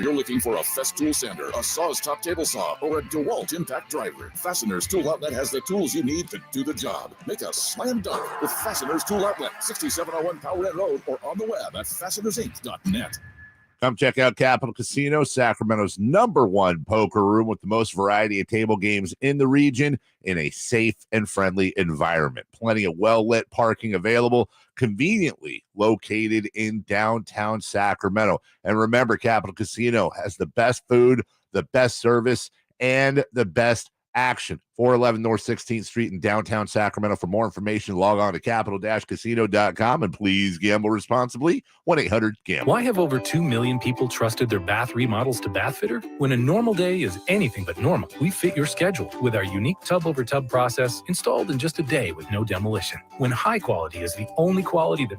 You're looking for a Festool sander, a Saw's top table saw, or a DeWalt impact driver. Fasteners Tool Outlet has the tools you need to do the job. Make a slam dunk with Fasteners Tool Outlet, 6701 Powder Road, or on the web at fastenersinc.net. Come check out Capital Casino, Sacramento's #1 poker room with the most variety of table games in the region in a safe and friendly environment. Plenty of well-lit parking available, conveniently located in downtown Sacramento. And remember, Capital Casino has the best food, the best service, and the best action. 411 North 16th Street in downtown Sacramento. For more information, log on to capital-casino.com and please gamble responsibly. 1-800-GAMBLE. Why have over 2 million people trusted their bath remodels to Bathfitter? When a normal day is anything but normal, we fit your schedule with our unique tub-over-tub process installed in just a day with no demolition. When high quality is the only quality that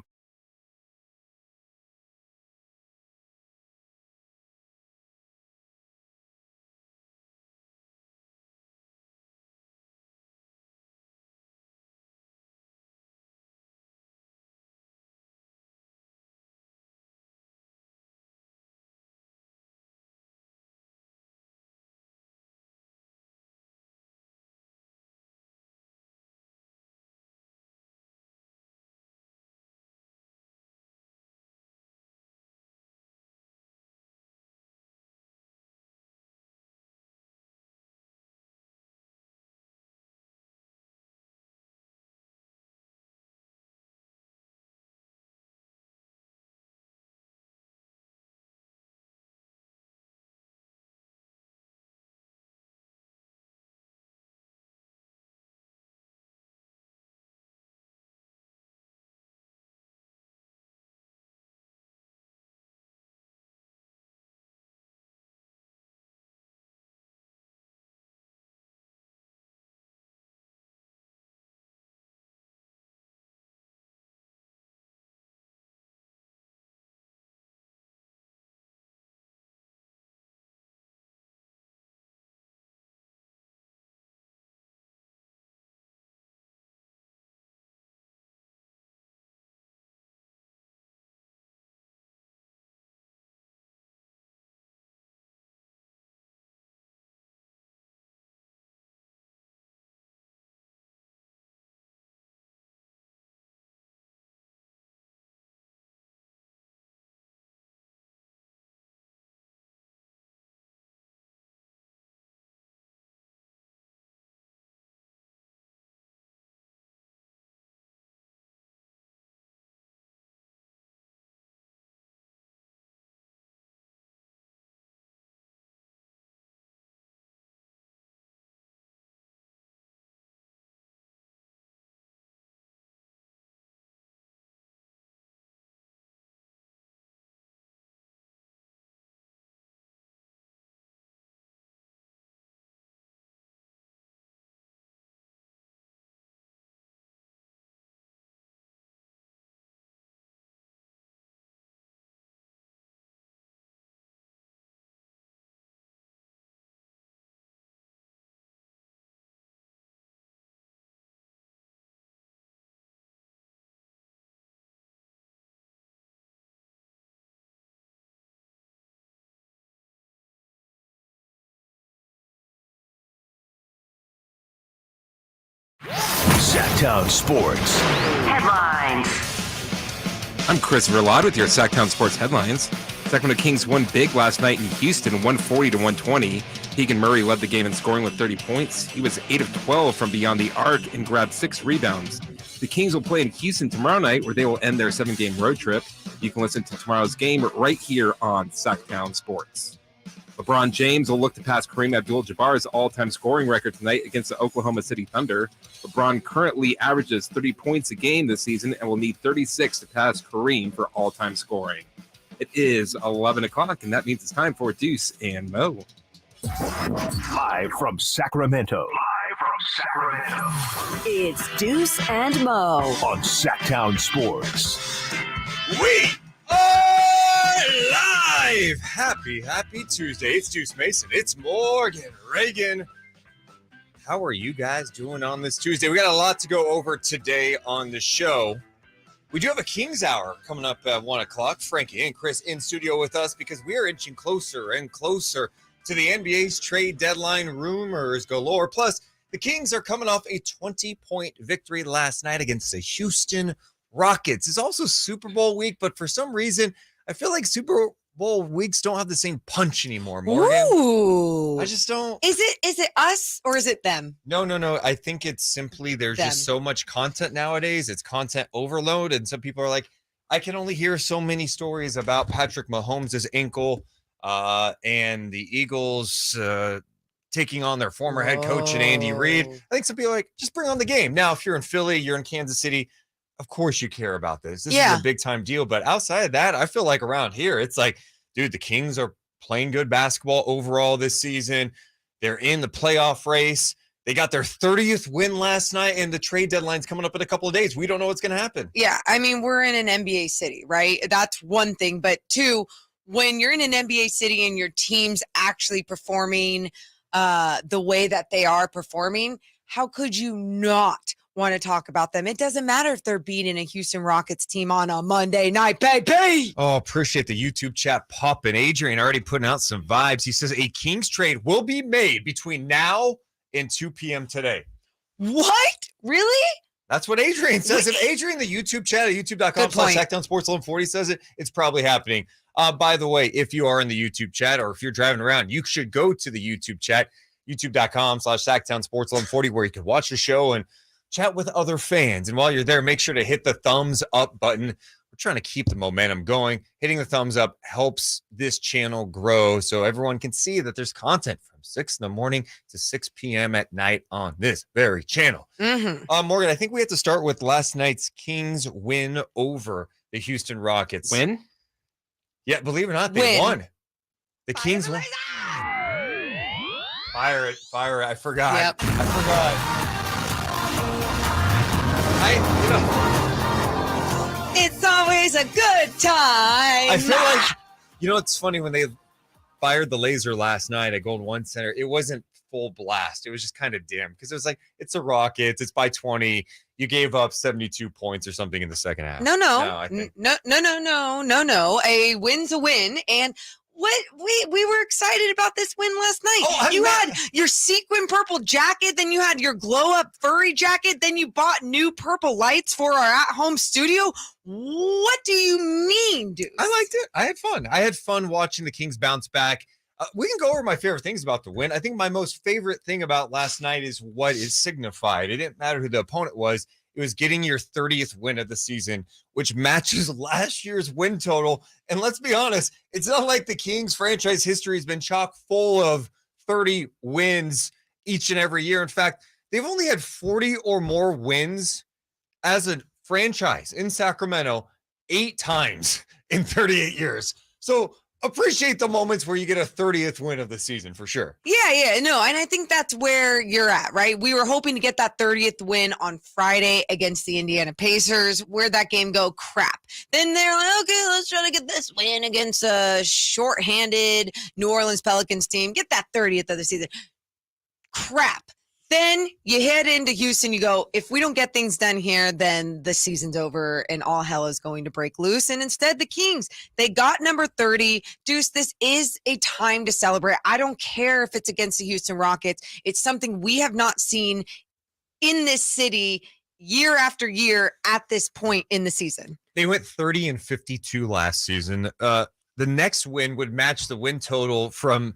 Sactown Sports Headlines. I'm Chris Verlad with your Sactown Sports headlines. Sacramento Kings won big last night in Houston, 140-120. Keegan Murray led the game in scoring with 30 points. He was 8 of 12 from beyond the arc and grabbed 6 rebounds. The Kings will play in Houston tomorrow night, where they will end their 7-game road trip. You can listen to tomorrow's game right here on Sactown Sports. LeBron James will look to pass Kareem Abdul-Jabbar's all-time scoring record tonight against the Oklahoma City Thunder. LeBron currently averages 30 points a game this season and will need 36 to pass Kareem for all-time scoring. It is 11 o'clock, and that means it's time for Deuce and Mo. live from Sacramento. It's Deuce and Mo On Sactown Sports. We are live! Happy Tuesday. It's Deuce Mason. It's Morgan Reagan. How are you guys doing on this Tuesday? We got a lot to go over today on the show. We do have a Kings Hour coming up at 1 o'clock. Frankie and Chris in studio with us because we are inching closer and closer to the NBA's trade deadline. Rumors galore. Plus, the Kings are coming off a 20-point victory last night against the Houston Rockets. It's also Super Bowl week, but for some reason, I feel like Super Bowl weeks don't have the same punch anymore, Morgan. Ooh. I just don't. Is it us or is it them? No. I think it's simply there's just so much content nowadays. It's content overload. And some people are like, I can only hear so many stories about Patrick Mahomes' ankle and the Eagles taking on their former head coach and Andy Reid. I think some people are like, just bring on the game. Now, if you're in Philly, you're in Kansas City, of course you care about this. This is a big time deal. But outside of that, I feel like around here, it's like, dude, the Kings are playing good basketball overall this season. They're in the playoff race. They got their 30th win last night, and the trade deadline's coming up in a couple of days. We don't know what's going to happen. Yeah, I mean, we're in an NBA city, right? That's one thing. But two, when you're in an NBA city and your team's actually performing the way that they are performing, how could you not want to talk about them? It doesn't matter if they're beating a Houston Rockets team on a Monday night, baby. Oh, appreciate the YouTube chat popping. Adrian already putting out some vibes. He says a Kings trade will be made between now and 2 p.m. today. What? Really? That's what Adrian says. If Adrian, the YouTube chat at youtube.com/SactownSports1140 says it, it's probably happening. By the way, if you are in the YouTube chat or if you're driving around, you should go to the YouTube chat, youtube.com/SactownSports1140, where you can watch the show and chat with other fans. And while you're there, make sure to hit the thumbs up button. We're trying to keep the momentum going. Hitting the thumbs up helps this channel grow so everyone can see that there's content from 6 in the morning to 6 p.m. at night on this very channel. Morgan, I think we have to start with last night's Kings win over the Houston Rockets. Win? Yeah, believe it or not, they won. The Kings won. Fire it. I forgot. Yep. I forgot. It's always a good time. I feel like, it's funny when they fired the laser last night at Golden One Center, it wasn't full blast. It was just kind of dim because it was like, it's the Rockets. It's by 20. You gave up 72 points or something in the second half. No. A win's a win. And what we were excited about this win last night. You had your sequin purple jacket, then you had your glow up furry jacket, then you bought new purple lights for our at-home studio. What do you mean, dude? I liked it. I had fun. I had fun watching the Kings bounce back. We can go over my favorite things about the win. I think my most favorite thing about last night is what it signified. It didn't matter who the opponent was. It was getting your 30th win of the season, which matches last year's win total. And let's be honest, it's not like the Kings franchise history has been chock full of 30 wins each and every year. In fact, they've only had 40 or more wins as a franchise in Sacramento 8 times in 38 years. So appreciate the moments where you get a 30th win of the season for sure. Yeah, no, and I think that's where you're at, right? We were hoping to get that 30th win on Friday against the Indiana Pacers. Where'd that game go? Crap. Then they're like, okay, let's try to get this win against a shorthanded New Orleans Pelicans team. Get that 30th of the season. Crap. Then you head into Houston, you go, if we don't get things done here, then the season's over and all hell is going to break loose. And instead, the Kings, they got number 30. Deuce, this is a time to celebrate. I don't care if it's against the Houston Rockets. It's something we have not seen in this city year after year at this point in the season. They went 30-52 last season. The next win would match the win total from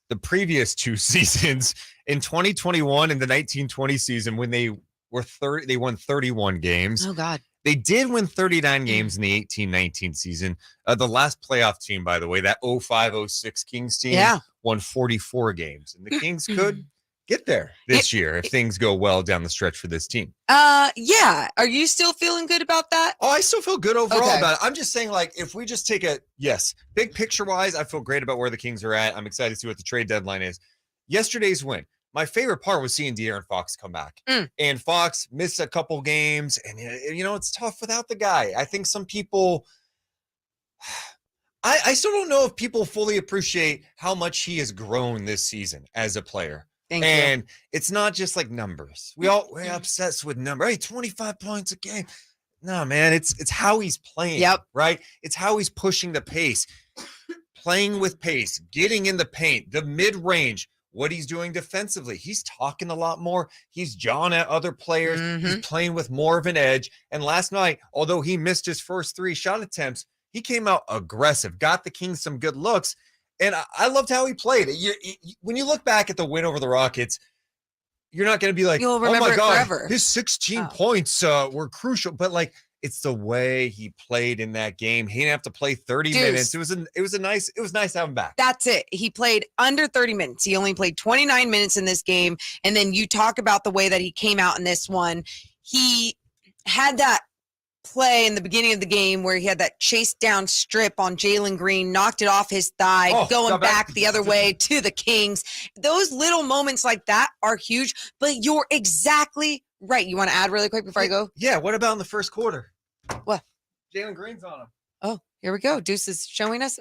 the previous 2 seasons. In 2021 and the 1920 season, when they won 31 games. Oh God. They did win 39 games in the 18-19 season. The last playoff team, by the way, that 05-06 Kings team won 44 games. And the Kings could get there this year if things go well down the stretch for this team. Yeah. Are you still feeling good about that? Oh, I still feel good overall about it. I'm just saying, like, if we just take big picture wise, I feel great about where the Kings are at. I'm excited to see what the trade deadline is. Yesterday's win. My favorite part was seeing De'Aaron Fox come back. And Fox missed a couple games. And, it's tough without the guy. I think some people, I still don't know if people fully appreciate how much he has grown this season as a player. Thank you. It's not just like numbers. We're obsessed with numbers. Hey, 25 points a game. No, man, it's how he's playing. Yep. Right? It's how he's pushing the pace, playing with pace, getting in the paint, the mid-range, what he's doing defensively. He's talking a lot more. He's jawing at other players. He's playing with more of an edge. And last night, although he missed his first 3 shot attempts, he came out aggressive, got the Kings some good looks. And I loved how he played. When you look back at the win over the Rockets, you're not going to be like, You'll oh remember my it God, forever. his 16 points were crucial. But like, it's the way he played in that game. He didn't have to play 30 minutes. It was nice to have him back. That's it. He played under 30 minutes. He only played 29 minutes in this game. And then you talk about the way that he came out in this one. He had that play in the beginning of the game where he had that chase down strip on Jalen Green, knocked it off his thigh, going back the other way to the Kings. Those little moments like that are huge, but you're exactly right. You want to add really quick before I go? Yeah. What about in the first quarter? What? Jalen Green's on him. Oh, here we go. Deuce is showing us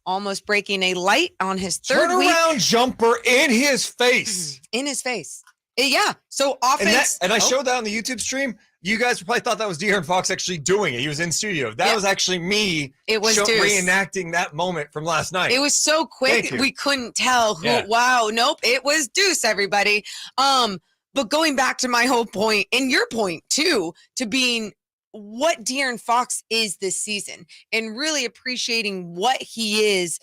almost breaking a light on his third turnaround jumper in his face. In his face. Yeah. So offense. And I showed that on the YouTube stream. You guys probably thought that was De'Aaron Fox actually doing it. He was in studio. That was actually me. It was reenacting that moment from last night. It was so quick we couldn't tell who. Yeah. Wow, nope, it was Deuce. Everybody. But going back to my whole point and your point too, to being what De'Aaron Fox is this season and really appreciating what he is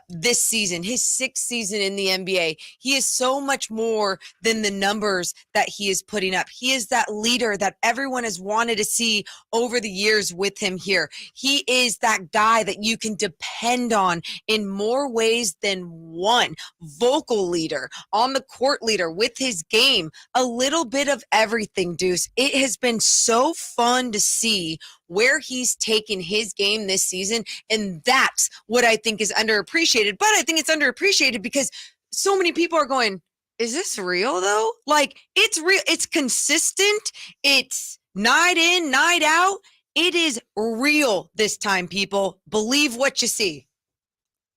this season, his 6th season in the NBA. He is so much more than the numbers that he is putting up. He is that leader that everyone has wanted to see over the years with him here. He is that guy that you can depend on in more ways than one. Vocal leader, on the court leader, with his game, a little bit of everything, Deuce. It has been so fun to see where he's taken his game this season. And that's what I think is underappreciated. But I think it's underappreciated because so many people are going, is this real though? Like, it's real. It's consistent. It's night in, night out. It is real this time, people. Believe what you see.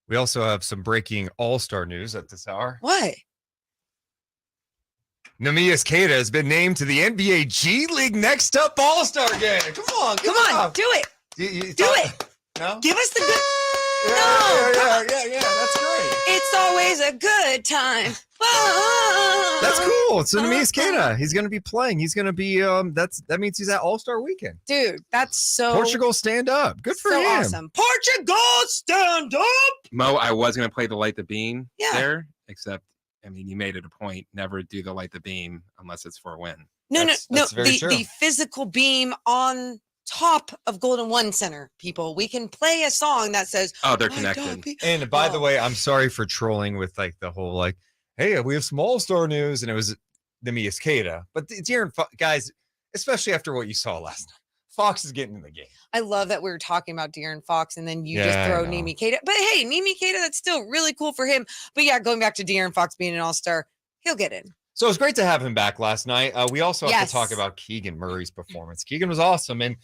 We also have some breaking all-star news at this hour. What? Neemias Queta has been named to the NBA G League Next Up All-Star game. Come on, do it. Do it. No? Give us the good. Yeah, that's great. It's always a good time. That's cool. So Neemias Queta, he's going to be playing. He's going to be that means he's at All-Star Weekend. Dude, that's so Portugal stand up. Good for him. Awesome. Portugal stand up. Mo, I was going to play the Light the Beam there, except I mean, you made it a point, never do the Light the Beam unless it's for a win. No. The physical beam on top of Golden One Center, people. We can play a song that says, oh, they're connected. And by the way, I'm sorry for trolling with like the whole like, hey, we have some all-star news, and it was Neemias Queta. But De'Aaron, guys, especially after what you saw last night, Fox is getting in the game. I love that we were talking about De'Aaron Fox and then you just throw Neemias Queta. But hey, Neemias Queta, that's still really cool for him. But yeah, going back to De'Aaron Fox being an all-star, he'll get in. So it was great to have him back last night. We also have to talk about Keegan Murray's performance. Keegan was awesome. And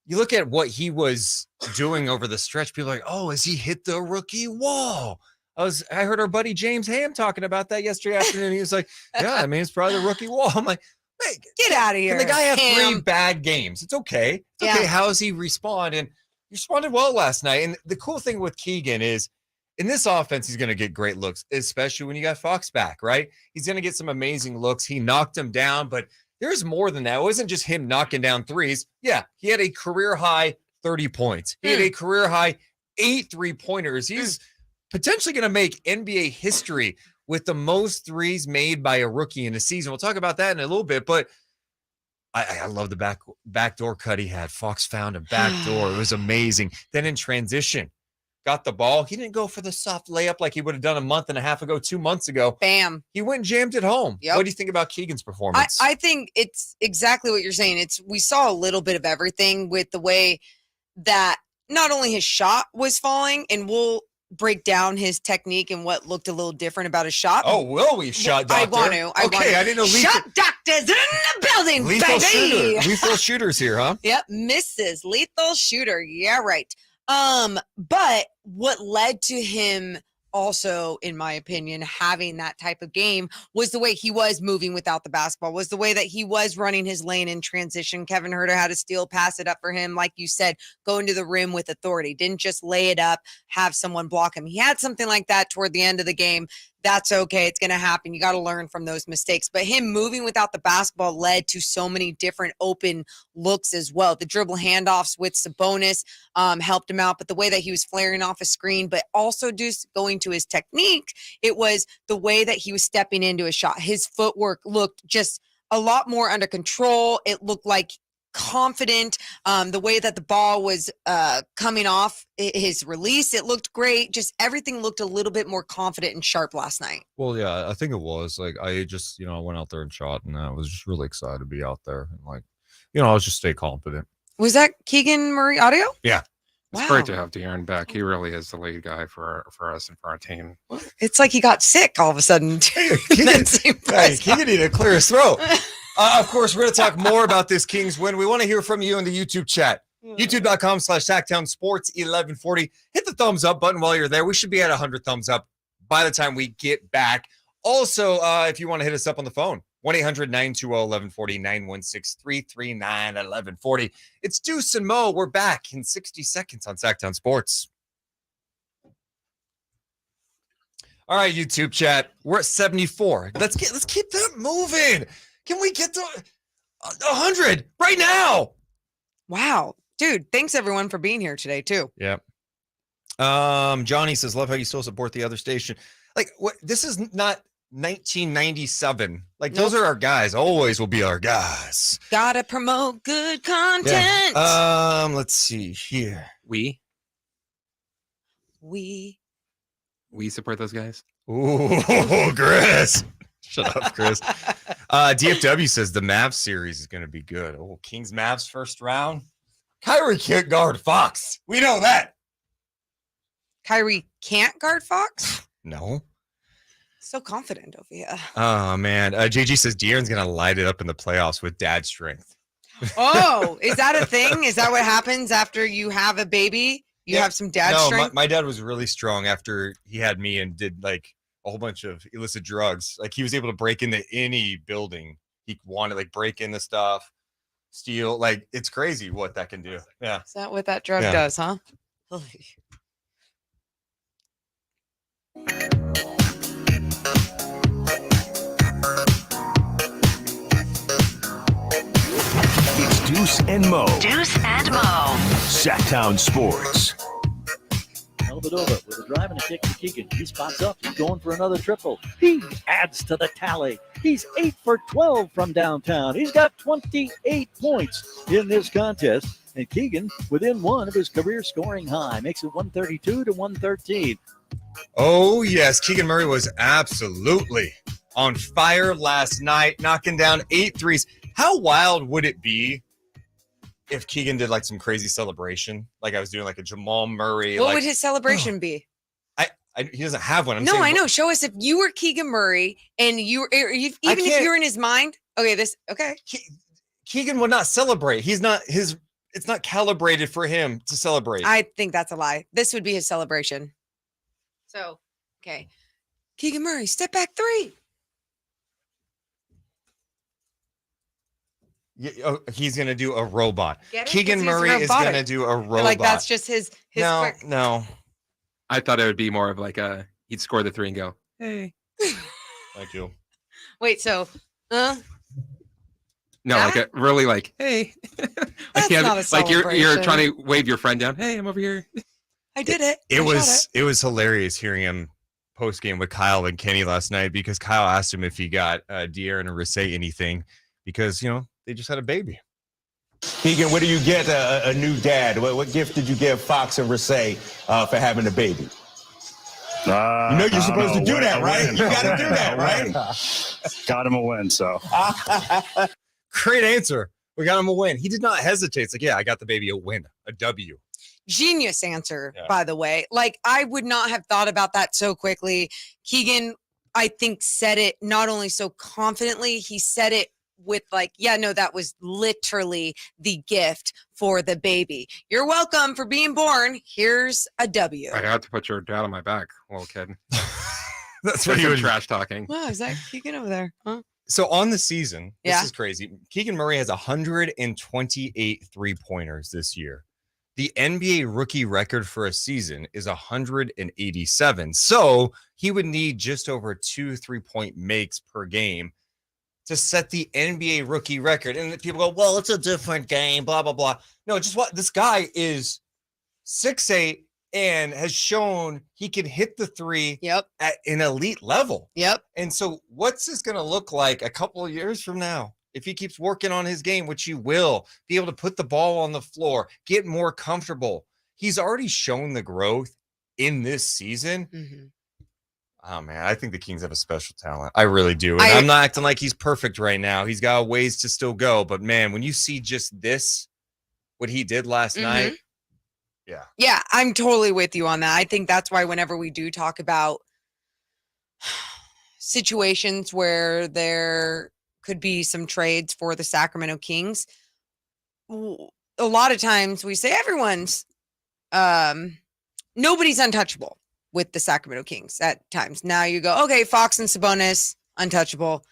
you look at what he was doing over the stretch, people are like, oh, has he hit the rookie wall? I heard our buddy James Ham talking about that yesterday afternoon. He was like, yeah, I mean, it's probably the rookie wall. I'm like, hey, get out of here. Can the guy have 3 bad games? It's okay. It's okay. How does he respond? And he responded well last night. And the cool thing with Keegan is in this offense, he's going to get great looks, especially when you got Fox back, right? He's going to get some amazing looks. He knocked him down, but there's more than that. It wasn't just him knocking down threes. Yeah, he had a career high 30 points. He had a career high 8 3-pointers. He's potentially going to make NBA history with the most threes made by a rookie in a season. We'll talk about that in a little bit, but I love the backdoor cut he had. Fox found a backdoor. It was amazing. Then in transition, got the ball. He didn't go for the soft layup like he would have done a month and a half ago, 2 months ago. Bam. He went and jammed it home. Yep. What do you think about Keegan's performance? I think it's exactly what you're saying. We saw a little bit of everything with the way that not only his shot was falling, and we'll break down his technique and what looked a little different about his shot. Oh, will we, shot doctor? I want to. I didn't know. Shot doctors in the building, baby. Lethal shooters here, huh? Yep, Mrs. Lethal Shooter. Yeah, right. But what led to him also, in my opinion, having that type of game was the way he was moving without the basketball, was the way that he was running his lane in transition. Kevin Huerter had to steal, pass it up for him. Like you said, going to the rim with authority. Didn't just lay it up, have someone block him. He had something like that toward the end of the game. That's okay. It's going to happen. You got to learn from those mistakes. But him moving without the basketball led to so many different open looks as well. The dribble handoffs with Sabonis helped him out, but the way that he was flaring off a screen, but also just going to his technique, it was the way that he was stepping into a shot. His footwork looked just a lot more under control. It looked like confident. The way that the ball was coming off his release, it looked great. Just everything looked a little bit more confident and sharp last night. Well, yeah, I think it was like I just, I went out there and shot, and I was just really excited to be out there, and like, I was just stay confident. Was that Keegan Murray audio? Yeah. It's great to have De'Aaron back. He really is the lead guy for us and for our team. It's like he got sick all of a sudden. Keegan needed to clear his throat. Of course, we're going to talk more about this Kings win. We want to hear from you in the YouTube chat. YouTube.com/Sactown Sports 1140. Hit the thumbs up button while you're there. We should be at 100 thumbs up by the time we get back. Also, if you want to hit us up on the phone, 1-800-920-1140, 916-339-1140. It's Deuce and Mo. We're back in 60 seconds on Sactown Sports. All right, YouTube chat. We're at 74. Let's keep that moving. Can we get to 100 right now? Wow. Dude, thanks everyone for being here today too. Yeah. Johnny says, love how you still support the other station. Like, what? This is not 1997. Like, those are our guys. Always will be our guys. Gotta promote good content. Yeah. Let's see here. We support those guys. Ooh, Chris. Shut up, Chris. DFW says the Mavs series is going to be good. Oh, Kings Mavs first round. Kyrie can't guard Fox. We know that. Kyrie can't guard Fox? No. So confident over here. Oh, man. JG says De'Aaron's going to light it up in the playoffs with dad strength. Oh, is that a thing? Is that what happens after you have a baby? You have some dad strength? My dad was really strong after he had me and did like a whole bunch of illicit drugs. Like, he was able to break into any building he wanted, like break into stuff, steal. Like, it's crazy what that can do. Yeah. Is that what that drug does, huh? It's Deuce and Mo. Deuce and Mo. Sactown Sports. Dellavedova with a drive and a kick to Keegan. He spots up. He's going for another triple. He adds to the tally. He's 8 for 12 from downtown. He's got 28 points in this contest. And Keegan, within one of his career scoring high, makes it 132-113. Oh, yes. Keegan Murray was absolutely on fire last night, knocking down 8 threes. How wild would it be if Keegan did like some crazy celebration? Like I was doing like a Jamal Murray. What would his celebration be? He doesn't have one. I know. Show us if you were Keegan Murray and even if you're in his mind. Okay, Keegan would not celebrate. He's not his. It's not calibrated for him to celebrate. I think that's a lie. This would be his celebration. So, okay. Keegan Murray, step back 3. Yeah, he's going to do a robot. Keegan Murray is going to do a robot. Like that's just his No. I thought it would be more of like he'd score the 3 and go, hey. Thank you. Wait, so no, like a really like, hey. That's not a like you're celebration. trying to wave your friend down. Hey, I'm over here. I did it. It was hilarious hearing him post game with Kyle and Kenny last night, because Kyle asked him if he got De'Aaron or Rasay anything, because they just had a baby. Keegan, what do you get a new dad? What gift did you give Fox and Rasay for having a baby? You're supposed to do that, right? You got to do that, right? Got him a win, so. Great answer. We got him a win. He did not hesitate. It's like, yeah, I got the baby a win, a W. Genius answer, by the way. Like, I would not have thought about that so quickly. Keegan, I think, said it not only so confidently, he said it with like, yeah, no, that was literally the gift for the baby. You're welcome for being born. Here's a W. I had to put your dad on my back, little kid. That's what he was trash talking. Wow, is that Keegan over there? Huh? So on the season, Yeah. this is crazy. Keegan Murray has 128 3-pointers this year. The NBA rookie record for a season is 187. So he would need just over 2 3-point makes per game to set the NBA rookie record. And people go, well, it's a different game, blah, blah, blah. No, just what this guy is 6'8" and has shown he can hit the three Yep. at an elite level. Yep. And so what's this going to look like a couple of years from now? If he keeps working on his game, which he will, be able to put the ball on the floor, get more comfortable. He's already shown the growth in this season. Mm-hmm. Oh, man, I think the Kings have a special talent. I really do. And I'm not acting like he's perfect right now. He's got ways to still go. But, man, when you see just this, what he did last night, yeah. Yeah, I'm totally with you on that. I think that's why whenever we do talk about situations where there could be some trades for the Sacramento Kings, a lot of times we say everyone's nobody's untouchable with the Sacramento Kings at times. Now you go, okay, Fox and Sabonis, untouchable.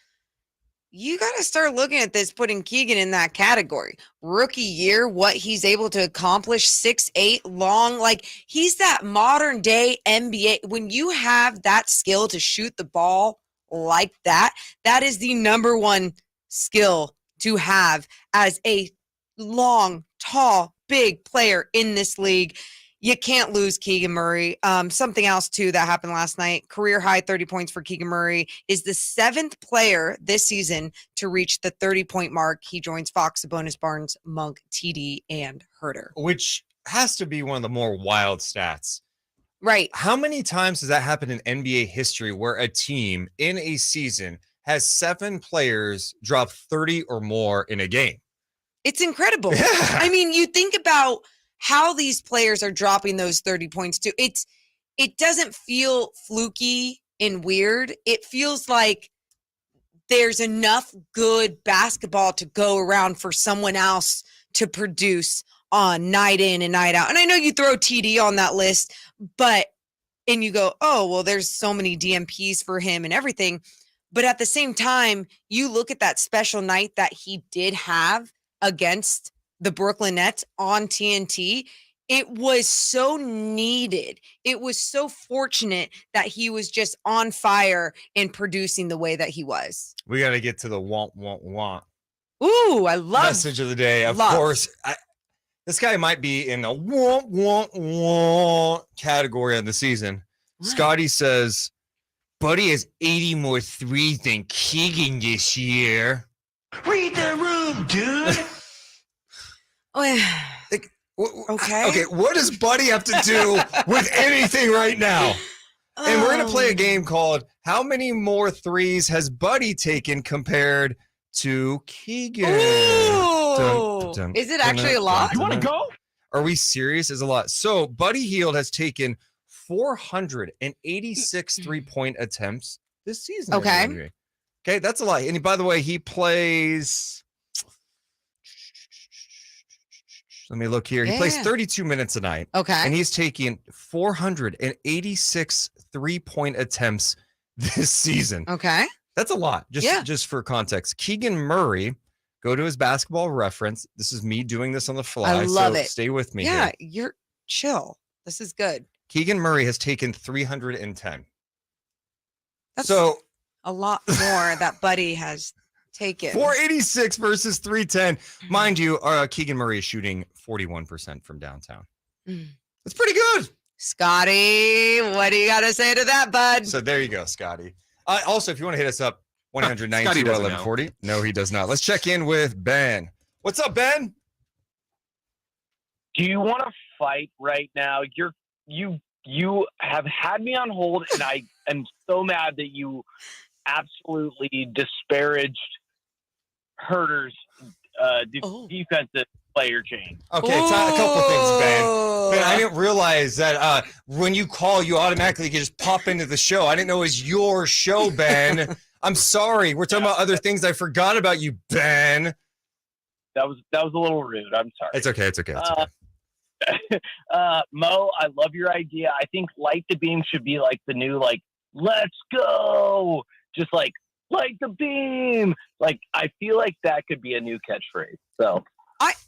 You got to start looking at this, putting Keegan in that category. Rookie year, what he's able to accomplish, 6'8", long. Like, he's that modern day NBA. When you have that skill to shoot the ball like that, that is the number one skill to have as a long, tall, big player in this league. You can't lose Keegan Murray. Something else, too, that happened last night. Career high 30 points for Keegan Murray. Is the 7th player this season to reach the 30-point mark. He joins Fox, Sabonis, Barnes, Monk, TD, and Herter. Which has to be one of the more wild stats. Right. How many times has that happened in NBA history where a team in a season has 7 players drop 30 or more in a game? It's incredible. Yeah. I mean, you think about how these players are dropping those 30 points too. It doesn't feel fluky and weird. It feels like there's enough good basketball to go around for someone else to produce on night in and night out. And I know you throw TD on that list, and you go, oh, well, there's so many DMPs for him and everything. But at the same time, you look at that special night that he did have against the Brooklyn Nets on TNT. It was so needed. It was so fortunate that he was just on fire and producing the way that he was. We got to get to the want. Ooh, I love message of the day. Of love. course, this guy might be in a want category of the season. What? Scotty says, Buddy has 80 more threes than Keegan this year. Read the room, dude. Okay. Okay, what does Buddy have to do with anything right now? And we're going to play a game called How Many More Threes Has Buddy Taken Compared to Keegan? Ooh. Is it actually a lot? You want to go? Are we serious? Is a lot. So Buddy Hield has taken 486 3-point attempts this season. Okay. Okay, that's a lot. And by the way, he plays... Let me look here. He plays 32 minutes a night. Okay. And he's taking 486 3-point attempts this season. Okay. That's a lot. Just for context. Keegan Murray, go to his basketball reference. This is me doing this on the fly. I love so it. Stay with me. Yeah, Here. you're chill. This is good. Keegan Murray has taken 310. That's so a lot more that Buddy has taken. 486 versus 310. Mind you, Keegan Murray is shooting 41% from downtown. That's pretty good. Scotty, what do you got to say to that, bud? So there you go, Scotty. Also, if you want to hit us up, 192 Scotty doesn't 1140. No, he does not. Let's check in with Ben. What's up, Ben? Do you want to fight right now? You have had me on hold, and I am so mad that you absolutely disparaged Herter's defensive player chain. Okay, a couple things, Ben. Ben, I didn't realize that when you call, you automatically can just pop into the show. I didn't know it was your show, Ben. I'm sorry. We're talking about other things. I forgot about you, Ben. That was a little rude. I'm sorry. It's okay. It's okay. It's okay. Mo, I love your idea. I think light the beam should be like the new, like, let's go. Just like light the beam. Like, I feel like that could be a new catchphrase. So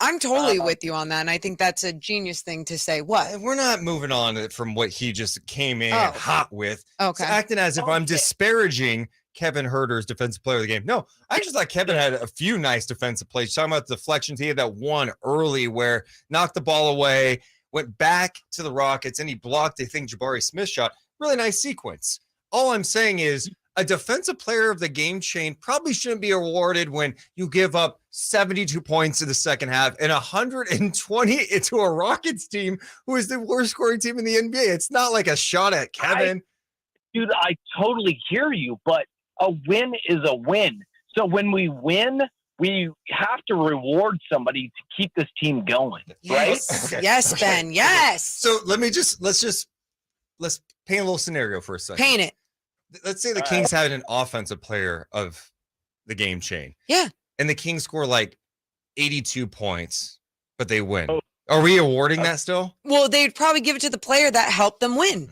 I'm totally with you on that. And I think that's a genius thing to say. What? We're not moving on from what he just came in hot with. Okay. It's acting as if I'm disparaging Kevin Huerter's defensive player of the game. No, I just thought Kevin had a few nice defensive plays. Talking about deflections, he had that one early where knocked the ball away, went back to the Rockets, and he blocked, I think, Jabari Smith's shot. Really nice sequence. All I'm saying is a defensive player of the game chain probably shouldn't be awarded when you give up 72 points in the second half and 120 to a Rockets team who is the worst scoring team in the NBA. It's not like a shot at Kevin. Dude, I totally hear you, but a win is a win. So when we win, we have to reward somebody to keep this team going, right? Yes, yes, Ben, yes. So let's paint a little scenario for a second. Paint it. Let's say the Kings had an offensive player of the game chain. Yeah. And the Kings score like 82 points, but they win. Are we awarding that still? Well, they'd probably give it to the player that helped them win.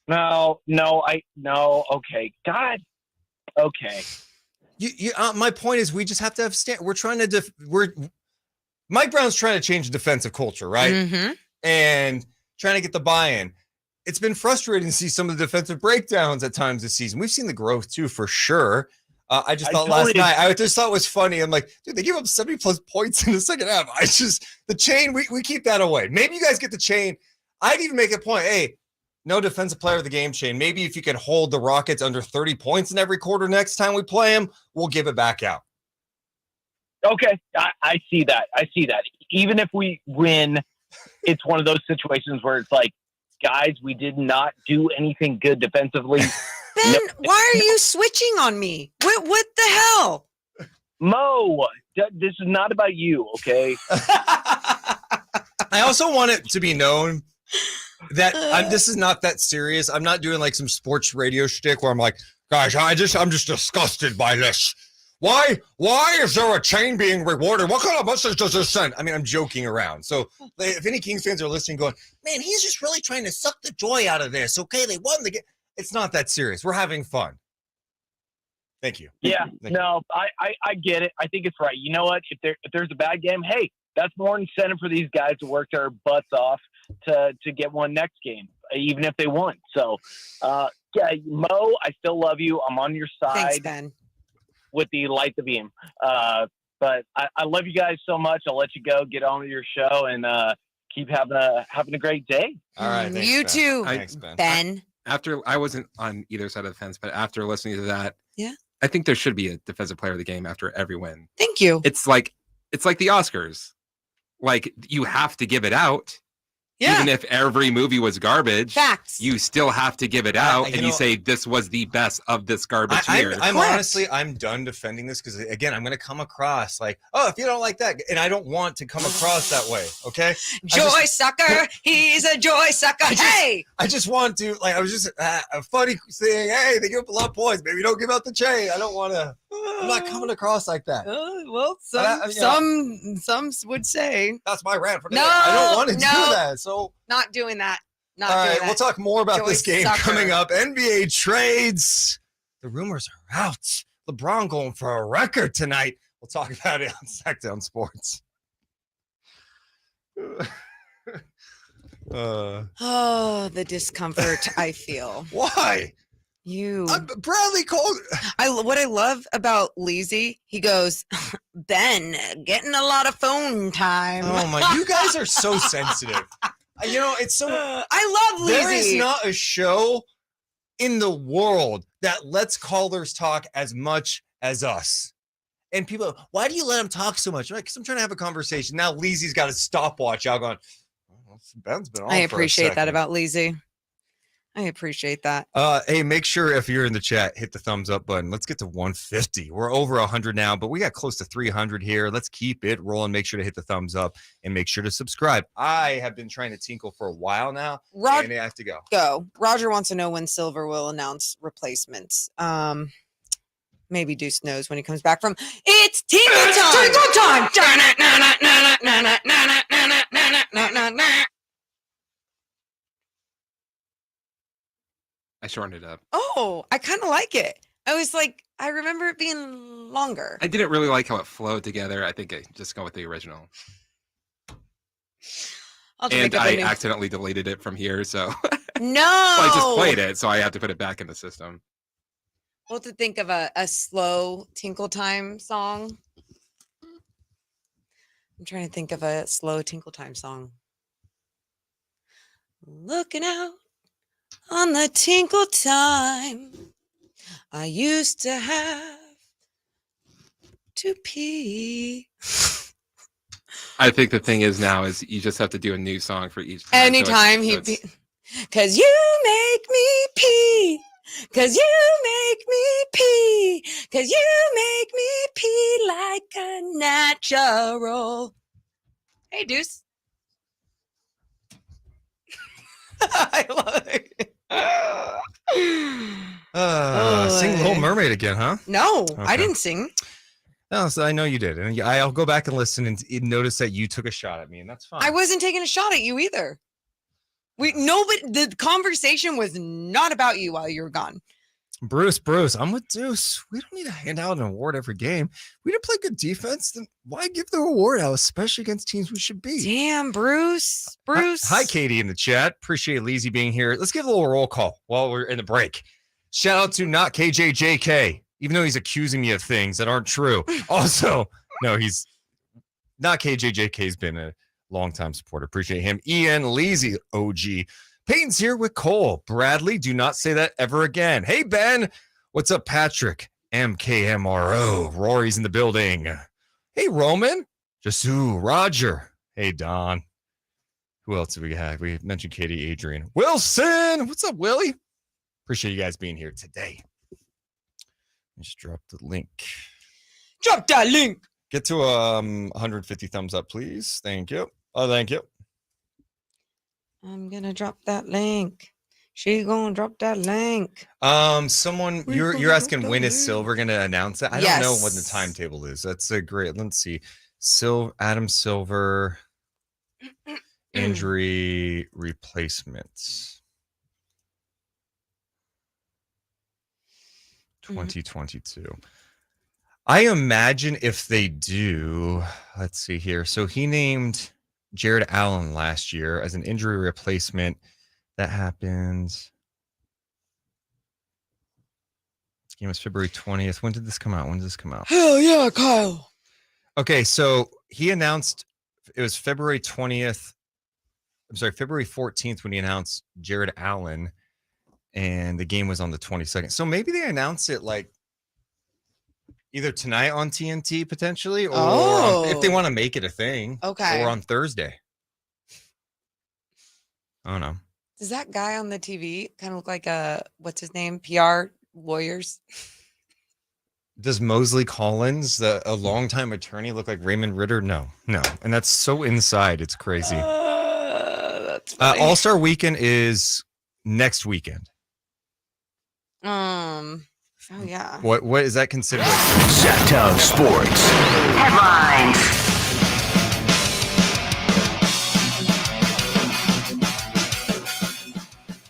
No. Okay. God. Okay. My point is we just have to have we're trying to Mike Brown's trying to change the defensive culture, right? Mm-hmm. And trying to get the buy-in. It's been frustrating to see some of the defensive breakdowns at times this season. We've seen the growth too, for sure. I just thought last night, I just thought it was funny. I'm like, dude, they give up 70 plus points in the second half. The chain, we keep that away. Maybe you guys get the chain. I'd even make a point. Hey, no defensive player of the game chain. Maybe if you can hold the Rockets under 30 points in every quarter next time we play them, we'll give it back out. Okay. I see that. Even if we win, it's one of those situations where it's like, guys, we did not do anything good defensively. Ben, why are you switching on me? What the hell? Mo, this is not about you, okay? I also want it to be known that this is not that serious. I'm not doing like some sports radio shtick where I'm like, guys, I'm just disgusted by this. Why is there a chain being rewarded? What kind of message does this send? I mean, I'm joking around. So if any Kings fans are listening going, man, he's just really trying to suck the joy out of this. Okay, they won the game. It's not that serious. We're having fun. Thank you. Yeah, I get it. I think it's right. You know what? If there's a bad game, hey, that's more incentive for these guys to work their butts off to get one next game, even if they won. So, yeah, Mo, I still love you. I'm on your side. Thanks, Ben. With the light the beam. But I love you guys so much. I'll let you go, get on with your show, and keep having a great day. All right. Thanks, you Ben. too, Thanks, Ben. Ben. After I wasn't on either side of the fence, but after listening to that, Yeah. I think there should be a defensive player of the game after every win. Thank you. It's like the Oscars. Like, you have to give it out. Yeah. Even if every movie was garbage, Facts. you still have to give it out, and you say this was the best of this garbage year. I'm honestly, I'm done defending this because, again, I'm going to come across like, oh, if you don't like that, and I don't want to come across that way, okay? Joy sucker. He's a joy sucker. Hey! I just want to, like, I was just a funny thing. Hey, they give up a lot of points. Maybe don't give out the chain. I don't want to. I'm not coming across like that. Well, some would say that's my rant for today. No, I don't want to do that. So not doing that. Not all doing right, that. we'll talk more about Joy this game sucker. coming up. NBA trades. The rumors are out. LeBron going for a record tonight. We'll talk about it on Sactown Sports. Oh, the discomfort I feel. Why? You Bradley called. What I love about Leezy, he goes, Ben, getting a lot of phone time. Oh my! You guys are so sensitive. You know, it's so. I love Leezy. There is not a show in the world that lets callers talk as much as us. And people, why do you let him talk so much? I'm like, because I'm trying to have a conversation. Now Leezy's got a stopwatch out going. Well, Ben's been on. I for a appreciate that second. about Leezy. I appreciate that. Hey, make sure if you're in the chat, hit the thumbs up button. Let's get to 150. We're over 100 now, but we got close to 300 here. Let's keep it rolling. Make sure to hit the thumbs up and make sure to subscribe. I have been trying to tinkle for a while now, and I have to go. Roger wants to know when Silver will announce replacements. Maybe Deuce knows when he comes back from It's Tingle Time. I shortened it up. Oh, I kind of like it. I was like, I remember it being longer. I didn't really like how it flowed together. I think I just go with the original. And I accidentally deleted it from here, so no. Well, I just played it, so I have to put it back in the system. We'll have to think of a slow Tinkle Time song. I'm trying to think of a slow Tinkle Time song. Looking out on the Tinkle Time, I used to have to pee. I think the thing is now is you just have to do a new song for each time. Anytime because you make me pee. Cause you make me pee. Cause you make me pee like a natural. Hey, Deuce. I love it. Sing Little Mermaid again, huh? No, Okay. I didn't sing. No, so I know you did. And I'll go back and listen and notice that you took a shot at me, and that's fine. I wasn't taking a shot at you either. The conversation was not about you while you were gone. Bruce, I'm with Deuce. We don't need to hand out an award every game. We didn't play good defense. Then why give the award out, especially against teams we should beat? Damn, Bruce. Hi, Katie in the chat. Appreciate Leezy being here. Let's give a little roll call while we're in the break. Shout out to not KJJK, even though he's accusing me of things that aren't true. Also, no, he's not KJJK has been a longtime supporter. Appreciate him. Ian, Leezy, OG. Peyton's here with Cole. Bradley, do not say that ever again. Hey, Ben. What's up, Patrick? MKMRO. Rory's in the building. Hey, Roman. Jasu, Roger. Hey, Don. Who else do we have? We mentioned Katie, Adrian. Wilson. What's up, Willie? Appreciate you guys being here today. Just drop the link. Drop that link. Get to 150 thumbs up, please. Thank you. Oh, thank you. I'm gonna drop that link. She gonna drop that link. Someone you're asking when is Silver gonna announce it? I don't know what the timetable is. That's a great. Let's see. Adam Silver injury replacements 2022. I imagine if they do, let's see here. So he named Jared Allen last year as an injury replacement. That happened. This game was February 20th. When did this come out? Hell yeah, Kyle. Okay, so he announced it was February 20th. I'm sorry, February 14th when he announced Jared Allen, and the game was on the 22nd. So maybe they announced it like either tonight on TNT potentially, or if they want to make it a thing, or on Thursday. I don't know. Does that guy on the TV kind of look like what's his name? PR lawyers? Does Mosley Collins, a longtime attorney, look like Raymond Ritter? No. And that's so inside. It's crazy. That's funny. All-Star Weekend is next weekend. Oh yeah. What is that considered? Sactown Sports Headlines.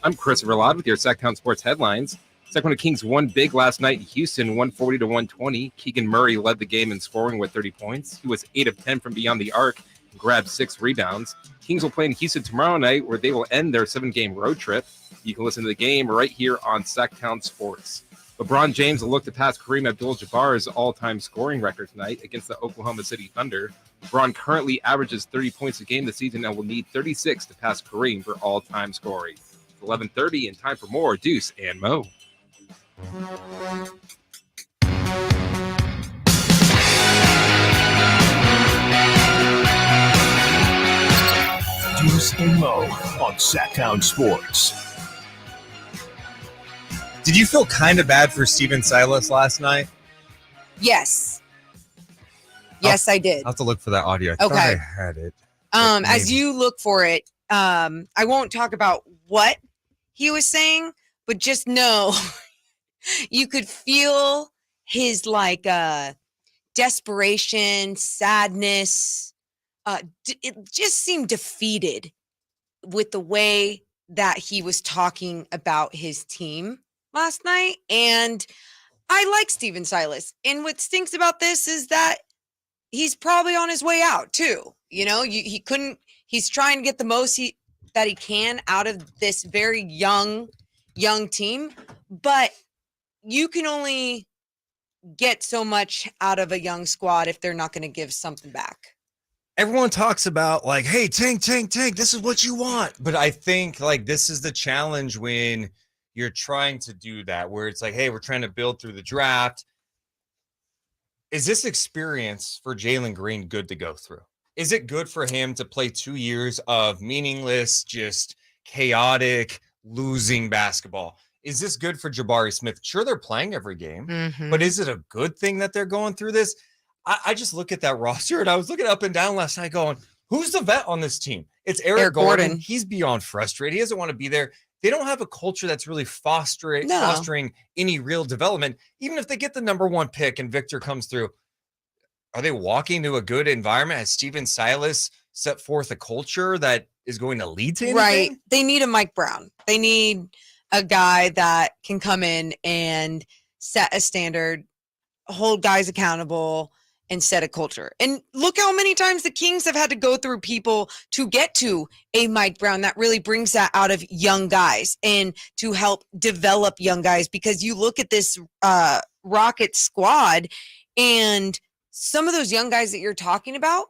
I'm Chris Verlad with your Sactown Sports headlines. Sacramwnto Kings won big last night in Houston, 140 to 120. Keegan Murray led the game in scoring with 30 points. He was 8 of 10 from beyond the arc and grabbed 6 rebounds. Kings will play in Houston tomorrow night, where they will end their 7-game road trip. You can listen to the game right here on Sactown Sports. LeBron James will look to pass Kareem Abdul-Jabbar's all-time scoring record tonight against the Oklahoma City Thunder. LeBron currently averages 30 points a game this season and will need 36 to pass Kareem for all-time scoring. 11:30 and time for more Deuce and Mo. Deuce and Mo on Sactown Sports. Did you feel kind of bad for Steven Silas last night? Yes. Yes, I did. I'll have to look for that audio. I thought I had it. As you look for it, I won't talk about what he was saying, but just know you could feel his like desperation, sadness, it just seemed defeated with the way that he was talking about his team last night. And I like Steven Silas. And what stinks about this is that he's probably on his way out too. You know, he's trying to get the most that he can out of this very young team, but you can only get so much out of a young squad if they're not going to give something back. Everyone talks about like, hey, tank, this is what you want. But I think like this is the challenge when you're trying to do that, where it's like, hey, we're trying to build through the draft. Is this experience for Jalen Green good to go through? Is it good for him to play 2 years of meaningless, just chaotic, losing basketball? Is this good for Jabari Smith? Sure, they're playing every game, but is it a good thing that they're going through this? I just look at that roster, and I was looking up and down last night going, who's the vet on this team? It's Eric Gordon. He's beyond frustrated. He doesn't want to be there. They don't have a culture that's really fostering any real development. Even if they get the number one pick and Victor comes through, are they walking to a good environment? Has Steven Silas set forth a culture that is going to lead to anything? Right. They need a Mike Brown. They need a guy that can come in and set a standard, hold guys accountable, and set a culture. And look how many times the Kings have had to go through people to get to a Mike Brown that really brings that out of young guys and to help develop young guys. Because you look at this Rocket squad and some of those young guys that you're talking about,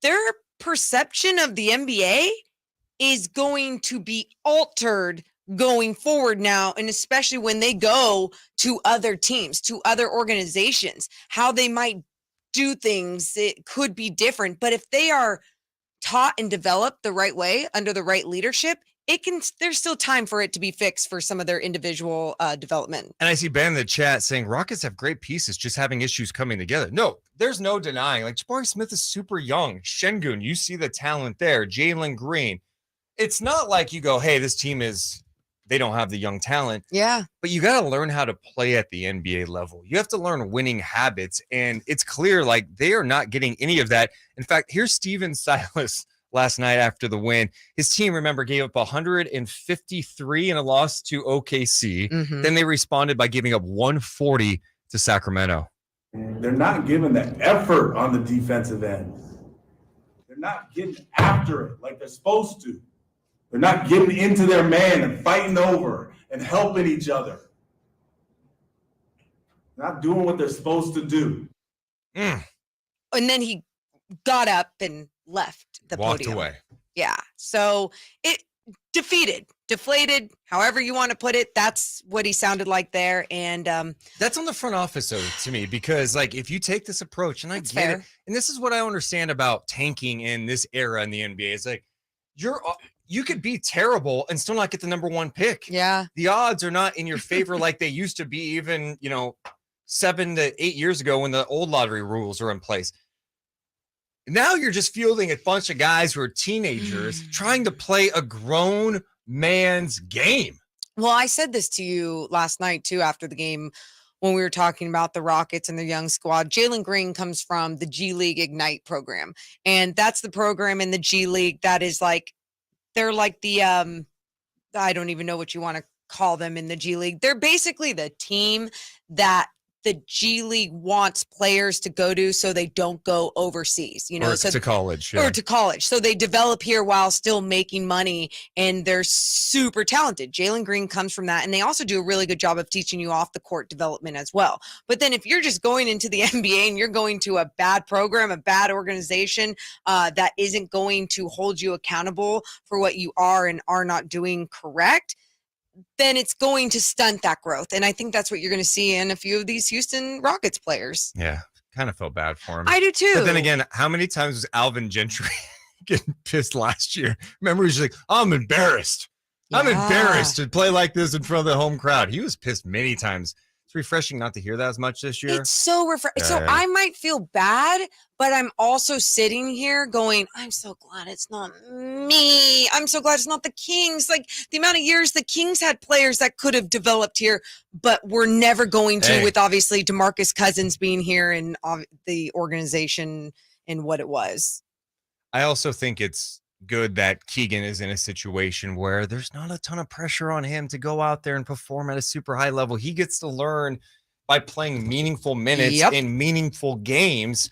their perception of the NBA is going to be altered going forward now, and especially when they go to other teams, to other organizations, how they might do things, it could be different. But if they are taught and developed the right way under the right leadership, there's still time for it to be fixed for some of their individual development. And I see Ben in the chat saying Rockets have great pieces, just having issues coming together. No, there's no denying. Like Jabari Smith is super young. Şengün, you see the talent there. Jalen Green. It's not like you go, hey, this team they don't have the young talent. Yeah. But you got to learn how to play at the NBA level. You have to learn winning habits. And it's clear like they are not getting any of that. In fact, here's Steven Silas last night after the win. His team, remember, gave up 153 in a loss to OKC. Then they responded by giving up 140 to Sacramento. They're not giving the effort on the defensive end. They're not getting after it like they're supposed to. They're not getting into their man and fighting over and helping each other. Not doing what they're supposed to do. And then he got up and left the podium. Walked away. Yeah. So it deflated, however you want to put it. That's what he sounded like there. And that's on the front office though, to me, because like if you take this approach, and I get it, and this is what I understand about tanking in this era in the NBA, is like you could be terrible and still not get the number one pick. Yeah. The odds are not in your favor like they used to be even, 7 to 8 years ago when the old lottery rules are in place. Now you're just fielding a bunch of guys who are teenagers trying to play a grown man's game. Well, I said this to you last night too, after the game, when we were talking about the Rockets and their young squad. Jalen Green comes from the G League Ignite program. And that's the program in the G League that is like, they're like the, I don't even know what you want to call them in the G League. They're basically the team that the G League wants players to go to so they don't go overseas, or to college. Yeah. Or to college. So they develop here while still making money, and they're super talented. Jalen Green comes from that, and they also do a really good job of teaching you off the court development as well. But then if you're just going into the NBA and you're going to a bad program, a bad organization that isn't going to hold you accountable for what you are and are not doing correct, then it's going to stunt that growth. And I think that's what you're going to see in a few of these Houston Rockets players. Yeah, kind of felt bad for him. I do too. But then again, how many times was Alvin Gentry getting pissed last year? Remember, he's like, I'm embarrassed. I'm embarrassed to play like this in front of the home crowd. He was pissed many times It's refreshing not to hear that as much this year. It's so refreshing. So Yeah. I might feel bad, but I'm also sitting here going, I'm so glad it's not me. I'm so glad it's not the Kings. Like the amount of years the Kings had players that could have developed here, but we're never going to, with obviously DeMarcus Cousins being here and the organization and what it was. I also think it's good that Keegan is in a situation where there's not a ton of pressure on him to go out there and perform at a super high level. He gets to learn by playing meaningful minutes in meaningful games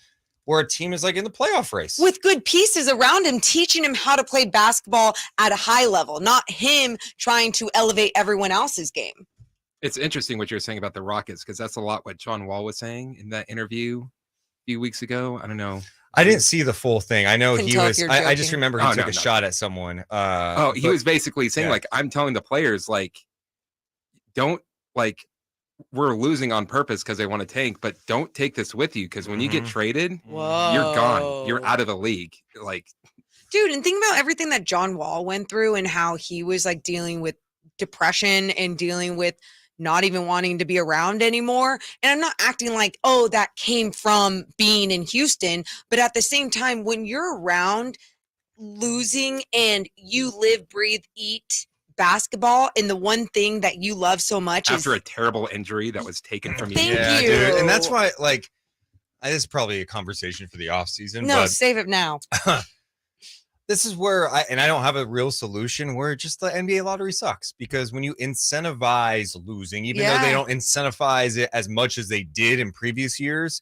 where a team is like in the playoff race. With good pieces around him, teaching him how to play basketball at a high level, not him trying to elevate everyone else's game. It's interesting what you're saying about the Rockets, because that's a lot what John Wall was saying in that interview a few weeks ago. I don't know. I didn't see the full thing. I know Couldn't he tell if was. you're I joking. just remember he took a shot at someone. He was basically saying, like, I'm telling the players, like, don't, like, we're losing on purpose because they want to tank, but don't take this with you, because when you get traded, you're gone. You're out of the league. Like, dude, and think about everything that John Wall went through and how he was like dealing with depression and dealing with not even wanting to be around anymore. And I'm not acting like, oh, that came from being in Houston. But at the same time, when you're around losing and you live, breathe, eat basketball, and the one thing that you love so much after is a terrible injury that was taken from you. Thank you. Dude. And that's why, like, this is probably a conversation for the offseason. No, but save it now. this is where I don't have a real solution, where just the NBA lottery sucks, because when you incentivize losing, even though they don't incentivize it as much as they did in previous years,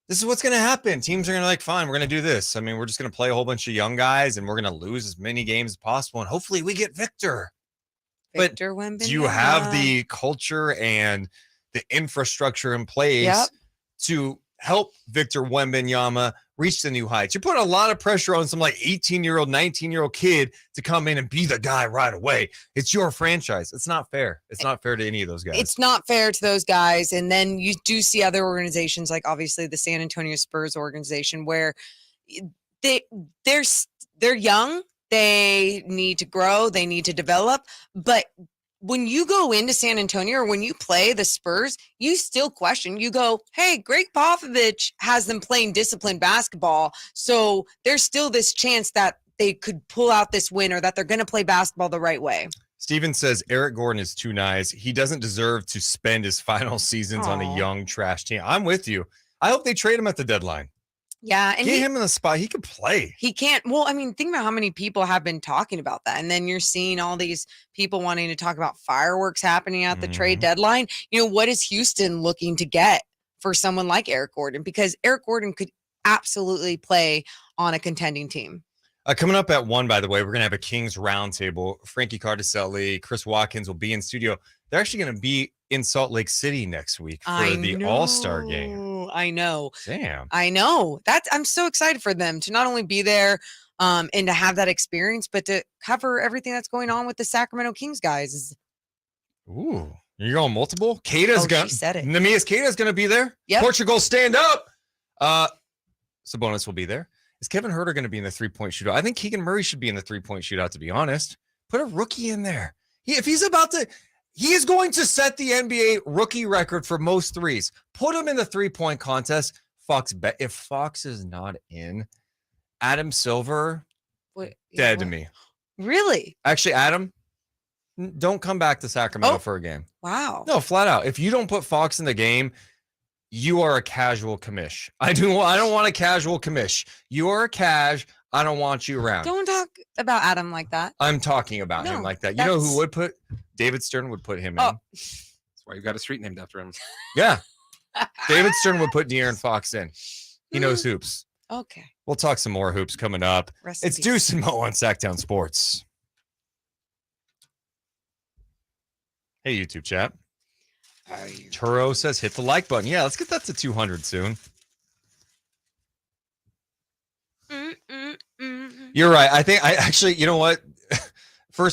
this is what's going to happen. Teams are going to like, fine, we're going to do this. I mean, we're just going to play a whole bunch of young guys and we're going to lose as many games as possible. And hopefully we get Victor. Victor But Wembanyama. do you have the culture and the infrastructure in place to help Victor Wembanyama reach the new heights? You're putting a lot of pressure on some like 18-year-old, 19-year-old kid to come in and be the guy right away. It's your franchise. It's not fair. It's not fair to any of those guys. It's not fair to those guys. And then you do see other organizations, like obviously the San Antonio Spurs organization, where they're young. They need to grow. They need to develop. But when you go into San Antonio or when you play the Spurs, you still question. You go, hey, Greg Popovich has them playing disciplined basketball. So there's still this chance that they could pull out this win or that they're going to play basketball the right way. Steven says Eric Gordon is too nice. He doesn't deserve to spend his final seasons on a young trash team. I'm with you. I hope they trade him at the deadline. Yeah, and get him in the spot. He could play. He can't. Well, I mean, think about how many people have been talking about that. And then you're seeing all these people wanting to talk about fireworks happening at the trade deadline. You know, what is Houston looking to get for someone like Eric Gordon? Because Eric Gordon could absolutely play on a contending team. Coming up at 1, by the way, we're going to have a Kings roundtable. Frankie Cartoscelli, Chris Watkins will be in studio. They're actually going to be in Salt Lake City next week for the All-Star game. I know. Damn. I know. I'm so excited for them to not only be there and to have that experience, but to cover everything that's going on with the Sacramento Kings guys. Ooh, you're going multiple? Kata's going. She said it. Namias Kata's going to be there. Yep. Portugal, stand up. Sabonis will be there. Is Kevin Huerter going to be in the 3-point shootout? I think Keegan Murray should be in the 3-point shootout, to be honest. Put a rookie in there. If he's about to, he is going to set the NBA rookie record for most threes. Put him in the 3-point contest. If Fox is not in, Adam Silver, dead to me. Really? Actually, Adam, don't come back to Sacramento for a game. Wow. No, flat out. If you don't put Fox in the game, you are a casual commish. I don't want a casual commish. You are a cash. I don't want you around. Don't talk about Adam like that. I'm talking about him like that. You know who would put? David Stern would put him in. That's why you got a street named after him. Yeah. David Stern would put De'Aaron Fox in. He knows hoops. Okay. We'll talk some more hoops coming up. It's Deuce and Mo on Sactown Sports. Hey, YouTube chat. Turo says hit the like button. Yeah, let's get that to 200 soon. You're right. I think you know what?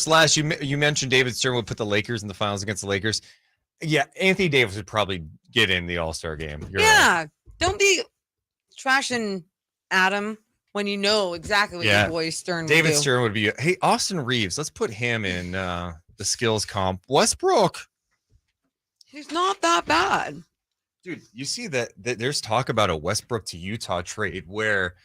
Last, you mentioned David Stern would put the Lakers in the finals against the Lakers. Yeah, Anthony Davis would probably get in the All-Star game. You're right. Don't be trashing Adam when you know exactly what your boy Stern would do. David Stern would be, hey, Austin Reeves, let's put him in the skills comp. Westbrook. He's not that bad. Dude, you see that there's talk about a Westbrook to Utah trade where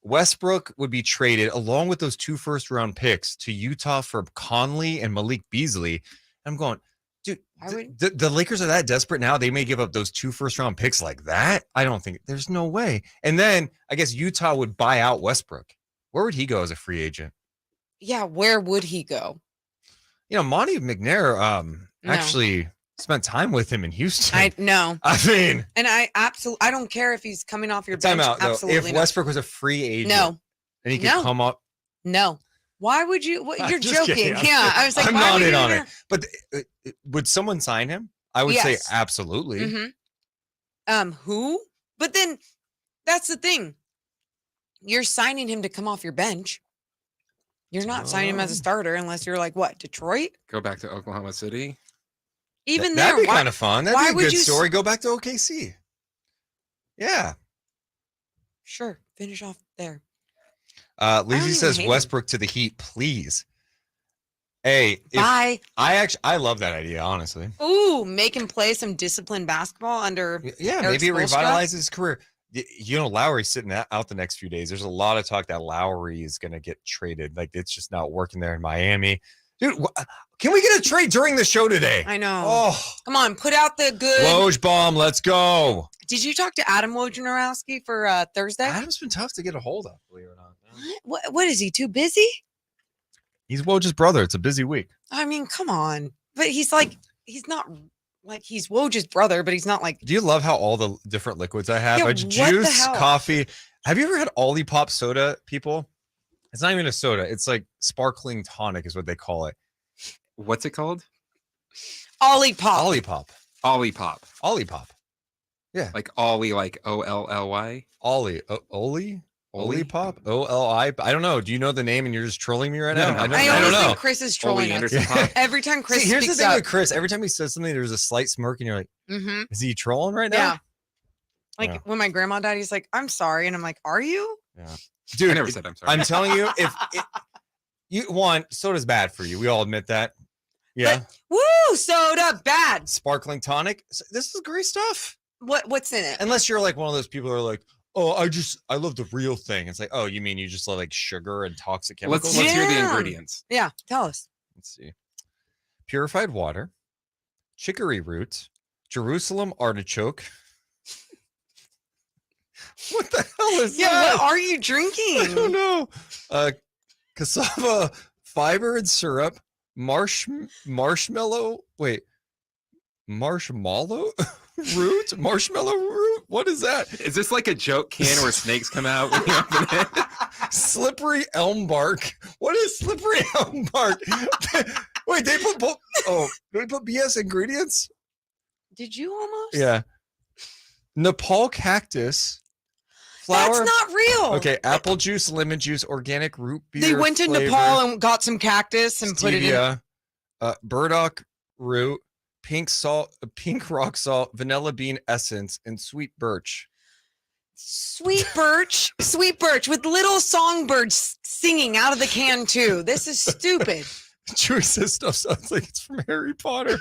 Westbrook would be traded along with those 2 first-round picks to Utah for Conley and Malik Beasley. I'm going, dude, the Lakers are that desperate now. They may give up those 2 first-round picks like that. I don't think there's no way. And then I guess Utah would buy out Westbrook. Where would he go as a free agent? Yeah, where would he go? You know, Monty McNair actually spent time with him in Houston. I know. I mean, and I don't care if he's coming off your time bench. out, Absolutely if not. Westbrook was a free agent, No. and he could come up. No. Why would you? You're Just joking. kidding. Yeah, I was like, I'm why not would in you on even- it. But would someone sign him? I would say Yes. absolutely. Who? But then that's the thing. You're signing him to come off your bench. You're not signing him as a starter unless you're like what, Detroit? Go back to Oklahoma City. Even That'd there, be kind of fun. That'd why be a would good you story. Go back to OKC. Yeah. Sure, finish off there. Lizzie even says hate Westbrook to the Heat, please. Hey, Bye. I love that idea, honestly. Ooh, make him play some disciplined basketball under. Yeah, Eric maybe it Spoelstra. revitalizes his career. You know, Lowry's sitting out the next few days. There's a lot of talk that Lowry is going to get traded. Like, it's just not working there in Miami. Dude, can we get a trade during the show today? I know. Oh, Come on, put out the good. Woj bomb, let's go. Did you talk to Adam Wojnarowski for Thursday? Adam's been tough to get a hold of, believe it or not. What is he, too busy? He's Woj's brother. It's a busy week. I mean, come on. But he's not like he's Woj's brother, but he's not like. Do you love how all the different liquids I have? Yeah, I what the juice, hell? coffee. Have you ever had Olipop soda, people? It's not even a soda. It's like sparkling tonic is what they call it. What's it called? Olipop. Olipop. Yeah. Like Ollie, like Olly. Olipop? O-L-I? I don't know. Do you know the name and you're just trolling me right now? No, I don't always know. think Chris is trolling Ole us. Anderson Pop. Every time Chris See, here's the speaks thing up. with Chris. Every time he says something, there's a slight smirk and you're like, Mm-hmm. is he trolling right now? Yeah. Like Yeah. when my grandma died, he's like, "I'm sorry," and I'm like, "Are you?" Yeah. I Dude, never said I'm sorry. I'm telling you, if soda's bad for you. We all admit that. Yeah. Woo, soda bad. Sparkling tonic. This is great stuff. What's in it? Unless you're like one of those people who are like, oh, I love the real thing. It's like, oh, you mean you just love like sugar and toxic chemicals? Let's hear the Yeah. ingredients. Yeah, tell us. Let's see. Purified water, chicory root, Jerusalem artichoke. What the hell is Yeah, that? what are you I drinking? don't know. Cassava fiber and syrup, marshmallow. Wait, marshmallow root? Marshmallow root? What is that? Is this like a joke can where snakes come out when you open it? Slippery elm bark. What is slippery elm bark? Wait, they put BS ingredients? Did you almost? Yeah. Nepal cactus. Flour. That's not real. Okay, apple juice, lemon juice, organic root beer. They went to flavor, Nepal and got some cactus and put it in. stevia, burdock root, pink rock salt, vanilla bean essence, and sweet birch. Sweet birch with little songbirds singing out of the can too. This is stupid. Chewy says stuff sounds like it's from Harry Potter.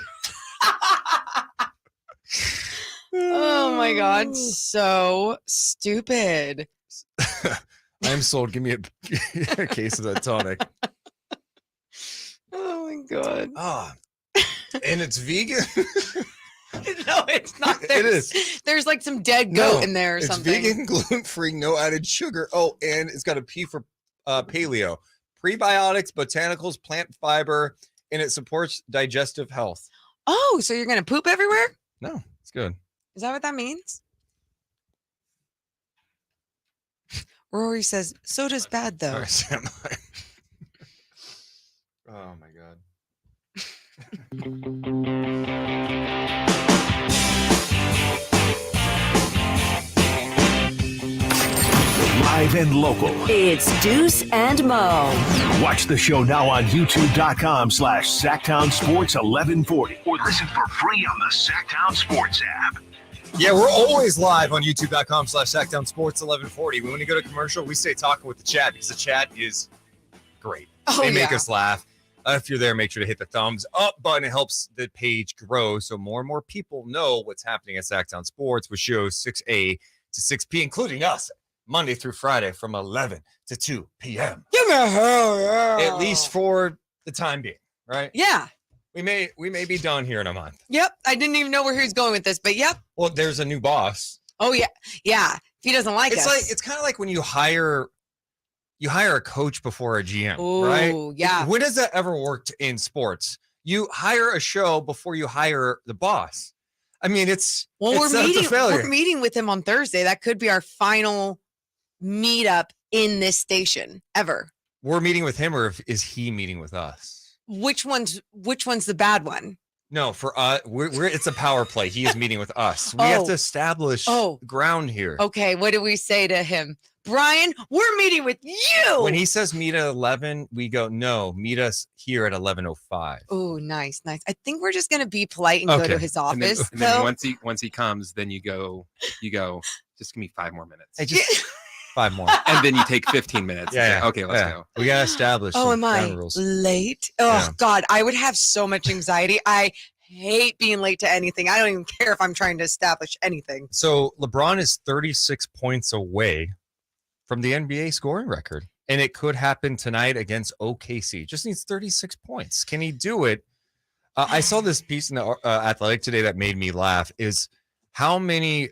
Oh my god, so stupid. I'm sold. Give me a case of that tonic. Oh my god. Ah, and it's vegan. No, it's not. It is. There's like some dead goat in there or it's something. vegan, gluten-free, no added sugar. Oh, and it's got a P for paleo. Prebiotics, botanicals, plant fiber, and it supports digestive health. Oh, so you're gonna poop everywhere? No, it's good. Is that what that means? Rory says soda's bad though. All right, Sam. Oh my god. Live and local. It's Deuce and Mo. Watch the show now on youtube.com/Sactown Sports 1140 or listen for free on the Sactown Sports app. Yeah, we're always live on youtube.com/Sactown Sports 1140. When we go to commercial, we stay talking with the chat because the chat is great. Oh, They make yeah. us laugh. If you're there, make sure to hit the thumbs up button. It helps the page grow so more and more people know what's happening at Sactown Sports, with shows 6A to 6P, including us, Monday through Friday from 11 to 2 p.m. Give me a hell yeah. At least for the time being, right? Yeah. We may be done here in a month. Yep. I didn't even know where he was going with this, but yep. Well, there's a new boss. Oh yeah. Yeah. If he doesn't like us. It's kind of like when you hire a coach before a GM, Ooh, right? Yeah. When does that ever worked in sports? You hire a show before you hire the boss. I mean, we're meeting with him on Thursday. That could be our final meetup in this station ever. We're meeting with him, or is he meeting with us? Which one's the bad one? No, for us, it's a power play. He is meeting with us. We have to establish ground here. Okay, what do we say to him? Brian, we're meeting with you. When he says meet at 11, we go, no, meet us here at 11:05. Oh, nice. I think we're just gonna be polite and go to his office. And then once he comes, then you go, just give me 5 more minutes. Hey, just 5 more. And then you take 15 minutes. Yeah. Okay, let's go. We gotta establish. Oh, some am I ground rules. late? Oh God, I would have so much anxiety. I hate being late to anything. I don't even care if I'm trying to establish anything. So LeBron is 36 points away from the NBA scoring record, and it could happen tonight against OKC. Just needs 36 points. Can he do it? I saw this piece in the Athletic today that made me laugh. Is how many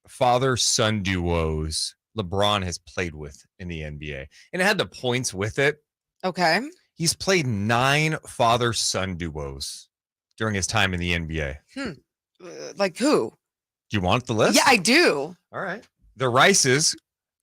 father-son duos LeBron has played with in the NBA, and it had the points with it. Okay, he's played 9 father-son duos during his time in the NBA. Like who? Do you want the list? Yeah, I do. All right. The Rices,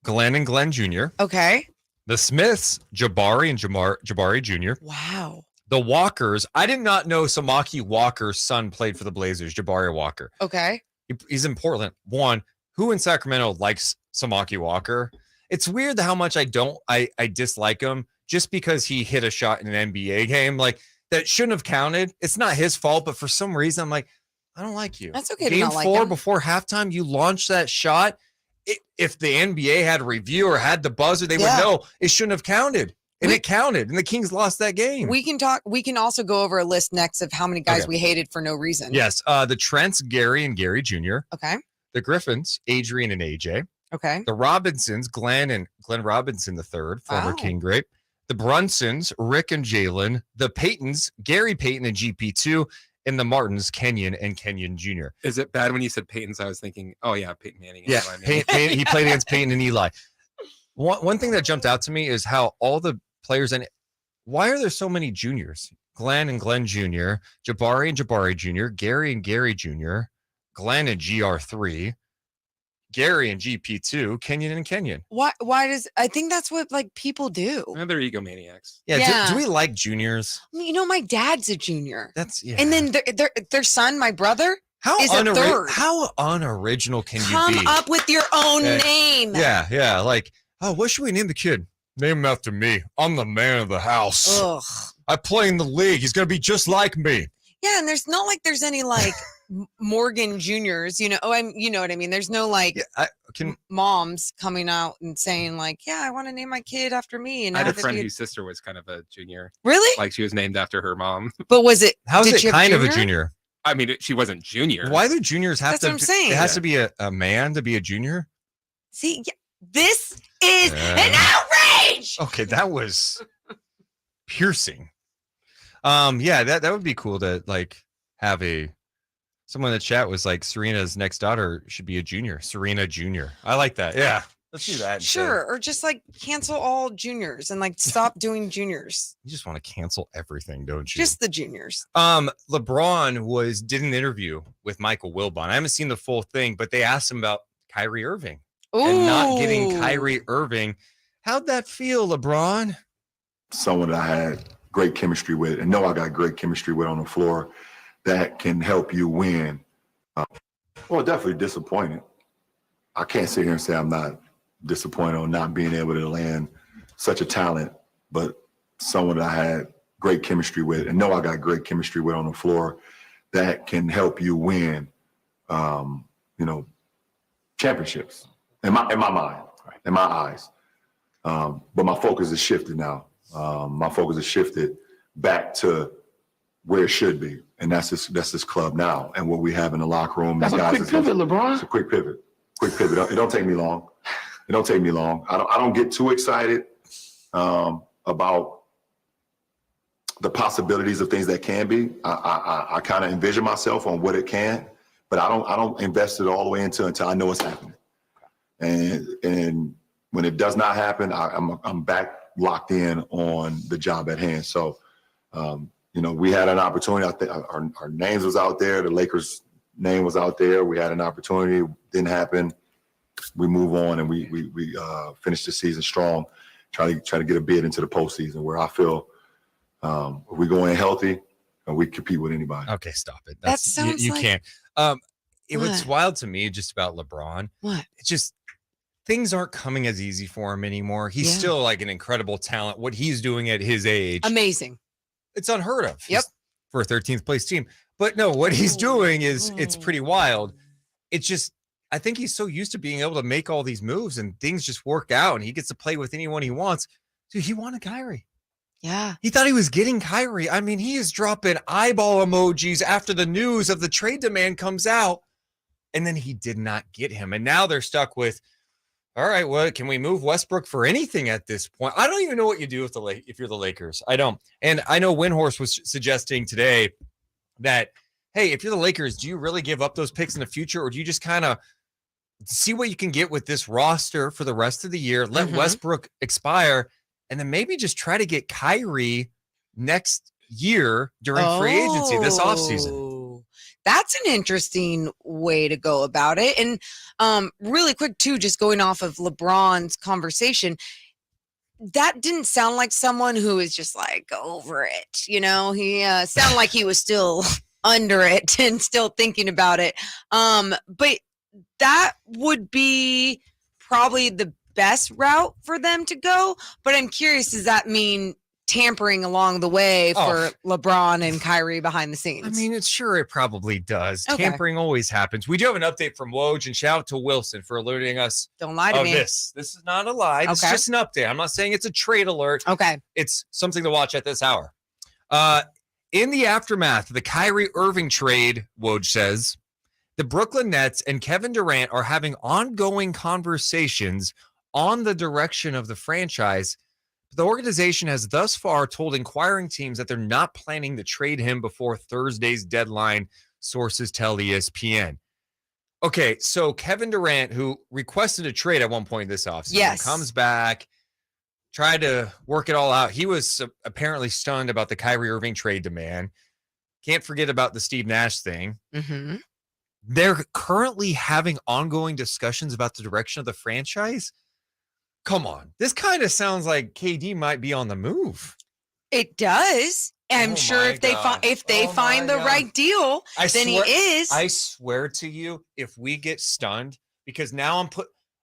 Glenn and Glenn Jr. Okay. The Smiths, Jabari and Jabari Jr. Wow. The Walkers. I did not know Samaki Walker's son played for the Blazers, Jabari Walker. Okay. He's in Portland. One, who in Sacramento likes Samaki Walker? It's weird how much I dislike him just because he hit a shot in an NBA game. Like, that shouldn't have counted. It's not his fault, but for some reason, I'm like, I don't like you. That's okay. Game to not 4 like him. before halftime, you launched that shot. If the NBA had a review or had the buzzer, they would know it shouldn't have counted. And it counted. And the Kings lost that game. We can also go over a list next of how many guys we hated for no reason. Yes. The Trents, Gary and Gary Jr. Okay. The Griffins, Adrian and AJ. Okay. The Robinsons, Glenn and Glenn Robinson III, former King great. The Brunsons, Rick and Jalen. The Paytons, Gary Payton and GP2. And the Martins, Kenyon and Kenyon Jr. Is it bad when you said Peyton's? I was thinking, oh yeah, Peyton Manning. Yeah, Peyton, he played against Peyton and Eli. One thing that jumped out to me is how all the players in it, why are there so many juniors? Glenn and Glenn Jr., Jabari and Jabari Jr., Gary and Gary Jr., Glenn and GR3, Gary and GP2, Kenyon and Kenyon. Why does I think that's what like people do? They're egomaniacs. Yeah. Do we like juniors? You know, my dad's a junior. That's And then their son, my brother, is a third. How unoriginal can you Come be? up with your own name. Yeah. Like, oh, what should we name the kid? Name him after me. I'm the man of the house. Ugh. I play in the league. He's gonna be just like me. Yeah, and there's not like there's any like Morgan Juniors, you know. You know what I mean. There's no like moms coming out and saying like, "Yeah, I want to name my kid after me." And I had a friend whose sister was kind of a junior. Really? Like she was named after her mom. But was it? How's it kind of a junior? I mean, she wasn't junior. Why do juniors have That's to? what I'm saying. It has to be a man to be a junior. See, this is an outrage. Okay, that was piercing. Yeah, that would be cool to like have someone in the chat was like Serena's next daughter should be a junior. Serena Jr. I like that. Yeah. Let's do that. Sure. Or just like cancel all juniors and like stop doing juniors. You just want to cancel everything, don't you? Just the juniors. LeBron did an interview with Michael Wilbon. I haven't seen the full thing, but they asked him about Kyrie Irving and not getting Kyrie Irving. How'd that feel, LeBron? Someone that I had great chemistry with and know I got great chemistry with on the floor that can help you win. Well, definitely disappointed. I can't sit here and say I'm not disappointed on not being able to land such a talent, but someone that I had great chemistry with and know I got great chemistry with on the floor that can help you win, championships in my mind, in my eyes. But my focus has shifted now. My focus has shifted back to where it should be. And that's this club now. And what we have in the locker room. That's a quick pivot, LeBron. It's a quick pivot. It don't take me long. I don't get too excited about the possibilities of things that can be. I kind of envision myself on what it can, but I don't invest it all the way until I know it's happening. And when it does not happen, I'm back locked in on the job at hand. So, we had an opportunity. I think our names was out there. The Lakers' name was out there. We had an opportunity. Didn't happen. We move on, and we finish the season strong. Try to get a bid into the postseason, where I feel if we go in healthy and we compete with anybody. Okay, stop it. That sounds you like- can't. It was wild to me just about LeBron. What? It's just things aren't coming as easy for him anymore. He's still like an incredible talent. What he's doing at his age, amazing. It's unheard of. Yep. For a 13th place team. But no, what he's doing it's pretty wild. It's just, I think he's so used to being able to make all these moves and things just work out and he gets to play with anyone he wants. Dude, he wanted Kyrie. Yeah. He thought he was getting Kyrie. I mean, he is dropping eyeball emojis after the news of the trade demand comes out. And then he did not get him. And now they're stuck with, all right, well, can we move Westbrook for anything at this point? I don't even know what you do if you're the Lakers. I don't. And I know Windhorse was suggesting today that, hey, if you're the Lakers, do you really give up those picks in the future? Or do you just kind of see what you can get with this roster for the rest of the year, let Westbrook expire, and then maybe just try to get Kyrie next year during free agency this offseason? That's an interesting way to go about it. And really quick, too, just going off of LeBron's conversation, that didn't sound like someone who is just like over it. He sounded like he was still under it and still thinking about it. But that would be probably the best route for them to go. But I'm curious, does that mean tampering along the way for LeBron and Kyrie behind the scenes? I mean, it probably does. Okay. Tampering always happens. We do have an update from Woj, and shout out to Wilson for alerting us. Don't lie to me. This is not a lie. This is just an update. I'm not saying it's a trade alert. Okay. It's something to watch at this hour. In the aftermath of the Kyrie Irving trade, Woj says, the Brooklyn Nets and Kevin Durant are having ongoing conversations on the direction of the franchise. The organization has thus far told inquiring teams that they're not planning to trade him before Thursday's deadline, sources tell ESPN. Okay, so Kevin Durant, who requested a trade at one point this offseason, comes back, tried to work it all out. He was apparently stunned about the Kyrie Irving trade demand. Can't forget about the Steve Nash thing. Mm-hmm. They're currently having ongoing discussions about the direction of the franchise. Come on. This kind of sounds like KD might be on the move. It does. I'm sure if they find the right deal, then he is. I swear to you, if we get stunned, because now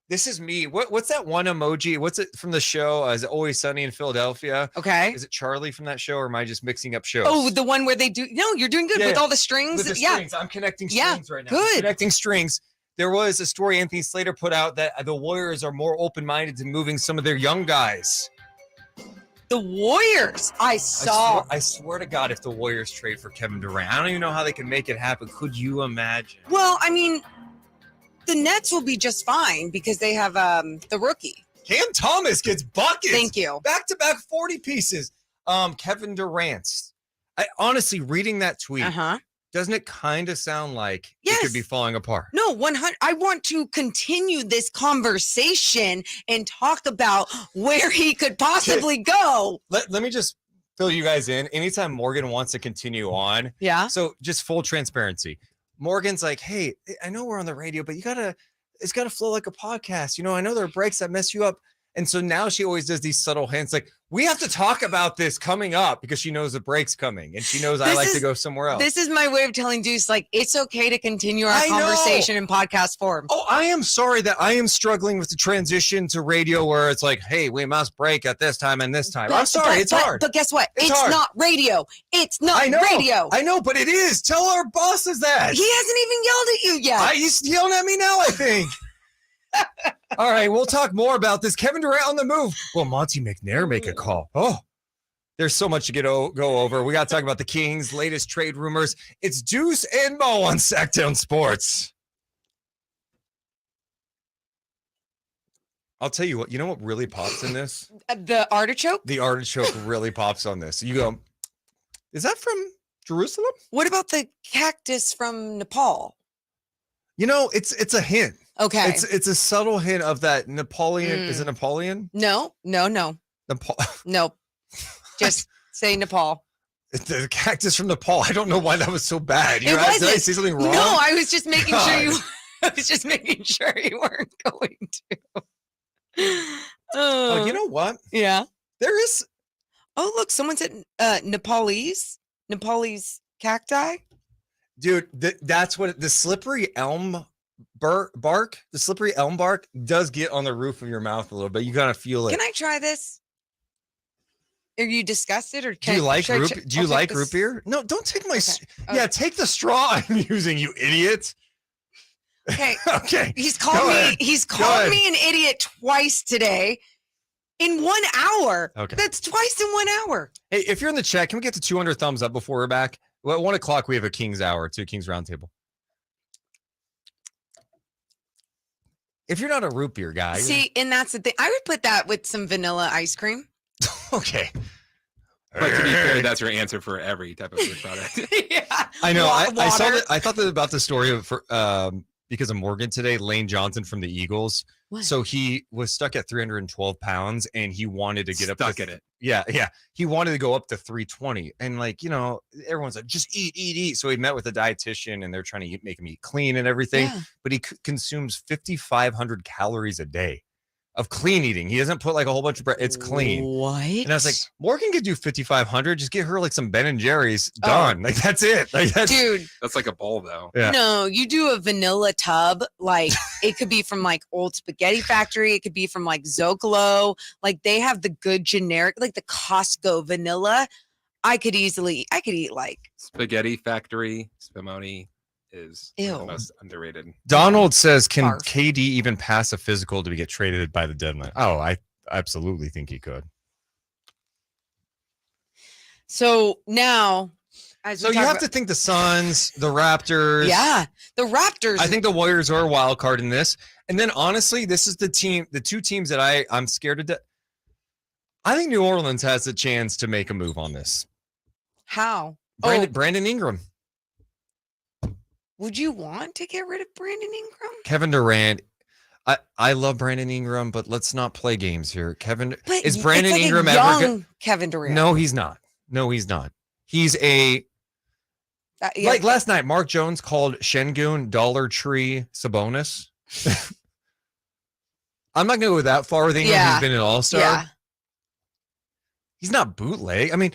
this is me. What's that one emoji? What's it from the show? Is it Always Sunny in Philadelphia? Okay. Is it Charlie from that show, or am I just mixing up shows? Oh, the one where they do. No, you're doing good with all the strings. With the strings. I'm connecting strings right now. Good. I'm connecting strings. There was a story Anthony Slater put out that the Warriors are more open-minded to moving some of their young guys. The Warriors, I saw. I swear to God, if the Warriors trade for Kevin Durant, I don't even know how they can make it happen. Could you imagine? Well, I mean, the Nets will be just fine because they have the rookie. Cam Thomas gets buckets. Thank you. Back-to-back 40 pieces. Kevin Durant. Honestly, reading that tweet, doesn't it kind of sound like it could be falling apart? No, 100. I want to continue this conversation and talk about where he could possibly go. Let me just fill you guys in. Anytime Morgan wants to continue on. Yeah. So just full transparency. Morgan's like, hey, I know we're on the radio, but it's got to flow like a podcast. I know there are breaks that mess you up. And so now she always does these subtle hints like, we have to talk about this coming up because she knows the break's coming and she knows I like to go somewhere else. This is my way of telling Deuce, like, it's okay to continue our conversation in podcast form. Oh, I am sorry that I am struggling with the transition to radio where it's like, hey, we must break at this time and this time. I'm sorry, it's hard. But guess what? It's hard. not radio. It's not radio. I know, but it is. Tell our bosses that. He hasn't even yelled at you yet. He's yelling at me now, I think. All right, we'll talk more about this. Kevin Durant on the move. Will Monty McNair make a call? Oh, There's so much to go over. We got to talk about the Kings' latest trade rumors. It's Deuce and Mo on Sactown Sports. I'll tell you what. You know what really pops in this? The artichoke? The artichoke really pops on this. You go, is that from Jerusalem? What about the cactus from Nepal? You know, it's a hint. Okay. It's a subtle hint of that Napoleon. Is it Napoleon? No. Nepal. Nope. Just say Nepal. The cactus from Nepal. I don't know why that was so bad. Did I say something wrong? No, I was just making sure you. I was just making sure you weren't going to. Oh, you know what? Yeah. There is. Oh, look, someone said Nepalese cacti. Dude, that's what the slippery elm bark. The slippery elm bark does get on the roof of your mouth a little bit. You gotta feel it. Can I try this? Are you disgusted or do you like root beer? No, don't take my. Okay. Yeah, take the straw I'm using, you idiot. Okay. Okay. He's called me. He's called me an idiot twice today. In 1 hour. Okay. That's twice in 1 hour. Hey, if you're in the chat, can we get to 200 thumbs up before we're back? Well, at 1 o'clock, we have a King's Hour, King's Roundtable. If you're not a root beer guy. See, and that's the thing. I would put that with some vanilla ice cream. Okay. But to be fair, that's your answer for every type of food product. Yeah. I know. I saw that. I thought that about the story of because of Morgan today, Lane Johnson from the Eagles. What? So he was stuck at 312 pounds and he wanted to get up at it. Yeah. He wanted to go up to 320. And everyone's like, just eat. So he met with a dietitian and they're trying to make him eat clean and everything. Yeah. But he consumes 5,500 calories a day of clean eating. He doesn't put like a whole bunch of bread. It's clean. What? And I was like, Morgan could do 5,500. Just get her like some Ben and Jerry's. Done. Like that's it. Dude. That's like a bowl though. Yeah. No, you do a vanilla tub. Like it could be from like Old Spaghetti Factory. It could be from like Zocalo. Like they have the good generic, like the Costco vanilla. I could eat like Spaghetti Factory, Spumoni is Ew. the most underrated. Donald says, can Barf. KD even pass a physical to get traded by the deadline? Oh, I absolutely think he could. So now, So you have to think the Suns, the Raptors. Yeah, the Raptors. I think the Warriors are a wild card in this. And then honestly, this is the two teams that I'm scared to death. I think New Orleans has a chance to make a move on this. How? Brandon Ingram. Would you want to get rid of Brandon Ingram? Kevin Durant. I love Brandon Ingram, but let's not play games here. Is Brandon it's like Ingram a ever young Kevin Durant? No, he's not. He's a like last night. Mark Jones called Şengün Dollar Tree Sabonis. I'm not going to go that far with Ingram. He's been an all-star. Yeah. He's not bootleg. I mean,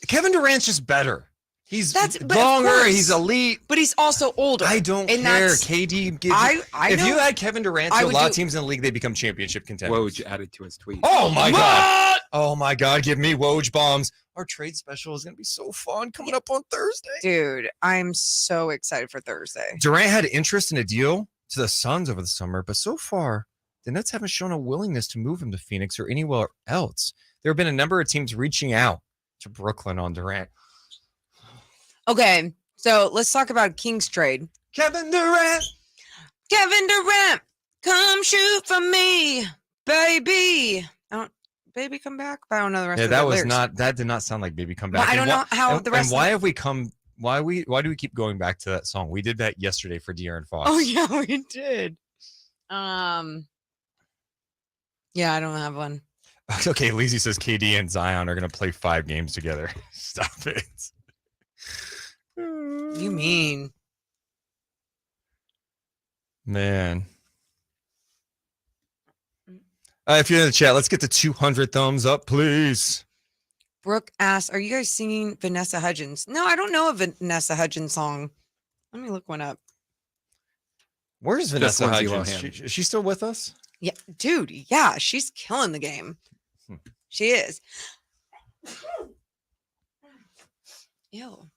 Kevin Durant's just better. He's but longer. He's elite, but he's also older. I don't care. KD gives. If you had Kevin Durant to a lot of teams in the league, they become championship contenders. Woj added to his tweet. Oh my god! Oh my god! Give me Woj bombs. Our trade special is going to be so fun coming up on Thursday. Dude, I'm so excited for Thursday. Durant had interest in a deal to the Suns over the summer, but so far the Nets haven't shown a willingness to move him to Phoenix or anywhere else. There have been a number of teams reaching out to Brooklyn on Durant. Okay, so let's talk about Kings trade. Kevin Durant, come shoot for me, baby. Baby, come back. I don't know the rest. Yeah, of that the was lyrics. not. That did not sound like "Baby Come Back." Well, I don't know how the rest. And why have we come? Why do we keep going back to that song? We did that yesterday for De'Aaron Fox. Oh yeah, we did. Yeah, I don't have one. Okay, Lizzie says KD and Zion are going to play 5 games together. Stop it. You mean? Man. If you're in the chat, let's get to 200 thumbs up, please. Brooke asks, are you guys singing Vanessa Hudgens? No, I don't know a Vanessa Hudgens song. Let me look one up. Where's Vanessa Hudgens? Is she still with us? Yeah, dude. Yeah, she's killing the game. She is. Ew.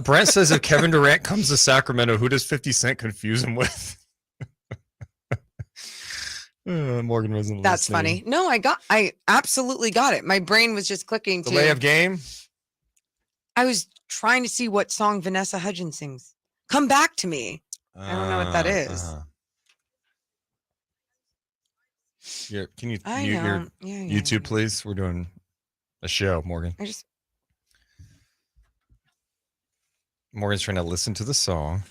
Brent says if Kevin Durant comes to Sacramento, who does 50 Cent confuse him with? Morgan wasn't That's listening. funny. No, I absolutely got it. My brain was just clicking to Delay of game. I was trying to see what song Vanessa Hudgens sings. Come Back to Me. I don't know what that is. Yeah, can you I mute your know. Yeah, YouTube, please? We're doing a show, Morgan. Morgan's trying to listen to the song.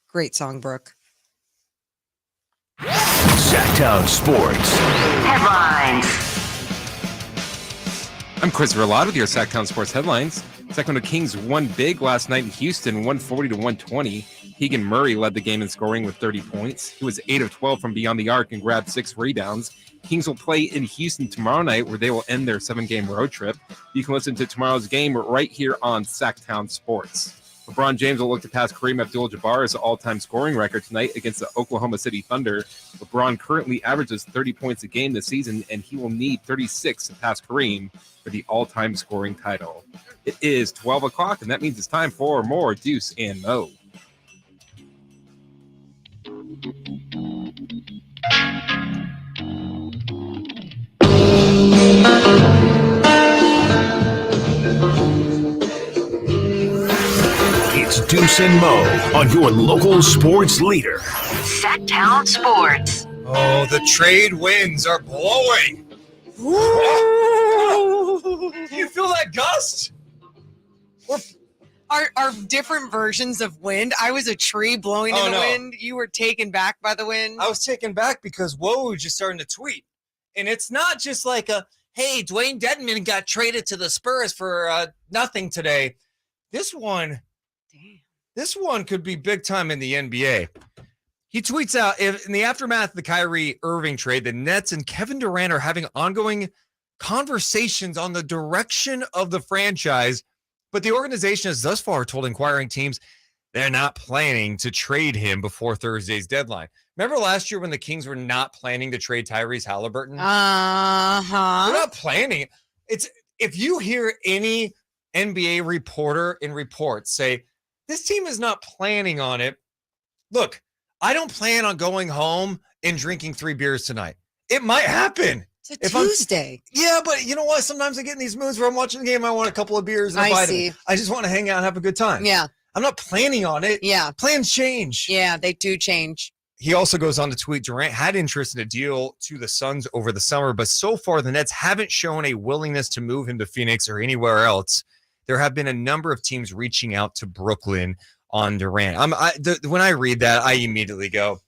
Great song, Brooke. Sactown Sports. Headlines. I'm Chris Verlad with your Sactown Sports headlines. Sacramwnto Kings won big last night in Houston, 140 to 120. Keegan Murray led the game in scoring with 30 points. He was 8 of 12 from beyond the arc and grabbed 6 rebounds. Kings will play in Houston tomorrow night, where they will end their 7-game road trip. You can listen to tomorrow's game right here on Sactown Sports. LeBron James will look to pass Kareem Abdul-Jabbar's all-time scoring record tonight against the Oklahoma City Thunder. LeBron currently averages 30 points a game this season, and he will need 36 to pass Kareem for the all-time scoring title. It is 12 o'clock, and that means it's time for more Deuce and Mo. It's Deuce and Mo on your local sports leader. Sactown Sports. Oh, the trade winds are blowing. Do you feel that gust? Are different versions of wind. I was a tree blowing in the wind. You were taken back by the wind. I was taken back because Woj is starting to tweet. And it's not just like hey, Dwayne Dedman got traded to the Spurs for nothing today. This one could be big time in the NBA. He tweets out, in the aftermath of the Kyrie Irving trade, the Nets and Kevin Durant are having ongoing conversations on the direction of the franchise, but the organization has thus far told inquiring teams they're not planning to trade him before Thursday's deadline. Remember last year when the Kings were not planning to trade Tyrese Halliburton? Uh-huh. They're not planning. If you hear any NBA reporter in reports say, this team is not planning on it. Look, I don't plan on going home and drinking 3 beers tonight. It might happen. It's a Tuesday. Yeah, but you know what? Sometimes I get in these moods where I'm watching the game. I want a couple of beers and a vitamin. I just want to hang out and have a good time. Yeah. I'm not planning on it. Yeah. Plans change. Yeah, they do change. He also goes on to tweet, Durant had interest in a deal to the Suns over the summer, but so far the Nets haven't shown a willingness to move him to Phoenix or anywhere else. There have been a number of teams reaching out to Brooklyn on Durant. When I read that, I immediately go,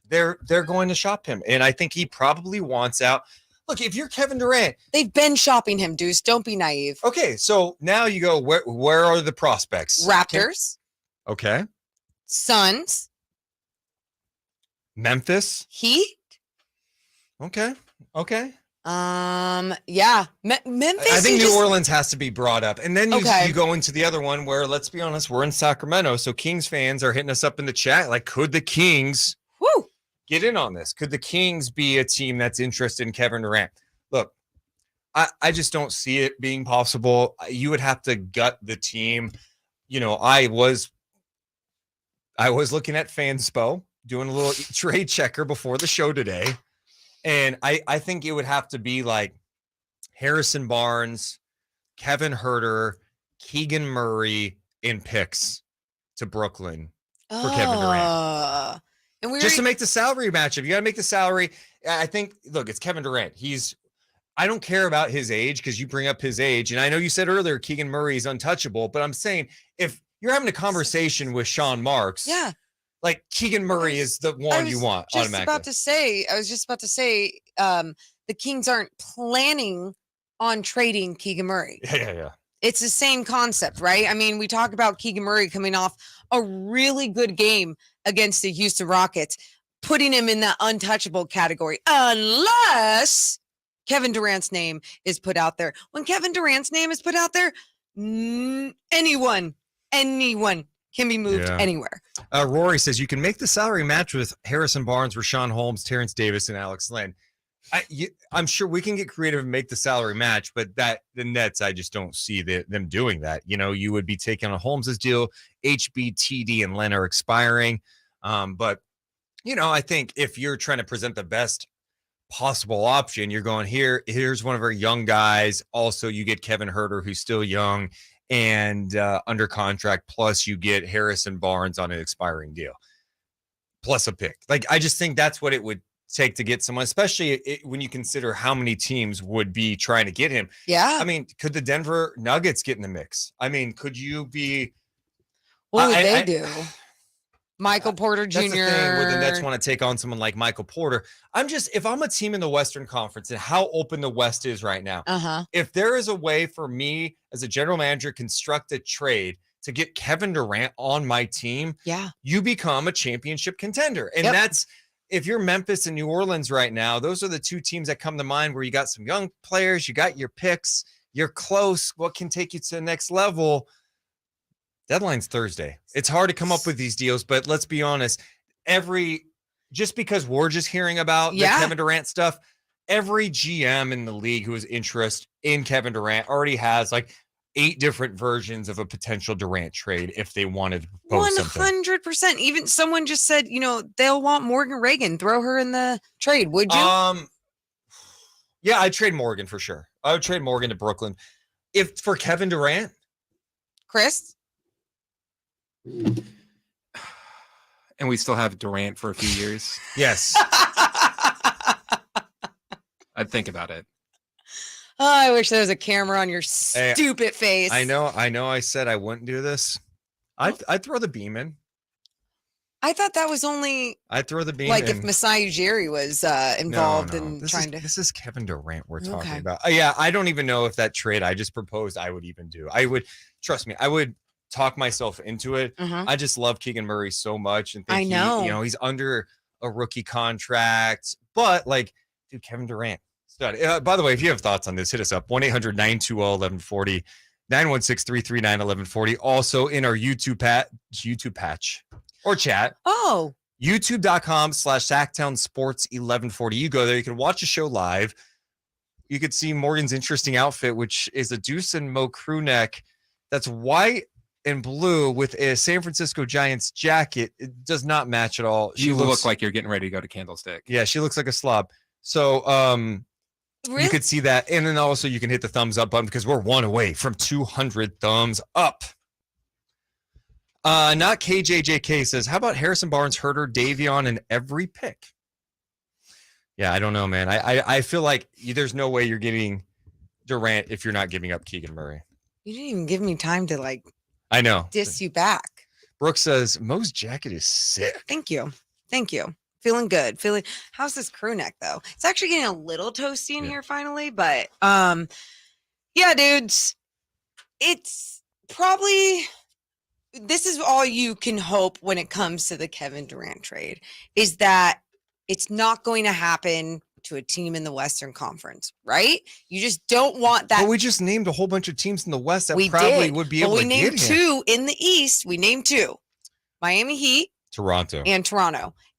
they're going to shop him. And I think he probably wants out. Look, if you're Kevin Durant. They've been shopping him, Deuce. Don't be naive. Okay, so now you go, where are the prospects? Raptors. Okay. Suns. Memphis. Heat. Okay. Yeah. Memphis. I think New Orleans has to be brought up. And then you go into the other one where, let's be honest, we're in Sacramento. So Kings fans are hitting us up in the chat. Like, could the Kings get in on this? Could the Kings be a team that's interested in Kevin Durant? Look, I just don't see it being possible. You would have to gut the team. You know, I was looking at Fanspo, doing a little trade checker before the show today. And I think it would have to be like Harrison Barnes, Kevin Huerter, Keegan Murray, and picks to Brooklyn for Kevin Durant. And just to make the salary matchup. You got to make the salary. I think, look, it's Kevin Durant. I don't care about his age because you bring up his age. And I know you said earlier Keegan Murray is untouchable, but I'm saying if you're having a conversation with Sean Marks, like Keegan Murray is the one you want automatically. I was just about to say, the Kings aren't planning on trading Keegan Murray. Yeah. It's the same concept, right? I mean, we talk about Keegan Murray coming off a really good game against the Houston Rockets, putting him in that untouchable category, unless Kevin Durant's name is put out there. When Kevin Durant's name is put out there, anyone can be moved anywhere. Rory says you can make the salary match with Harrison Barnes, Rashawn Holmes, Terrence Davis, and Alex Len. I'm sure we can get creative and make the salary match, but the Nets, I just don't see them doing that. You would be taking on Holmes's deal. HB, TD, and Len are expiring. But, I think if you're trying to present the best possible option, you're going here's one of our young guys. Also, you get Kevin Huerter, who's still young and under contract. Plus, you get Harrison Barnes on an expiring deal. Plus a pick. I just think that's what it would take to get someone, especially when you consider how many teams would be trying to get him. Yeah. I mean, could the Denver Nuggets get in the mix? I mean, could you be? What would they do? Michael Porter Jr. That's the thing where the Nets want to take on someone like Michael Porter. If I'm a team in the Western Conference and how open the West is right now, if there is a way for me as a general manager construct a trade to get Kevin Durant on my team, you become a championship contender. And that's, if you're Memphis and New Orleans right now, those are the two teams that come to mind where you got some young players, you got your picks, you're close. What can take you to the next level? Deadline's Thursday. It's hard to come up with these deals, but let's be honest. Just because we're just hearing about the Kevin Durant stuff, every GM in the league who has interest in Kevin Durant already has 8 different versions of a potential Durant trade if they wanted to propose 100%. Even someone just said, they'll want Morgan Reagan. Throw her in the trade. Would you? Yeah, I'd trade Morgan for sure. I would trade Morgan to Brooklyn. If for Kevin Durant. Chris? And we still have Durant for a few years. Yes. I'd think about it. Oh, I wish there was a camera on your stupid face. I know. I said I wouldn't do this. I'd throw the beam in. I thought that was only. I'd throw the beam in. if Masai Ujiri was involved in trying to. This is Kevin Durant we're talking about. I don't even know if that trade I just proposed I would even do. Trust me, I would talk myself into it. I just love Keegan Murray so much, and think he's under a rookie contract, but dude, Kevin Durant. By the way, if you have thoughts on this, hit us up 1-800-920-1140, 916-339-1140. Also in our YouTube patch or chat. Oh, youtube.com/Sactown Sports 1140. You go there, you can watch the show live. You could see Morgan's interesting outfit, which is a Deuce and Mo crew neck that's white and blue with a San Francisco Giants jacket. It does not match at all. You look like you're getting ready to go to Candlestick. Yeah, she looks like a slob. So you could see that. And then also you can hit the thumbs up button because we're one away from 200 thumbs up. Not KJJK says, how about Harrison Barnes, Huerter, Davion, and every pick? Yeah, I don't know, man. I feel like there's no way you're getting Durant if you're not giving up Keegan Murray. You didn't even give me time to I know. Diss you back. Brooke says, Mo's jacket is sick. Thank you. Feeling good. How's this crew neck though? It's actually getting a little toasty in here finally, but yeah, dudes. It's probably, this is all you can hope when it comes to the Kevin Durant trade, is that it's not going to happen to a team in the Western Conference, right? You just don't want that. But we just named a whole bunch of teams in the West that would be able to get him. We named 2 in the East. We named 2. Miami Heat. Toronto.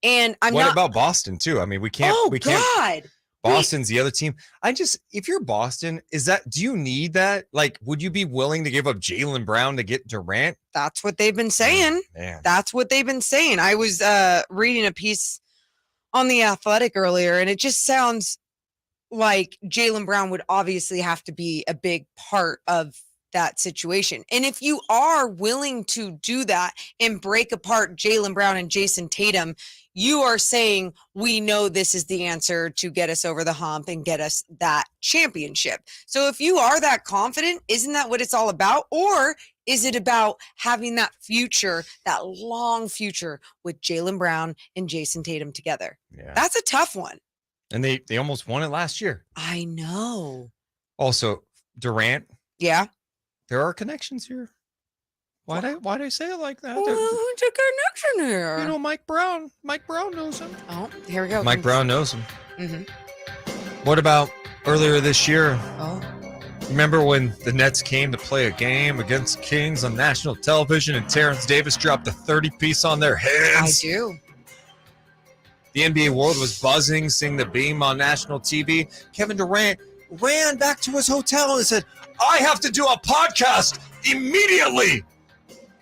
And what about Boston too? I mean, we can't. God. Boston's the other team. If you're Boston, do you need that? Would you be willing to give up Jaylen Brown to get Durant? That's what they've been saying. Man. That's what they've been saying. I was reading a piece on The Athletic earlier, and it just sounds like Jaylen Brown would obviously have to be a big part of that situation. And if you are willing to do that and break apart Jaylen Brown and Jason Tatum, you are saying, we know this is the answer to get us over the hump and get us that championship. So if you are that confident, isn't that what it's all about? Or is it about having that future, that long future with Jaylen Brown and Jason Tatum together? Yeah. That's a tough one. And they almost won it last year. I know. Also, Durant. Yeah. There are connections here. Why'd I say it like that? Who's a connection here? Mike Brown. Mike Brown knows him. Oh, here we go. Mike Brown knows him. Mm-hmm. What about earlier this year? Oh. Remember when the Nets came to play a game against Kings on national television and Terrence Davis dropped a 30-piece on their heads? I do. The NBA world was buzzing, seeing the beam on national TV. Kevin Durant ran back to his hotel and said, I have to do a podcast immediately.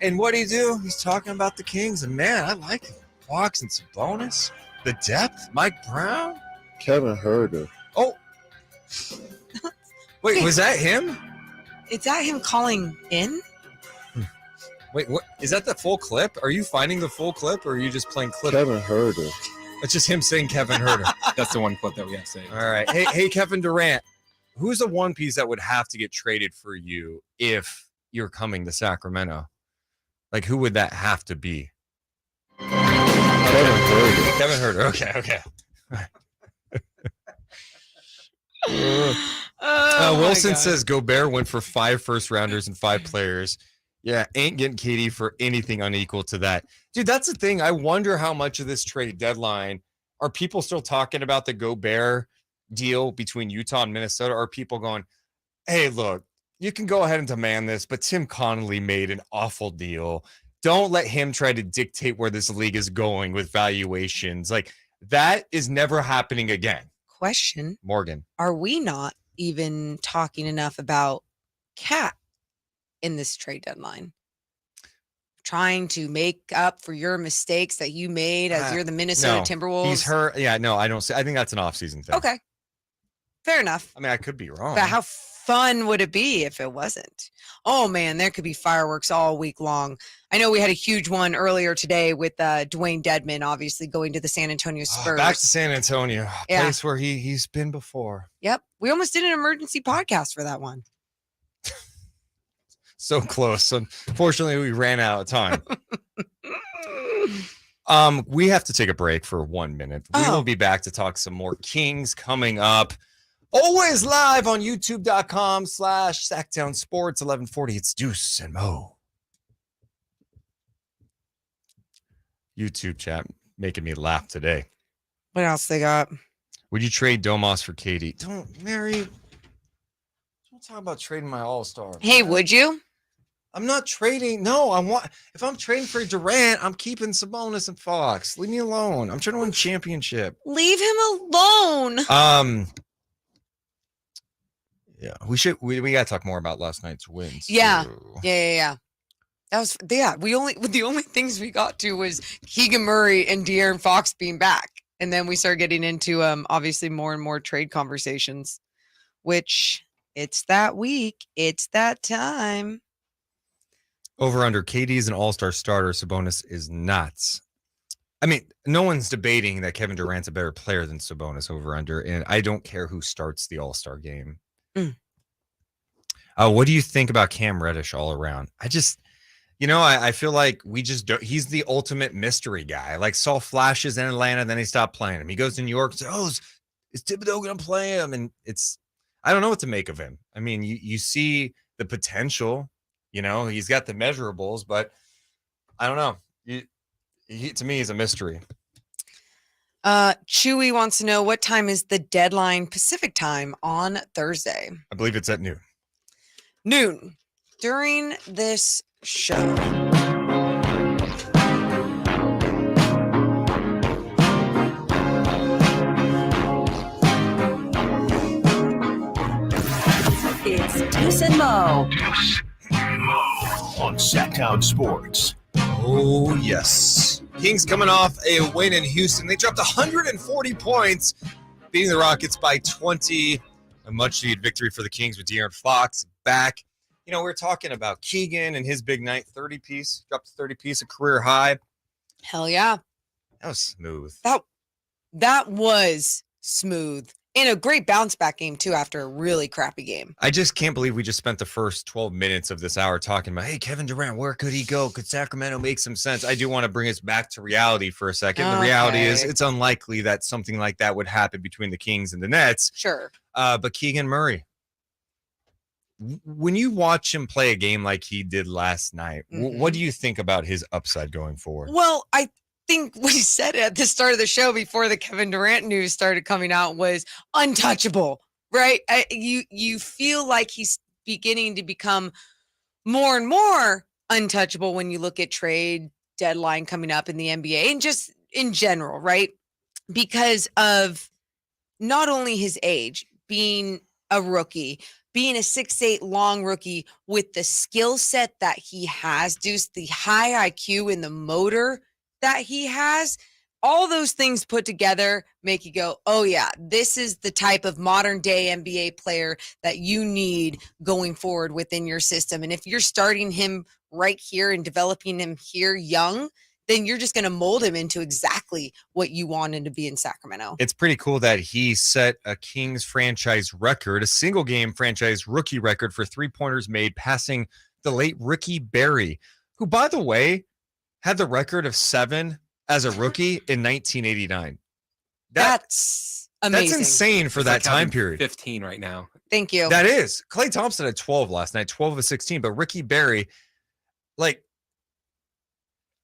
And what did he do? He's talking about the Kings. And man, I like it. Watkins and Sabonis. The depth. Mike Brown. Kevin Herter. Oh. Wait, was that him? Is that him calling in? Wait, what? Is that the full clip? Are you finding the full clip or are you just playing clip? Kevin Herter. It's just him saying Kevin Herter. That's the one clip that we have saved. All right. Hey, Kevin Durant, who's the one piece that would have to get traded for you if you're coming to Sacramento? Like, who would that have to be? Kevin Herter. Kevin Herter. Okay. Wilson says Gobert went for 5 first-rounders and 5 players. Yeah, ain't getting KD for anything unequal to that. Dude, that's the thing. I wonder how much of this trade deadline are people still talking about the Gobert deal between Utah and Minnesota? Or are people going, hey, look, you can go ahead and demand this, but Tim Connolly made an awful deal. Don't let him try to dictate where this league is going with valuations. Like, that is never happening again. Question. Morgan. Are we not even talking enough about Cat in this trade deadline? Trying to make up for your mistakes that you made as you're the Minnesota Timberwolves. He's hurt. Yeah, no, I don't see. I think that's an off-season thing. Okay. Fair enough. I mean, I could be wrong. But how fun would it be if it wasn't? Oh, man, there could be fireworks all week long. I know we had a huge one earlier today with Dwayne Dedmon, obviously going to the San Antonio Spurs. Back to San Antonio, a Yeah. place where he's been before. Yep. We almost did an emergency podcast for that one. So close. Unfortunately, we ran out of time. We have to take a break for 1 minute. We will be back to talk some more Kings coming up. Always live on youtube.com/Sactown Sports 1140. It's Deuce and Mo. YouTube chat making me laugh today. What else they got? Would you trade Domas for KD? Don't, Mary. Don't talk about trading my all-star. Hey, would you? I'm not trading. No, if I'm trading for Durant, I'm keeping Sabonis and Fox. Leave me alone. I'm trying to win a championship. Leave him alone. Yeah, we got to talk more about last night's wins. Yeah. too. Yeah. That was the only things we got to was Keegan Murray and De'Aaron Fox being back. And then we started getting into obviously more and more trade conversations, which it's that week. It's that time. Over under, KD is an all-star starter. Sabonis is not. I mean, no one's debating that Kevin Durant's a better player than Sabonis over under, and I don't care who starts the all-star game. What do you think about Cam Reddish all around? I just, I feel like we just don't. He's the ultimate mystery guy. Like, saw flashes in Atlanta, then he stopped playing him. He goes to New York and says, "Oh, is Thibodeau going to play him?" And I don't know what to make of him. I mean, you see the potential. He's got the measurables, but I don't know. To me, he's a mystery. Chewy wants to know what time is the deadline Pacific time on Thursday? I believe it's at noon. Noon. During this show. It's Deuce and Mo. Deuce and Mo on Sactown Sports. Oh, yes. Kings coming off a win in Houston. They dropped 140 points, beating the Rockets by 20. A much-needed victory for the Kings with De'Aaron Fox back. We're talking about Keegan and his big night, 30-piece. Dropped a 30-piece, a career high. Hell yeah. That was smooth. That was smooth. And a great bounce back game, too, after a really crappy game. I just can't believe we just spent the first 12 minutes of this hour talking about, hey, Kevin Durant, where could he go? Could Sacramento make some sense? I do want to bring us back to reality for a second. The reality is it's unlikely that something like that would happen between the Kings and the Nets. Sure. But Keegan Murray, when you watch him play a game like he did last night, what do you think about his upside going forward? Well, I think we said at the start of the show before the Kevin Durant news started coming out was untouchable, right? You feel like he's beginning to become more and more untouchable when you look at trade deadline coming up in the NBA and just in general, right? because of not only his age, being a rookie, being a 6'8" long rookie with the skill set that he has, Deuce, the high IQ and the motor that he has, all those things put together make you go, oh yeah, this is the type of modern day NBA player that you need going forward within your system. And if you're starting him right here and developing him here young, then you're just going to mold him into exactly what you want him to be in Sacramento. It's pretty cool that he set a Kings franchise record, a single game franchise rookie record for 3-pointers made, passing the late Ricky Berry, who, by the way, had the record of 7 as a rookie in 1989. That's amazing. That's insane for that time period. 15 right now. Thank you. That is. Klay Thompson had 12 last night, 12 of 16, but Ricky Berry, like,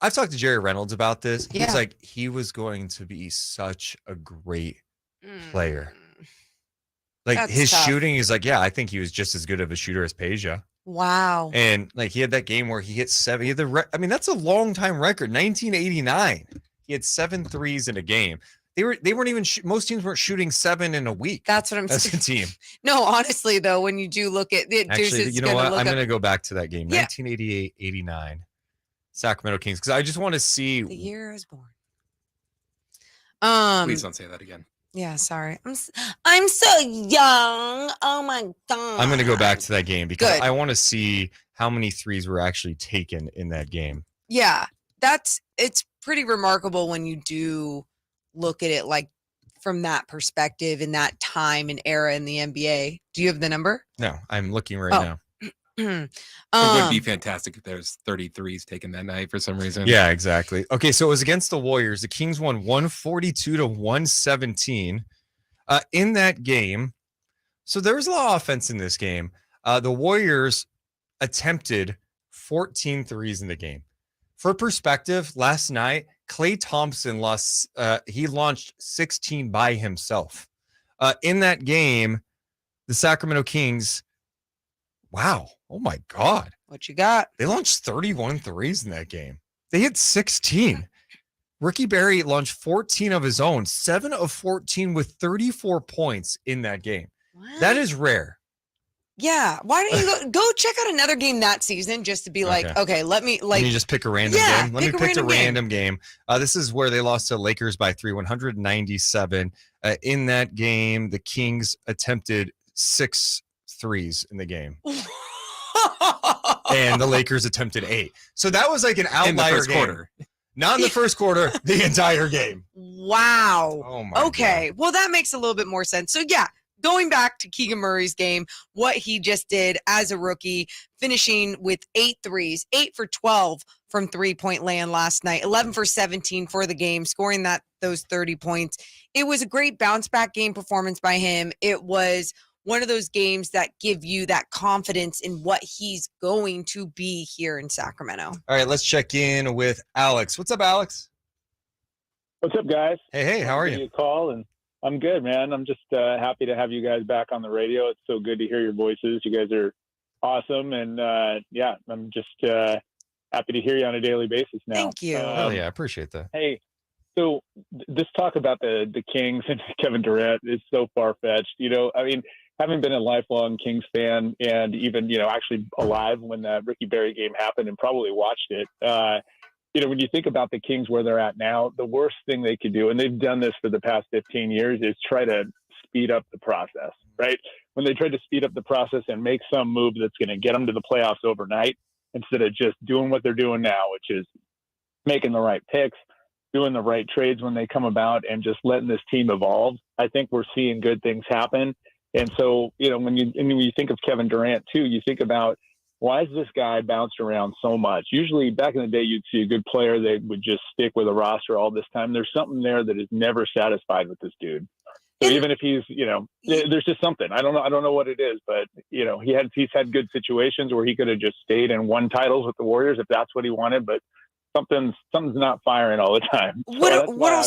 I've talked to Jerry Reynolds about this. Yeah. He's like, he was going to be such a great player. Like, That's his tough. shooting is like, yeah, I think he was just as good of a shooter as Peja. Wow. And like, he had that game where he hit 7. He had that's a long time record. 1989. He had 7 threes in a game. They weren't even most teams weren't shooting 7 in a week. That's what I'm As a saying. team. No, honestly though, when you do look at it, Actually, you know what? I'm going to go back to that game. Yeah. 1988-89. Sacramento Kings, because I just want to see the year I was born. Please don't say that again. Yeah, sorry. I'm so young. Oh my god. I'm going to go back to that game because Good. I want to see how many threes were actually taken in that game. Yeah, it's pretty remarkable when you do look at it like from that perspective in that time and era in the NBA. Do you have the number? No, I'm looking right now. It would be fantastic if there's 33s taken that night for some reason. Yeah, exactly. Okay, so it was against the Warriors. The Kings won 142-117 in that game. So there was a lot of offense in this game. The Warriors attempted 14 threes in the game. For perspective, last night, Klay Thompson launched 16 by himself. In that game, the Sacramento Kings, wow. Oh my God. What you got? They launched 31 threes in that game. They hit 16. Ricky Berry launched 14 of his own, 7 of 14 with 34 points in that game. What? That is rare. Yeah. Why don't you go check out another game that season just to be like, okay, let me Can you just pick a random game? Let me pick a random game. This is where they lost to Lakers by 3, 197. In that game, the Kings attempted 6 threes in the game. And the Lakers attempted 8. So that was like an outlier in the first game. quarter. Not in the first quarter, the entire game. Wow. Oh my okay. Well, that makes a little bit more sense. So yeah, going back to Keegan Murray's game, what he just did as a rookie, finishing with 8 threes, 8 for 12 from 3-point land last night, 11 for 17 for the game, scoring those 30 points. It was a great bounce back game performance by him. It was one of those games that give you that confidence in what he's going to be here in Sacramento. All right, let's check in with Alex. What's up, Alex? What's up, guys? Hey, how are you? Call and I'm good, man. I'm just happy to have you guys back on the radio. It's so good to hear your voices. You guys are awesome, and I'm just happy to hear you on a daily basis now. Thank you. Oh yeah, I appreciate that. Hey, so this talk about the Kings and Kevin Durant is so far-fetched. You know, I mean, having been a lifelong Kings fan and even, actually alive when that Ricky Berry game happened and probably watched it, when you think about the Kings where they're at now, the worst thing they could do, and they've done this for the past 15 years, is try to speed up the process, right? When they tried to speed up the process and make some move that's going to get them to the playoffs overnight, instead of just doing what they're doing now, which is making the right picks, doing the right trades when they come about, and just letting this team evolve, I think we're seeing good things happen. And so, when you think of Kevin Durant too, you think about, why is this guy bounced around so much? Usually back in the day, you'd see a good player that would just stick with a roster all this time. There's something there that is never satisfied with this dude. So even if he's, there's just something. I don't know what it is, but he's had good situations where he could have just stayed and won titles with the Warriors if that's what he wanted, but something's not firing all the time. So What I'll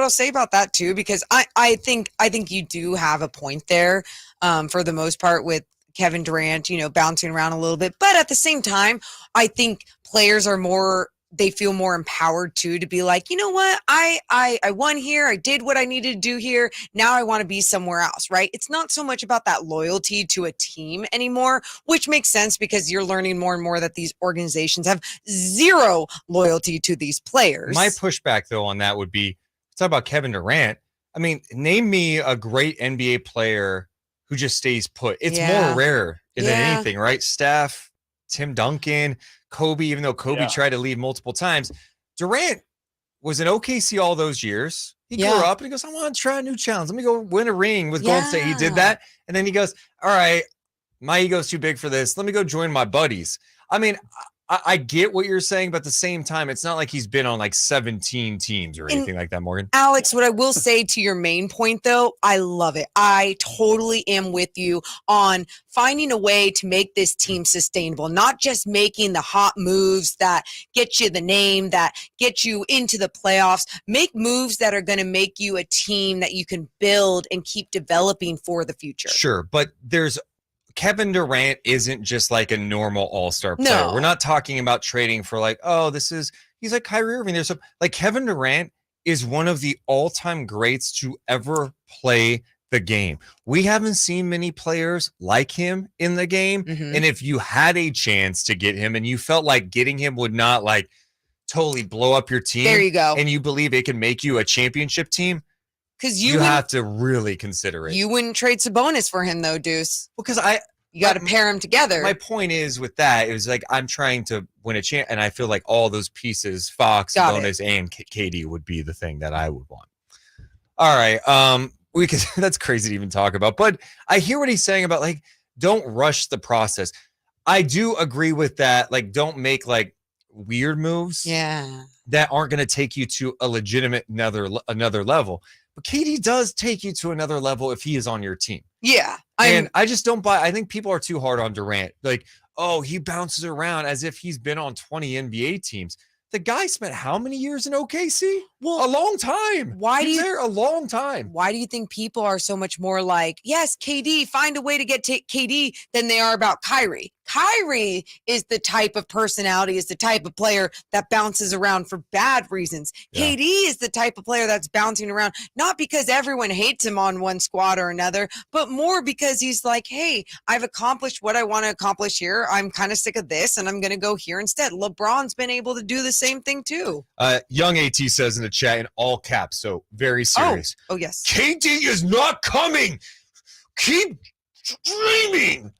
say about that too, because I think you do have a point there, for the most part, with Kevin Durant, bouncing around a little bit, but at the same time, I think players are more they feel more empowered too, to be like, you know what, I won here, I did what I needed to do here, now I want to be somewhere else, right? It's not so much about that loyalty to a team anymore, which makes sense because you're learning more and more that these organizations have zero loyalty to these players. My pushback though on that would be, talk about Kevin Durant. I mean, name me a great NBA player who just stays put. It's more rare than anything, right? Steph, Tim Duncan, Kobe, even though Kobe tried to leave multiple times. Durant was in OKC all those years. He grew up and he goes, I want to try a new challenge. Let me go win a ring with Golden State. He did that. And then he goes, all right, my ego's too big for this. Let me go join my buddies. I mean, I get what you're saying, but at the same time, it's not like he's been on like 17 teams or anything like that, Morgan. Alex, what I will say to your main point, though, I love it. I totally am with you on finding a way to make this team sustainable, not just making the hot moves that get you the name, that get you into the playoffs. Make moves that are going to make you a team that you can build and keep developing for the future. Sure, but Kevin Durant isn't just like a normal all-star player. No. We're not talking about trading for like, he's like Kyrie Irving. There's like Kevin Durant is one of the all-time greats to ever play the game. We haven't seen many players like him in the game. Mm-hmm. And if you had a chance to get him and you felt like getting him would not like totally blow up your team. There you go. And you believe it can make you a championship team, because you have to really consider it. You wouldn't trade Sabonis for him, though, Deuce. Because you got to pair them together. My point is with that, it was like I'm trying to win a champ, and I feel like all those pieces, Fox, Sabonis, and KD would be the thing that I would want. All right, we could. That's crazy to even talk about, but I hear what he's saying about like don't rush the process. I do agree with that. Like, don't make like weird moves. That aren't going to take you to a legitimate another level. But KD does take you to another level if he is on your team. Yeah. I just don't buy. I think people are too hard on Durant. Like, oh, he bounces around as if he's been on 20 NBA teams. The guy spent how many years in OKC? Well, a long time. He's there a long time. Why do you think people are so much more like, yes, KD, find a way to get to KD than they are about Kyrie? Kyrie is the type of personality, is the type of player that bounces around for bad reasons. KD is the type of player that's bouncing around, not because everyone hates him on one squad or another, but more because he's like, hey, I've accomplished what I want to accomplish here. I'm kind of sick of this, and I'm going to go here instead. LeBron's been able to do the same thing too. Young AT says in the chat in all caps, so very serious. Oh yes. KD is not coming. Keep dreaming.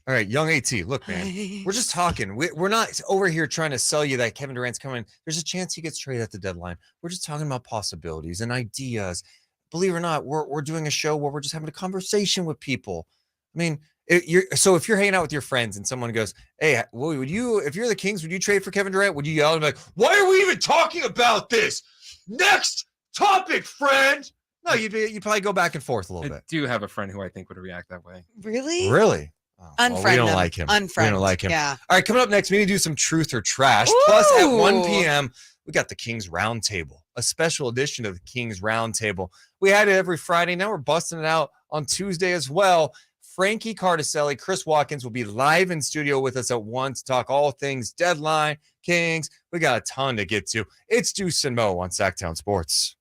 All right, young AT, look, man, we're just talking. We're not over here trying to sell you that Kevin Durant's coming. There's a chance he gets traded at the deadline. We're just talking about possibilities and ideas. Believe it or not, we're doing a show where we're just having a conversation with people. I mean, if you're hanging out with your friends and someone goes, hey, would you, if you're the Kings, would you trade for Kevin Durant? Would you yell and be like, why are we even talking about this? Next topic, friend. No, you'd probably go back and forth a little bit. I do have a friend who I think would react that way. Really? Really? Unfriend we don't him. like him. Unfriend. We don't like him. Yeah. All right, coming up next, we need to do some truth or trash. Ooh. Plus, at 1 p.m., we got the Kings Roundtable, a special edition of the Kings Roundtable. We had it every Friday. Now we're busting it out on Tuesday as well. Frankie, Cartoscelli, Chris Watkins will be live in studio with us at 1 to talk all things deadline, Kings. We got a ton to get to. It's Deuce and Mo on Sactown Sports.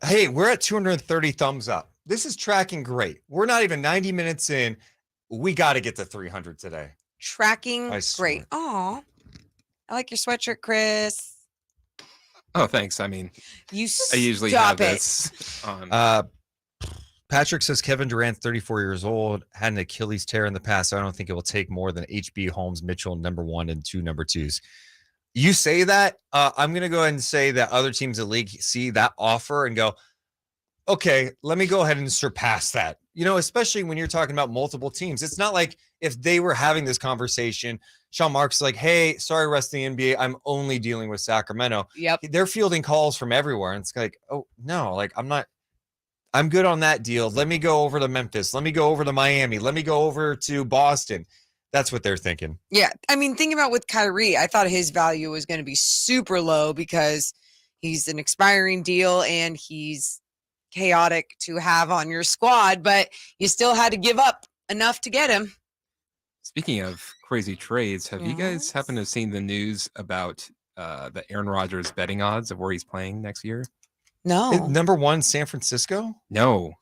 Hey, we're at 230 thumbs up. This is tracking great. We're not even 90 minutes in. We got to get to 300 today. Tracking great. Aw. I like your sweatshirt, Chris. Oh, thanks. I mean, I usually stop have this on. Patrick says Kevin Durant, 34 years old, had an Achilles tear in the past. So I don't think it will take more than HB Holmes, Mitchell, number 1 and 2 number 2s. You say that, I'm going to go ahead and say that other teams in the league see that offer and go, okay, let me go ahead and surpass that. You know, especially when you're talking about multiple teams. It's not like if they were having this conversation, Sean Marks like, hey, sorry, rest of the NBA, I'm only dealing with Sacramento. Yep. They're fielding calls from everywhere. And it's like, oh, no, like I'm good on that deal. Let me go over to Memphis. Let me go over to Miami. Let me go over to Boston. That's what they're thinking. Yeah. I mean, thinking about with Kyrie, I thought his value was going to be super low because he's an expiring deal and he's chaotic to have on your squad, but you still had to give up enough to get him. Speaking of crazy trades, have you guys happened to have seen the news about the Aaron Rodgers betting odds of where he's playing next year? No. Number one, San Francisco? No.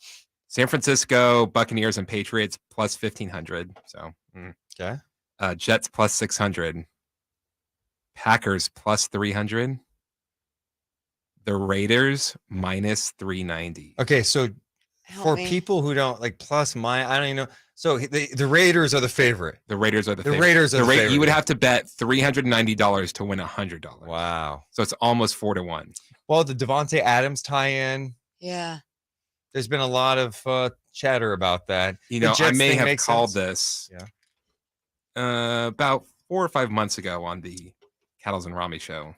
San Francisco, Buccaneers, and Patriots plus 1,500. So, okay. Jets plus 600. Packers plus 300. The Raiders minus 390. Okay, so for people who don't like plus my, I don't even know. So the Raiders are the favorite. The Raiders are the favorite. Raiders are the favorite. You would have to bet $390 to win $100. Wow. So it's almost 4-1. Well, the Devontae Adams tie-in. Yeah. There's been a lot of chatter about that. You know, I may have called this about 4 or 5 months ago on the Cattles and Rami show.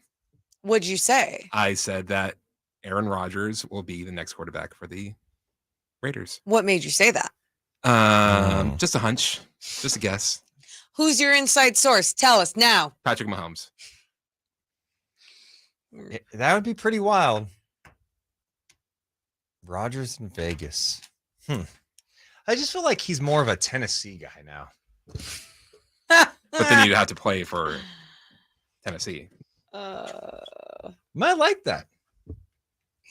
What'd you say? I said that Aaron Rodgers will be the next quarterback for the Raiders. What made you say that? Just a hunch, just a guess. Who's your inside source? Tell us now. Patrick Mahomes. That would be pretty wild. Rodgers in Vegas. I just feel like he's more of a Tennessee guy now. But then you'd have to play for Tennessee. Might like that.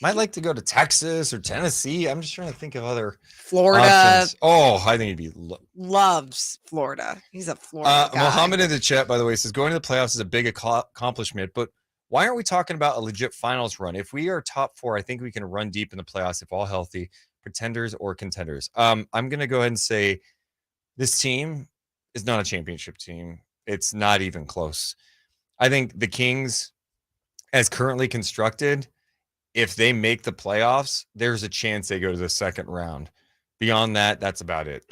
Might like to go to Texas or Tennessee. I'm just trying to think of other Florida. options. Oh, I think he'd be loves Florida. He's a Florida guy. Mohammed in the chat, by the way, says going to the playoffs is a big accomplishment, but why aren't we talking about a legit finals run? If we are top 4, I think we can run deep in the playoffs if all healthy, pretenders or contenders. I'm going to go ahead and say this team is not a championship team. It's not even close. I think the Kings, as currently constructed, if they make the playoffs, there's a chance they go to the second round. Beyond that, that's about it.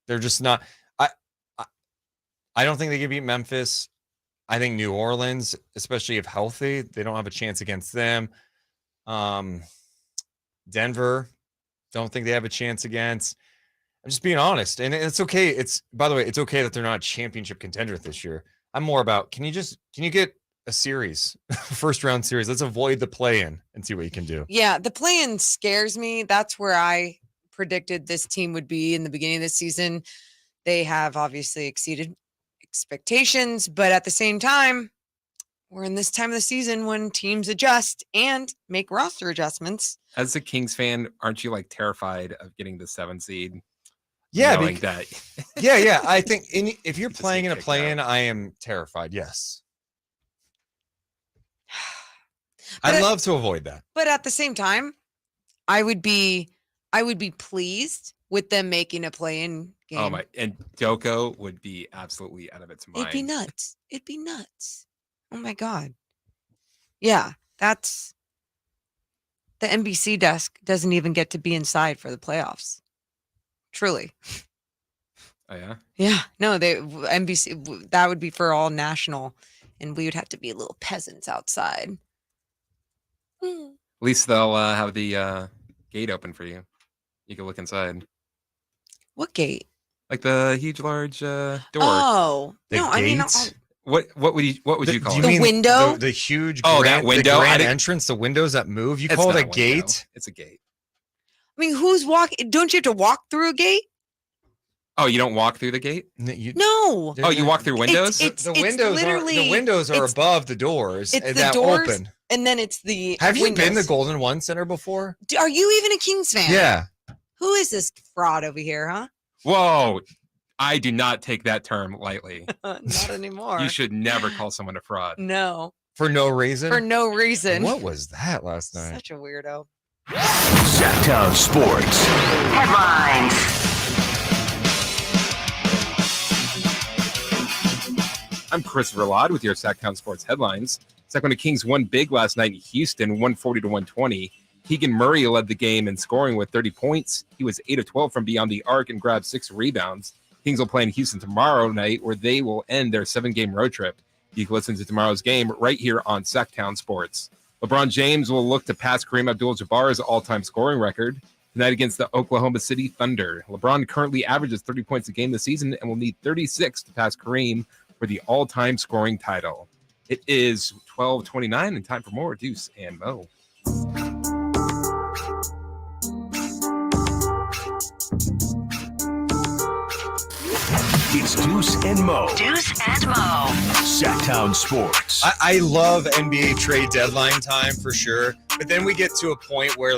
They're just not. I don't think they can beat Memphis. I think New Orleans, especially if healthy, they don't have a chance against them. Denver, don't think they have a chance against. I'm just being honest, and it's okay. It's, by the way, it's okay that they're not a championship contender this year. I'm more about, can you get a series, first round series? Let's avoid the play-in and see what you can do. Yeah, the play-in scares me. That's where I predicted this team would be in the beginning of the season. They have obviously exceeded expectations, but at the same time, we're in this time of the season when teams adjust and make roster adjustments. As a Kings fan, aren't you like terrified of getting the 7 seed? Yeah, knowing that. yeah. I think if you're playing in a play-in, I am terrified. Yes. I'd love to avoid that. But at the same time, I would be pleased with them making a play-in game. Oh my! And Doko would be absolutely out of its mind. It'd be nuts. It'd be nuts. Oh my God. Yeah, that's the NBC desk doesn't even get to be inside for the playoffs. Truly. Oh yeah. Yeah. No, NBC, that would be for all national, and we would have to be little peasants outside. At least they'll have the gate open for you. You can look inside. What gate? Like the huge, large door. Oh The no! gate? I mean, What would you call Do it? you mean window? The huge that grand, window? the I grand didn't- entrance, the windows that move. You It's call it not a window. gate? It's a gate. I mean, who's walking? Don't you have to walk through a gate? Oh, you don't walk through the gate? No. Oh, you walk through windows? The windows are it's- above the doors It's the that doors, open. and then it's the. Have you been windows. the Golden One Center before? Are you even a Kings fan? Yeah. Who is this fraud over here, huh? Whoa. I do not take that term lightly. Not anymore. You should never call someone a fraud. No. For no reason? For no reason. What was that last night? Such a weirdo. Sactown Sports. Headlines. I'm Chris Verlad with your Sactown Sports headlines. Sacramwnto Kings won big last night in Houston, 140-120. Keegan Murray led the game in scoring with 30 points. He was 8 of 12 from beyond the arc and grabbed 6 rebounds. Kings will play in Houston tomorrow night, where they will end their 7-game road trip. You can listen to tomorrow's game right here on Sactown Sports. LeBron James will look to pass Kareem Abdul-Jabbar's all-time scoring record tonight against the Oklahoma City Thunder. LeBron currently averages 30 points a game this season and will need 36 to pass Kareem for the all-time scoring title. It is 12:29 and time for more Deuce and Mo. It's Deuce and Mo. Deuce and Mo. Sactown Sports. I love NBA trade deadline time for sure, but then we get to a point where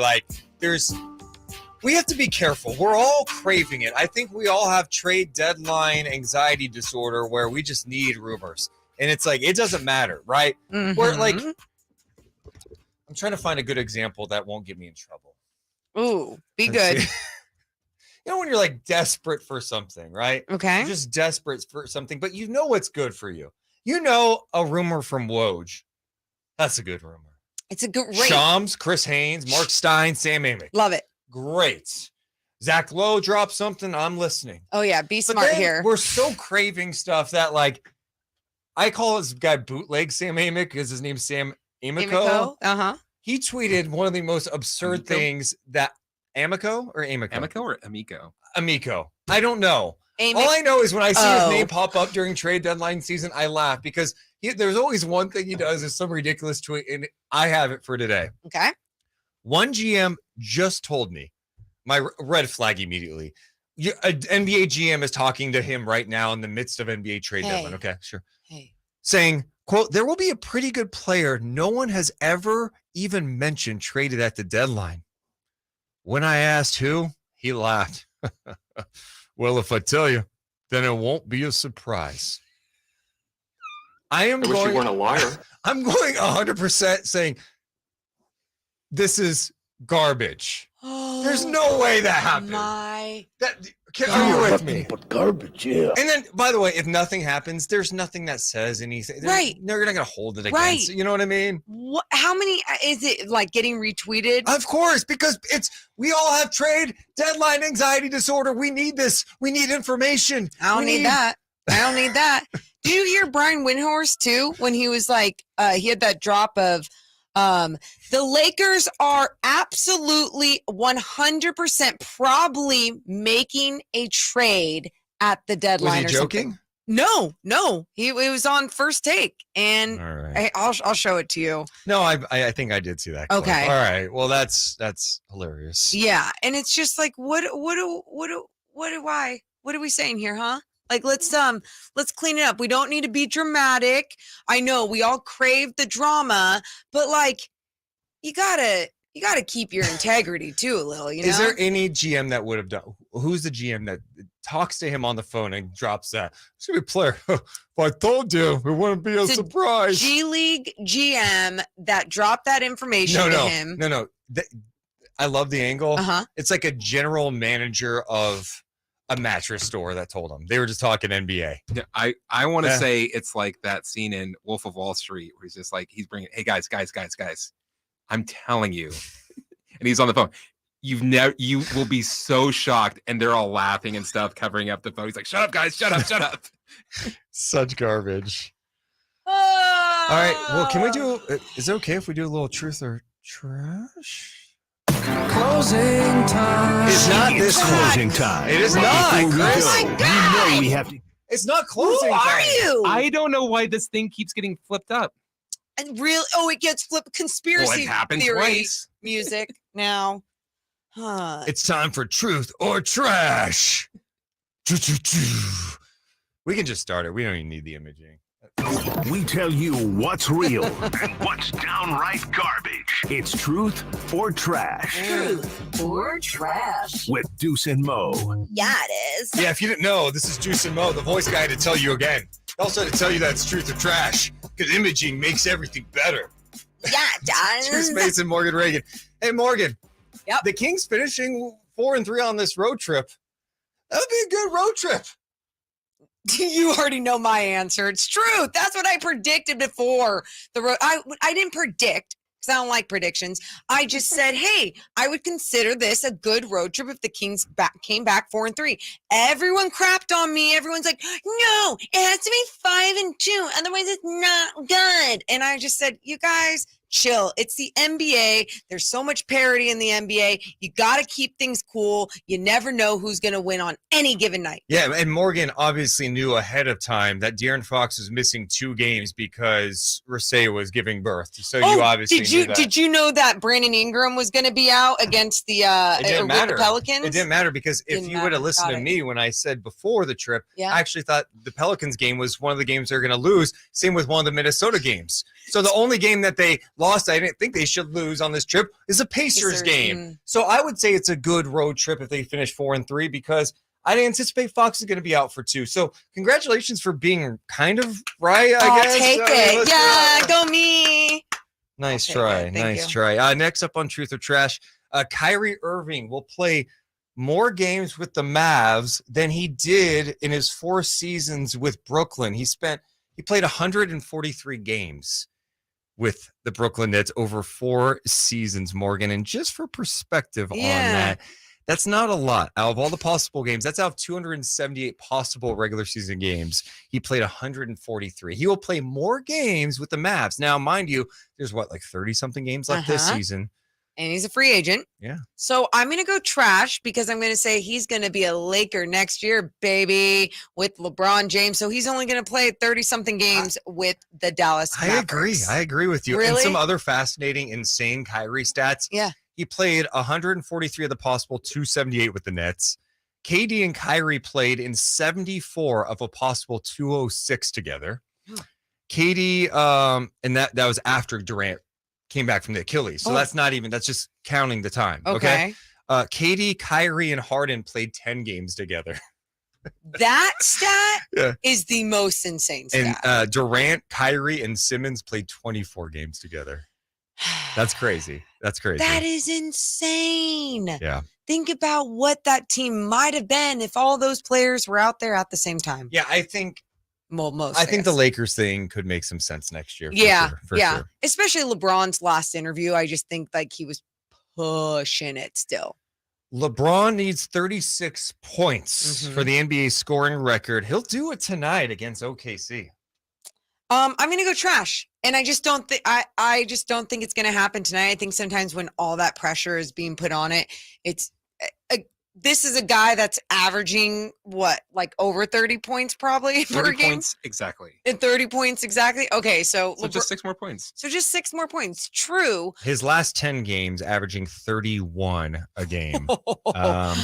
we have to be careful. We're all craving it. I think we all have trade deadline anxiety disorder where we just need rumors. And it's like, it doesn't matter, right? Mm-hmm. Where I'm trying to find a good example that won't get me in trouble. Ooh, be good. You know when you're like desperate for something, right? Okay. You're just desperate for something, but you know what's good for you. You know a rumor from Woj. That's a good rumor. It's a great. Shams, Chris Haynes, Mark Stein, Sam Amick. Love it. Great. Zach Lowe dropped something. I'm listening. Oh, yeah. Be But smart then here. We're so craving stuff that I call this guy bootleg Sam Amick because his name's Sam Amico. Uh-huh. He tweeted one of the most absurd things that Amico or Amico? Amico or Amico? Amico. I don't know. Amic- All I know is when I see his Oh. name pop up during trade deadline season, I laugh because there's always one thing he does is some ridiculous tweet, and I have it for today. Okay. One GM just told me, my red flag immediately. An NBA GM is talking to him right now in the midst of NBA trade deadline. Okay, sure. Hey. Saying, quote, there will be a pretty good player no one has ever even mentioned traded at the deadline. When I asked who, he laughed. Well, if I tell you, then it won't be a surprise. I wish you weren't a liar. I'm going 100% saying this is garbage. There's no way that happened. Are you with me? But garbage, yeah. And then, by the way, if nothing happens, there's nothing that says anything. Right. No, you're not going to hold it against. Right. You know what I mean? What? How many is it like getting retweeted? Of course, because we all have trade deadline anxiety disorder. We need this. We need information. I don't need that. I don't need that. Did you hear Brian Windhorst too when he was like, he had that drop of, the Lakers are absolutely 100% probably making a trade at the deadline. Was he or joking? something. No. It was on First Take, and All right. I'll show it to you. No, I think I did see that. clip. Okay. All right. Well, that's hilarious. Yeah, and it's just like, what are we saying here, huh? Like, let's clean it up. We don't need to be dramatic. I know we all crave the drama, but like, you gotta keep your integrity too a little. You know? Is there any GM that would have done? Who's the GM that talks to him on the phone and drops that? It's gonna be a player. If I told you, it wouldn't be a surprise. G League GM that dropped that information to him? No. I love the angle. Uh-huh. It's like a general manager of a mattress store that told him. They were just talking NBA. Yeah, I want to say it's like that scene in Wolf of Wall Street where he's just like, he's bringing, hey guys, I'm telling you, and he's on the phone. You will be so shocked, and they're all laughing and stuff, covering up the phone. He's like, shut up, guys, shut up. Such garbage. All right. Well, can we do? Is it okay if we do a little truth or trash? Closing time. It's not It's this closing one. time. It is Right not, before we Chris. go, Oh my you God. know we have to. It's not closing Who are time. you? I don't know why this thing keeps getting flipped up. And it gets flipped. Conspiracy happened theory twice. music now. Huh. It's time for truth or trash. We can just start it. We don't even need the imaging. We tell you what's real and what's downright garbage. It's truth or trash Truth or trash. with Deuce and Mo. Yeah, it is. Yeah, if you didn't know, this is Deuce and Mo, the voice guy, to tell you again. Also to tell you that it's truth or trash, because imaging makes everything better. Yeah, it does. Deuce Mason, Morgan Reagan. Hey, Morgan. Yep. The Kings finishing 4-3 on this road trip. That would be a good road trip. You already know my answer. It's true. That's what I predicted before the road. I didn't predict because I don't like predictions. I just said, hey, I would consider this a good road trip if the Kings came back 4-3. Everyone crapped on me. Everyone's like, no, it has to be 5-2. Otherwise, it's not good. And I just said, you guys, chill. It's the NBA. There's so much parity in the NBA. You got to keep things cool. You never know who's going to win on any given night. Yeah, and Morgan obviously knew ahead of time that De'Aaron Fox was missing 2 games because Rasay was giving birth. So you obviously knew that. Did you know that Brandon Ingram was going to be out against the Pelicans? It didn't matter because if you would have listened to me when I said before the trip, I actually thought the Pelicans game was one of the games they're going to lose. Same with one of the Minnesota games. So the only game that they lost, I didn't think they should lose on this trip, is a Pacers game. So I would say it's a good road trip if they finish 4-3 because I didn't anticipate Fox is going to be out for 2. So congratulations for being kind of right, I guess. Take it. Yeah, go me. Nice try. Nice try. Next up on Truth or Trash, Kyrie Irving will play more games with the Mavs than he did in his 4 seasons with Brooklyn. He played 143 games with the Brooklyn Nets over 4 seasons, Morgan. And just for perspective on that, that's not a lot. Out of all the possible games, that's out of 278 possible regular season games. He played 143. He will play more games with the Mavs. Now, mind you, there's 30-something games left this season. And he's a free agent. Yeah. So I'm going to go trash because I'm going to say he's going to be a Laker next year, baby, with LeBron James. So he's only going to play 30-something games with the Dallas Mavericks. I agree with you. Really? And some other fascinating, insane Kyrie stats. Yeah. He played 143 of the possible 278 with the Nets. KD and Kyrie played in 74 of a possible 206 together. KD, and that was after Durant came back from the Achilles. So that's just counting the time. Okay. KD, Kyrie, and Harden played 10 games together. That stat is the most insane stat. And Durant, Kyrie, and Simmons played 24 games together. That's crazy. That's crazy. That is insane. Yeah. Think about what that team might have been if all those players were out there at the same time. Yeah, I think most. I think the Lakers thing could make some sense next year. For sure. Especially LeBron's last interview. I just think he was pushing it still. LeBron needs 36 points for the NBA scoring record. He'll do it tonight against OKC. I'm gonna go trash, and I just don't think I just don't think it's gonna happen tonight. I think sometimes when all that pressure is being put on it, it's this is a guy that's averaging over 30 points probably 30 per game. points exactly. And 30 points exactly. Okay, so just 6 more points. So just 6 more points. True. His last 10 games averaging 31 a game.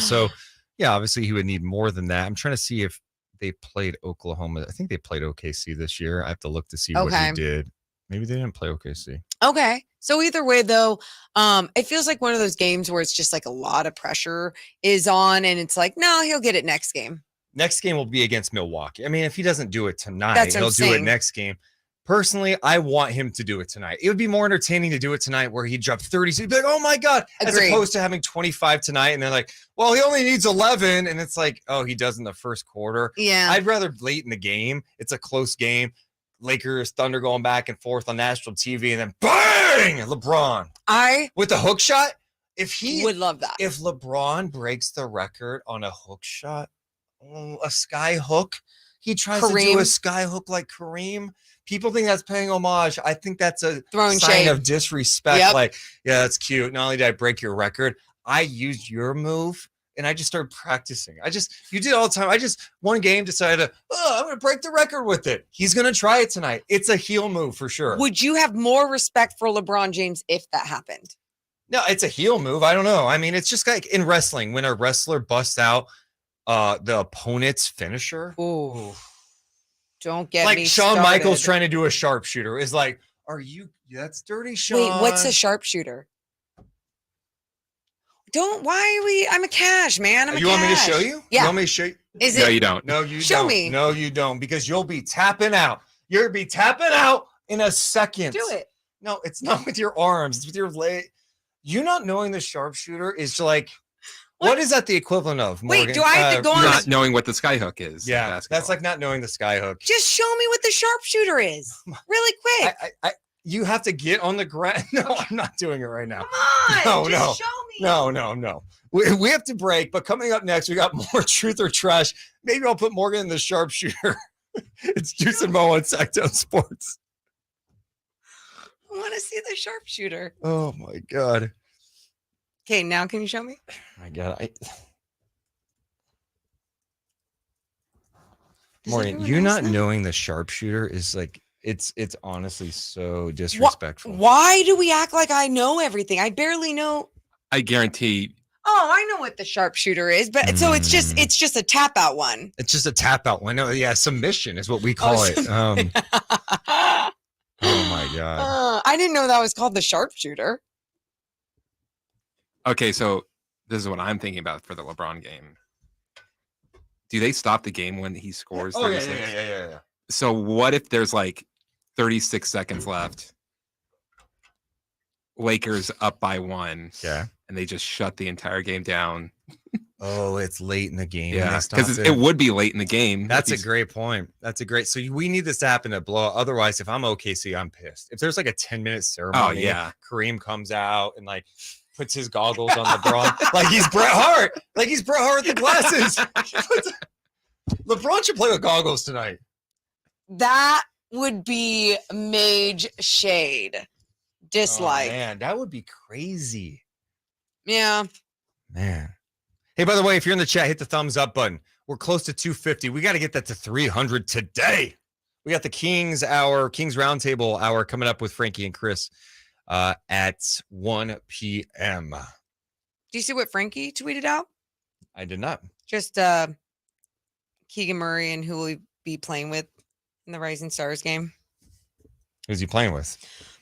So yeah, obviously he would need more than that. I'm trying to see if they played Oklahoma. I think they played OKC this year. I have to look to see what he did. Maybe they didn't play OKC. Okay. So either way, though, it feels like one of those games where it's just a lot of pressure is on, and it's no, he'll get it next game. Next game will be against Milwaukee. I mean, if he doesn't do it tonight, he'll do it next game. Personally, I want him to do it tonight. It would be more entertaining to do it tonight where he dropped 30. So he'd be like, oh my God. As opposed to having 25 tonight. And they're like, well, he only needs 11. And it's like, oh, he does in the first quarter. Yeah. I'd rather late in the game. It's a close game. Lakers, Thunder going back and forth on national TV. And then bang! LeBron. With the hook shot. If he would love that. If LeBron breaks the record on a hook shot, a sky hook, he tries to do a sky hook like Kareem. People think that's paying homage. I think that's a sign of disrespect. Yeah, that's cute. Not only did I break your record, I used your move and I just started practicing. You did all the time. I just one game decided, I'm going to break the record with it. He's going to try it tonight. It's a heel move for sure. Would you have more respect for LeBron James if that happened? No, it's a heel move. I don't know. I mean, it's just like in wrestling when a wrestler busts out the opponent's finisher. Ooh. Don't get me Shawn started. Michaels trying to do a sharpshooter is like, that's dirty, Shawn. Wait, what's a sharpshooter? I'm a cash, man. You want me to show you? Yeah. You want me to show you? No, you don't. No, you show don't. me. No, you don't, because you'll be tapping out. You'll be tapping out in a second. Do it. No, it's not with your arms. It's with your leg. You not knowing the sharpshooter is like, what is that the equivalent of, Morgan? Wait, do I have to go on? Not knowing what the skyhook is. Yeah, that's like not knowing the skyhook. Just show me what the sharpshooter is really quick. You have to get on the ground. No, I'm not doing it right now. Come on, just show me. No. We have to break, but coming up next, we got more Truth or Trash. Maybe I'll put Morgan in the sharpshooter. It's Deuce and Mo on Sactown Sports. want to see the sharpshooter. Oh my God. Okay, now can you show me? My God. Does Maureen, everyone you else not know? knowing the sharpshooter is like it's honestly so disrespectful. Why do we act like I know everything? I barely know. I guarantee. Oh, I know what the sharpshooter is, but so it's just a tap out one. It's just a tap out one. No, yeah, submission is what we call it. Oh my God. I didn't know that was called the sharpshooter. Okay, so this is what I'm thinking about for the LeBron game. Do they stop the game when he scores? Oh, yeah, 36? yeah. So what if there's like 36 seconds left? Lakers up by 1. Yeah. And they just shut the entire game down. Oh, it's late in the game. Yeah, because it would be late in the game. That's a great point. So we need this to happen to blow. Otherwise, if I'm OKC, I'm pissed. If there's like a 10-minute ceremony, yeah. Kareem comes out and like puts his goggles on LeBron, like he's Bret Hart, with the glasses. LeBron should play with goggles tonight. That would be mage shade. Dislike. Oh, man, that would be crazy. Yeah. Man. Hey, by the way, if you're in the chat, hit the thumbs up button. We're close to 250. We got to get that to 300 today. We got the Kings Roundtable hour coming up with Frankie and Chris at 1 p.m. Do you see what Frankie tweeted out? I did not. Just Keegan Murray and who will he be playing with in the Rising Stars game? Who's he playing with?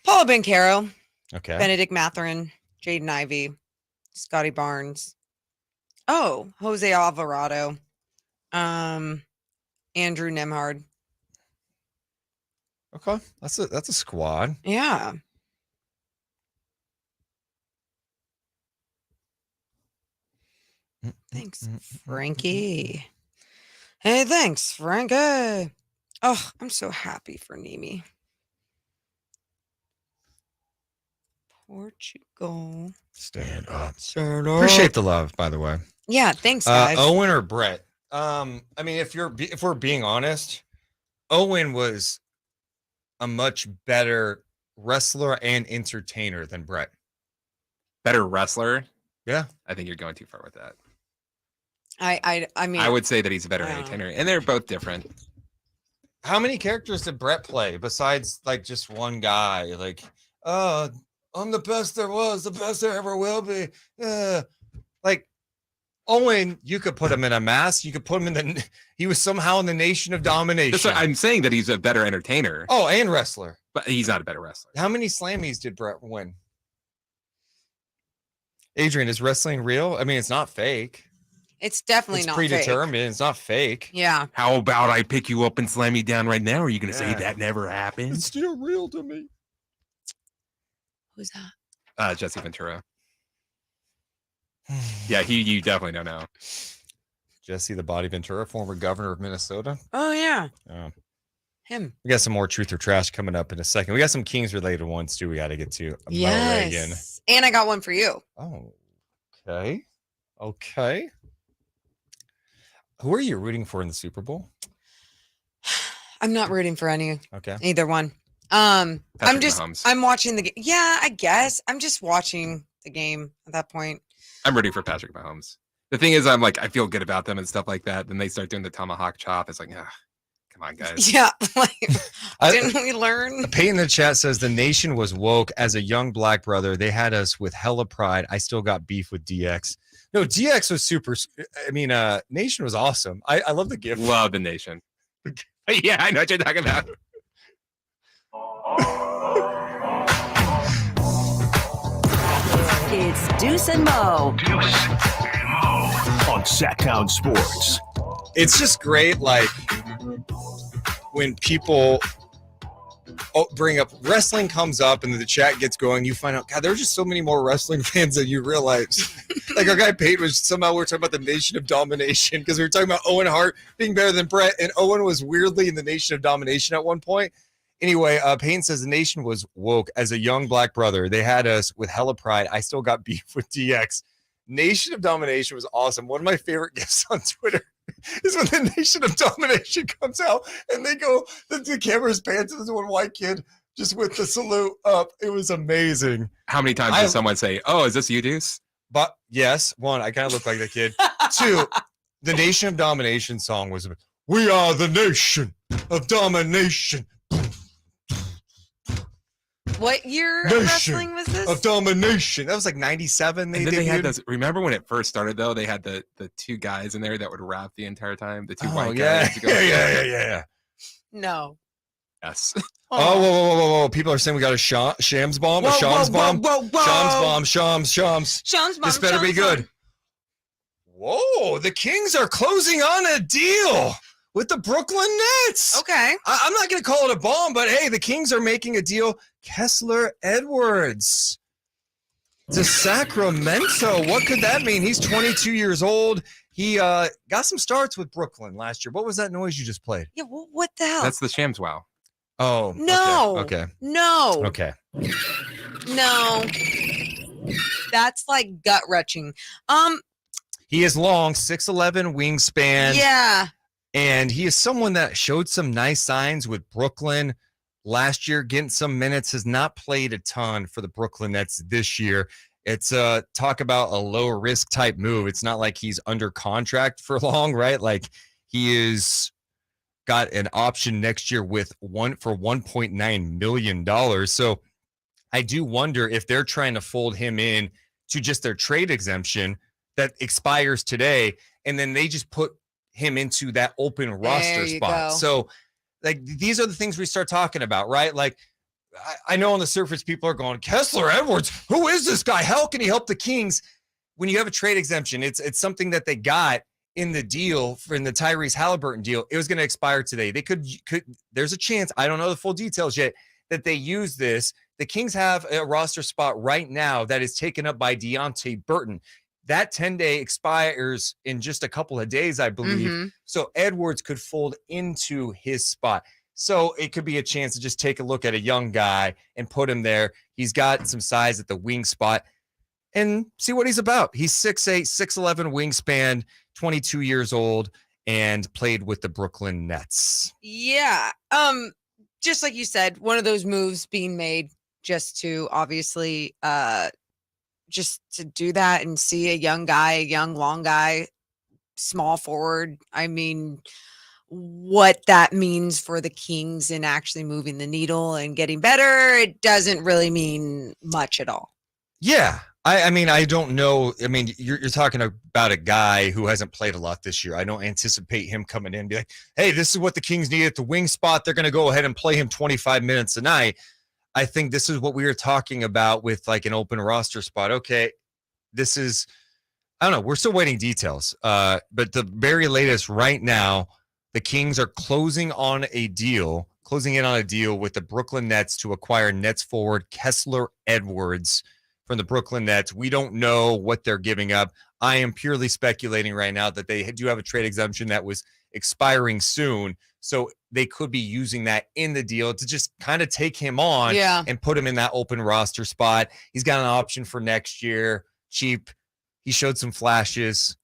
Paolo Banchero. Okay. Benedict Mathurin, Jaden Ivey, Scotty Barnes. Oh, Jose Alvarado. Andrew Nemhard. Okay. That's a squad. Yeah. Thanks, Frankie. Hey, thanks, Frankie. Oh, I'm so happy for Nimi. Portugal. Stand up. Stand up. Appreciate the love, by the way. Yeah, thanks, guys. Owen or Brett? I mean, if we're being honest, Owen was a much better wrestler and entertainer than Brett. Better wrestler? Yeah. I think you're going too far with that. I mean, I would say that he's a better entertainer, and they're both different. How many characters did Brett play besides like just one guy? Like, I'm the best there was, the best there ever will be. Like Owen, you could put him in a mask. You could put him he was somehow in the Nation of Domination. I'm saying that he's a better entertainer. Oh, and wrestler. But he's not a better wrestler. How many Slammies did Brett win? Adrian, is wrestling real? I mean, it's not fake. It's definitely not predetermined. fake. It's not fake. Yeah. How about I pick you up and slam you down right now? Are you going to say that never happened? It's still real to me. Who's that? Jesse Ventura. Yeah, you definitely don't know. Jesse the Body Ventura, former governor of Minnesota. Oh, yeah. Oh. Him. We got some more truth or trash coming up in a second. We got some Kings related ones too. We got to get to. Yes. And I got one for you. Oh, okay. Okay. Who are you rooting for in the Super Bowl? I'm not rooting for either one. Patrick I'm Mahomes. watching the game. Yeah, I guess. I'm just watching the game at that point. I'm rooting for Patrick Mahomes. The thing is, I feel good about them and stuff like that. Then they start doing the tomahawk chop. It's like, come on, guys. Yeah. Didn't we learn? Peyton in the chat says the nation was woke. As a young black brother, they had us with hella pride. I still got beef with DX. No, DX was super. I mean, Nation was awesome. I love the gift. Love the Nation. Yeah, I know what you're talking about. It's Deuce and Mo. Deuce and Mo on Sactown Sports. It's just great, like when people bring up wrestling comes up and the chat gets going, you find out, God, there's just so many more wrestling fans than you realize. Like our guy Peyton was somehow we're talking about the Nation of Domination because we were talking about Owen Hart being better than Brett, and Owen was weirdly in the Nation of Domination at one point. Anyway, Payne says the nation was woke. As a young black brother, they had us with hella pride. I still got beef with DX. Nation of Domination was awesome. One of my favorite gifts on Twitter is when the Nation of Domination comes out and they go, the camera's pan to this one white kid just with the salute up. It was amazing. How many times did someone say, "Oh, is this you, Deuce?" But yes, one, I kind of look like that kid. Two, the Nation of Domination song was, "We are the nation of domination." What year of wrestling was this? Of domination. That was like 97. And then they had those. Remember when it first started though? They had the two guys in there that would rap the entire time. The two white guys. Yeah. No. Yes. Whoa. People are saying we got a Shams bomb. A Shams bomb. Shams bomb. This better be good. Whoa, the Kings are closing on a deal with the Brooklyn Nets. Okay. I'm not going to call it a bomb, but hey, the Kings are making a deal. Kessler Edwards to Sacramento. What could that mean? He's 22 years old. He got some starts with Brooklyn last year. What was that noise you just played? Yeah, what the hell? That's the Shams wow. Oh. No. Okay. No. Okay. No. That's like gut wrenching. He is long, 6'11" wingspan. Yeah. And he is someone that showed some nice signs with Brooklyn last year, getting some minutes, has not played a ton for the Brooklyn Nets this year. It's talk about a low risk type move. It's not like he's under contract for long, right? Like he is got an option next year with $1.9 million. So I do wonder if they're trying to fold him in to just their trade exemption that expires today, and then they just put him into that open roster spot. Go. So like these are the things we start talking about, right? Like I know on the surface people are going, Kessler Edwards, who is this guy? How can he help the Kings? When you have a trade exemption, it's something that they got in the deal in the Tyrese Halliburton deal. It was going to expire today. They could there's a chance, I don't know the full details yet, that they use this. The Kings have a roster spot right now that is taken up by Deonte Burton. That 10-day expires in just a couple of days, I believe. Mm-hmm. So Edwards could fold into his spot. So it could be a chance to just take a look at a young guy and put him there. He's got some size at the wing spot and see what he's about. He's 6'8", 6'11" wingspan, 22 years old, and played with the Brooklyn Nets. Yeah. Just like you said, one of those moves being made just to obviously just to do that and see a young guy, a young, long guy, small forward. I mean, what that means for the Kings in actually moving the needle and getting better, it doesn't really mean much at all. Yeah. I mean, I don't know. I mean, you're talking about a guy who hasn't played a lot this year. I don't anticipate him coming in and be like, hey, this is what the Kings need at the wing spot. They're going to go ahead and play him 25 minutes a night. I think this is what we were talking about with like an open roster spot. Okay, this is, I don't know. We're still waiting details. But the very latest right now, the Kings are closing in on a deal with the Brooklyn Nets to acquire Nets forward Kessler Edwards from the Brooklyn Nets. We don't know what they're giving up. I am purely speculating right now that they do have a trade exemption that was expiring soon. So they could be using that in the deal to just kind of take him on and put him in that open roster spot. He's got an option for next year, cheap. He showed some flashes.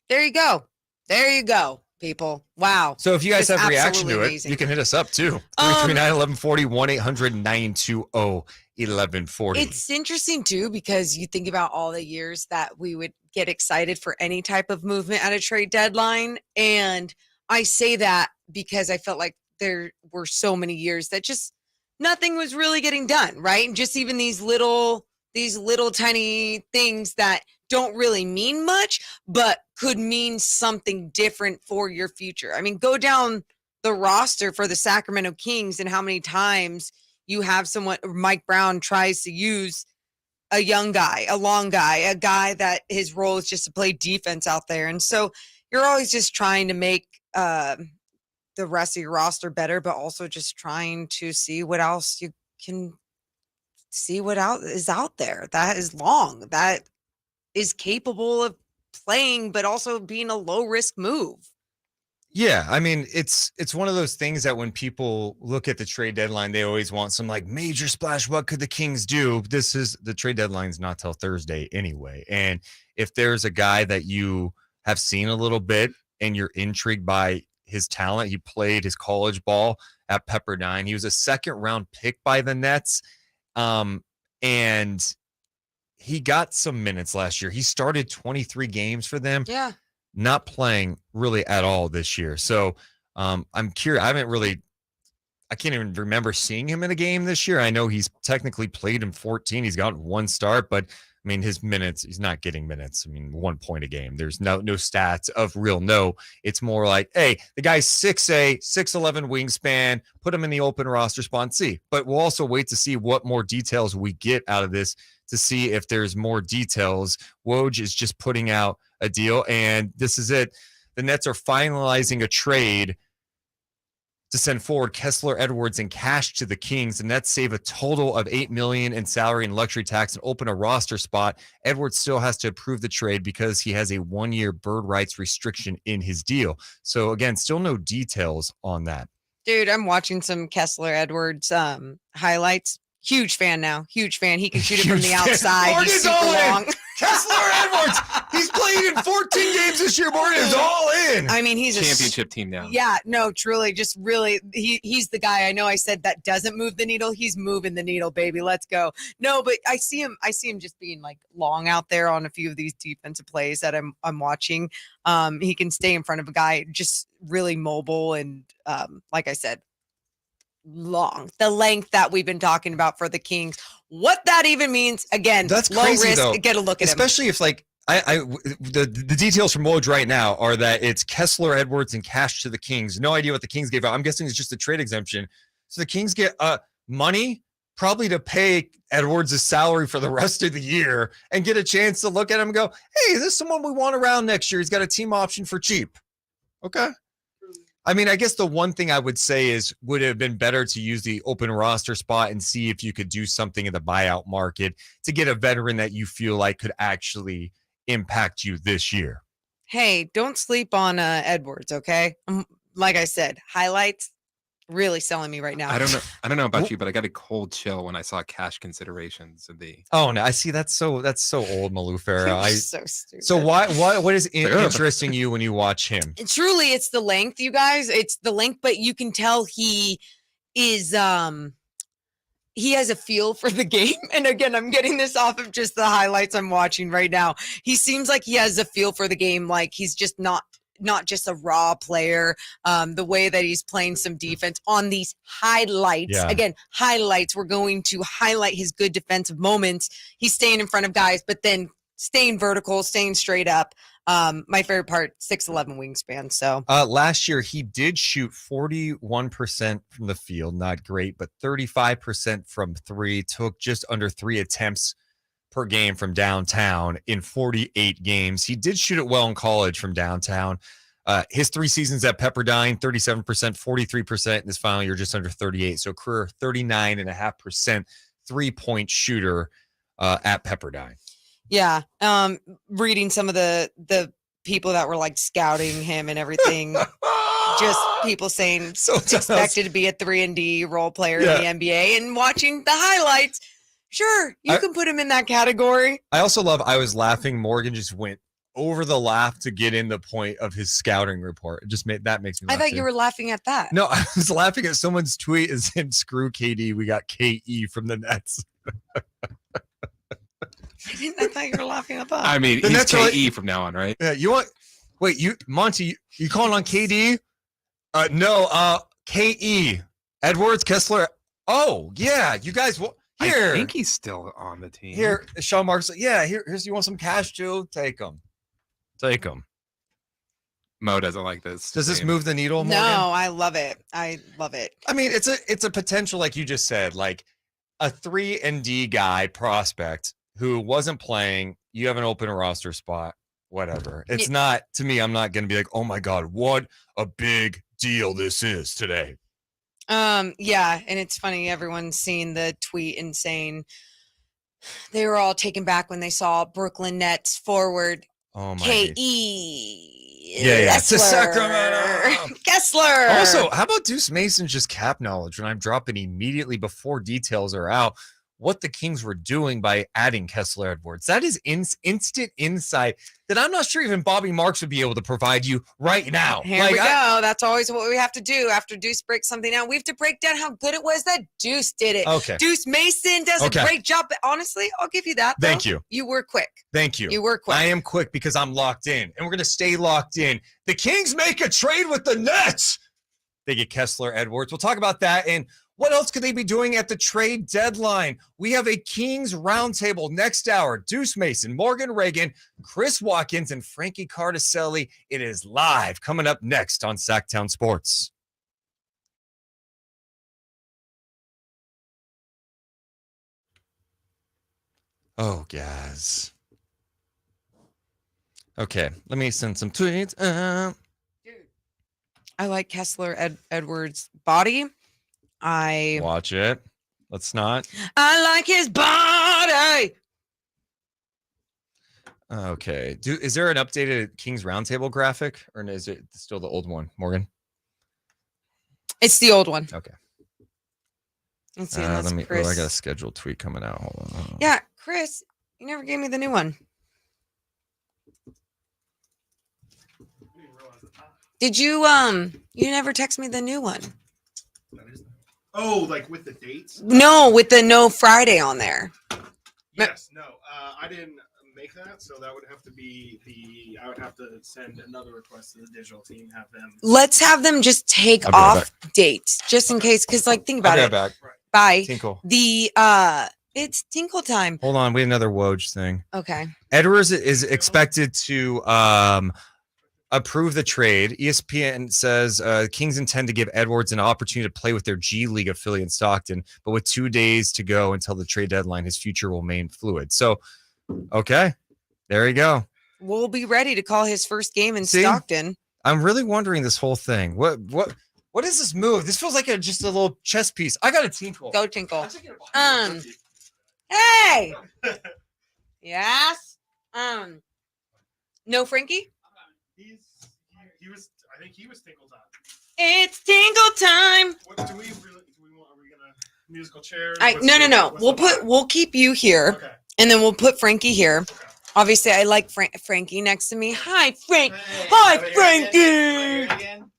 There you go. There you go, people. Wow. So if you guys Just have a reaction to absolutely it, amazing. you can hit us up too. 339-1140, 1-800-920-1140. It's interesting too, because you think about all the years that we would get excited for any type of movement at a trade deadline. And I say that because I felt like there were so many years that just nothing was really getting done, right? And just even these little tiny things that don't really mean much, but could mean something different for your future. I mean, go down the roster for the Sacramento Kings and how many times you have someone, Mike Brown tries to use a young guy, a long guy, a guy that his role is just to play defense out there. And so you're always just trying to make the rest of your roster better, but also just trying to see what else you can see what is out there that is long, that is capable of playing, but also being a low risk move. Yeah, I mean, it's one of those things that when people look at the trade deadline, they always want some like major splash. What could the Kings do? This is the trade deadline's not till Thursday anyway. And if there's a guy that you have seen a little bit and you're intrigued by his talent, he played his college ball at Pepperdine. He was a second-round pick by the Nets, and he got some minutes last year. He started 23 games for them. Yeah. Not playing really at all this year. So I'm curious. I can't even remember seeing him in a game this year. I know he's technically played in 14. He's got one start, but I mean, his minutes, he's not getting minutes. I mean, 1 point a game. There's no stats of real no. It's more like, hey, the guy's 6'8", 6'11" wingspan, put him in the open roster spot and see. But we'll also wait to see what more details we get out of this to see if there's more details. Woj is just putting out a deal, and this is it. The Nets are finalizing a trade to send forward Kessler Edwards in cash to the Kings. The Nets save a total of $8 million in salary and luxury tax and open a roster spot. Edwards still has to approve the trade because he has a 1-year bird rights restriction in his deal. So again, still no details on that. Dude, I'm watching some Kessler Edwards highlights. Huge fan now. Huge fan. He can shoot it from the outside. Morgan's He's super all in. long. Kessler Edwards. He's played in 14 games this year. Morgan is all in. I mean, he's Championship team now. Yeah, no, truly, just really, he's the guy. I know I said that doesn't move the needle. He's moving the needle, baby. Let's go. No, but I see him just being like long out there on a few of these defensive plays that I'm watching. He can stay in front of a guy, just really mobile and like I said, long. The length that we've been talking about for the Kings. What that even means, again, that's low crazy, risk. though. Get a look at him. Especially if like the details from Woj right now are that it's Kessler Edwards and cash to the Kings. No idea what the Kings gave out. I'm guessing it's just a trade exemption. So the Kings get money probably to pay Edwards' salary for the rest of the year and get a chance to look at him and go, hey, is this someone we want around next year? He's got a team option for cheap. Okay. I mean, I guess the one thing I would say is would have been better to use the open roster spot and see if you could do something in the buyout market to get a veteran that you feel like could actually impact you this year. Hey, don't sleep on Edwards, okay? Like I said, highlights really selling me right now. I don't know about you, but I got a cold chill when I saw cash considerations of the. Oh no, I see. That's so old, Malou Farah. So stupid. So what is interesting you when you watch him? Truly, it's the length, you guys. It's the length, but you can tell he is he has a feel for the game. And again, I'm getting this off of just the highlights I'm watching right now. He seems like he has a feel for the game, like he's just not just a raw player. The way that he's playing some defense on these highlights. Yeah. Again, highlights. We're going to highlight his good defensive moments. He's staying in front of guys, but then staying vertical, staying straight up. My favorite part, 6'11" wingspan. So last year he did shoot 41% from the field, not great, but 35% from three. Took just under 3 attempts per game from downtown in 48 games. He did shoot it well in college from downtown. His 3 seasons at Pepperdine, 37%, 43%. In this final year, just under 38. So career 39.5% 3-point shooter at Pepperdine. yeah, reading some of the people that were like scouting him and everything. Just people saying expected to be a 3-and-D role player in the NBA, and watching the highlights. Sure, you can put him in that category. I also love, I was laughing. Morgan just went over the laugh to get in the point of his scouting report. It just that makes me laugh. I thought you were laughing at that. No, I was laughing at someone's tweet is him, screw KD. We got KE from the Nets. I thought you were laughing at that. I mean, The he's Nets are KE from now on, right? Yeah, Monty, you calling on KD? No, KE. Edwards, Kessler. Oh, yeah, you guys here. I think he's still on the team. Here, Sean Marks. Yeah, here's you want some cash too? Take them. Mo doesn't like this. Does this move the needle, Morgan? No, I love it. I mean, it's a potential, like you just said, like a 3-and-D guy prospect who wasn't playing. You have an open roster spot, whatever. It's not, to me, I'm not going to be like, oh my God, what a big deal this is today. Yeah, and it's funny, everyone's seeing the tweet and saying they were all taken back when they saw Brooklyn Nets forward KE. Yeah. To Sacramwnto. Kessler. Also, how about Deuce Mason's just cap knowledge? And I'm dropping immediately before details are out. what the Kings were doing by adding Kessler Edwards. That is instant insight that I'm not sure even Bobby Marks would be able to provide you right now. Here we go. That's always what we have to do after Deuce breaks something down. We have to break down how good it was that Deuce did it. Okay. Deuce Mason does a great job. But honestly, I'll give you that. Though. Thank you. You were quick. Thank you. You were quick. I am quick because I'm locked in, and we're going to stay locked in. The Kings make a trade with the Nets. They get Kessler Edwards. We'll talk about that. And what else could they be doing at the trade deadline? We have a Kings roundtable next hour. Deuce Mason, Morgan Reagan, Chris Watkins, and Frankie Cartoscelli. It is live coming up next on Sactown Sports. Oh, guys. Okay, let me send some tweets. I like Kessler Edwards' body. Watch it. Let's not. I like his body. Okay. Is there an updated Kings Roundtable graphic, or is it still the old one, Morgan? It's the old one. Okay. Let's see. I got Chris. a scheduled tweet coming out. Hold on. Yeah, Chris, you never gave me the new one. Did you you never text me the new one? Oh, like with the dates? No, with the no Friday on there. Yes, no. I didn't make that, so that would have to be I would have to send another request to the digital team, have them. Let's have them just take off dates just in case, because like think about it. Back. Bye. Tinkle. It's tinkle time. Hold on, we have another Woj thing. Okay. Edwards is expected to approve the trade. ESPN says Kings intend to give Edwards an opportunity to play with their G League affiliate in Stockton, but with 2 days to go until the trade deadline, his future will remain fluid. So, okay, there you go. We'll be ready to call his first game in Stockton. I'm really wondering this whole thing. What is this move? This feels like just a little chess piece. I got a tinkle. Go tinkle. Hey. Yes. No Frankie? I think he was tinkle time. It's tinkle time. What do we want? Are we gonna musical chairs? No. We'll keep you here, and then we'll put Frankie here. Obviously, I like Frankie next to me. Hi, Frank. Hey, hi, Frankie.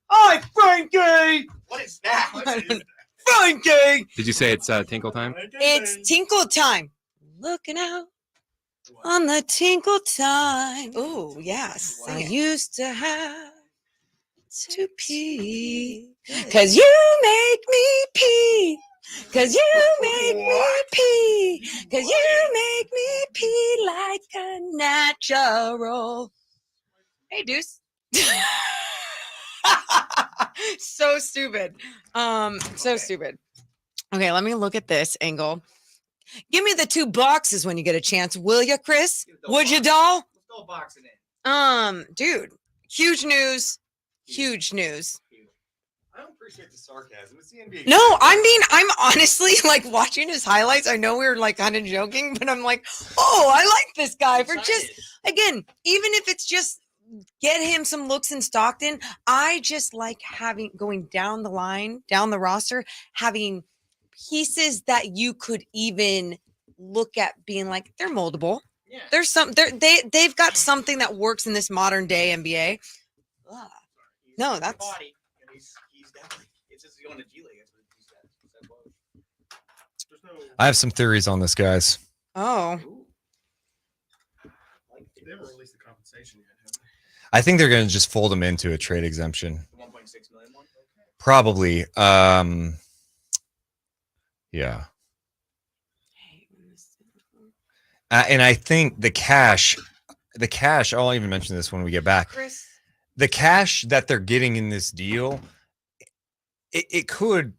Hi, Frankie. What is that? Frankie. Did you say it's tinkle time? It's tinkle time. Looking out on the tinkle time. Oh, yes. I used to have to pee. Cause you make me pee. Cause you make me pee. Cause you make me pee like a natural. Hey, Deuce. So stupid. So stupid. Okay, let me look at this angle. Give me the 2 boxes when you get a chance, will you, Chris? Would you, doll? Let's go boxing in. Dude, huge news. Huge news. I don't appreciate the sarcasm. It's the NBA. No, I'm honestly like watching his highlights. I know we were like kind of joking, but I'm like, oh, I like this guy for just, again, even if it's just get him some looks in Stockton. I just like going down the line, down the roster, having pieces that you could even look at being like, they're moldable. Yeah. There's they've got something that works in this modern day NBA. Ugh. No, that's body. He's definitely, it's just going to G League. I have some theories on this, guys. Oh. They haven't released the compensation yet, have they? I think they're going to just fold him into a trade exemption. The 1.6 million one? Probably. Yeah. And I think the cash, I'll even mention this when we get back. Chris. The cash that they're getting in this deal, it could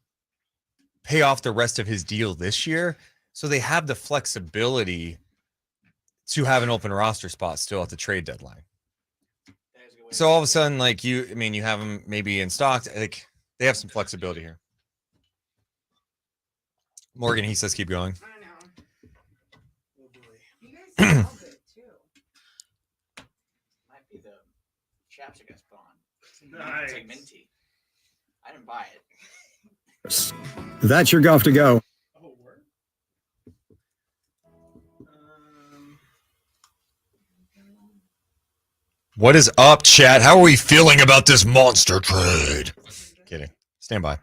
pay off the rest of his deal this year. So they have the flexibility to have an open roster spot still at the trade deadline. So all of a sudden, like you have him maybe in stock. Like they have some flexibility here. Morgan, he says, keep going. I know. Oh boy. You guys smell good too. Might be the chapstick that's gone. Nice. It's like minty. I didn't buy it. That's your golf to go. Oh, word? What is up, chat? How are we feeling about this monster trade? Kidding. Stand by.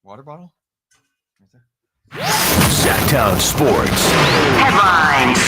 Water bottle? Sactown Sports Headlines.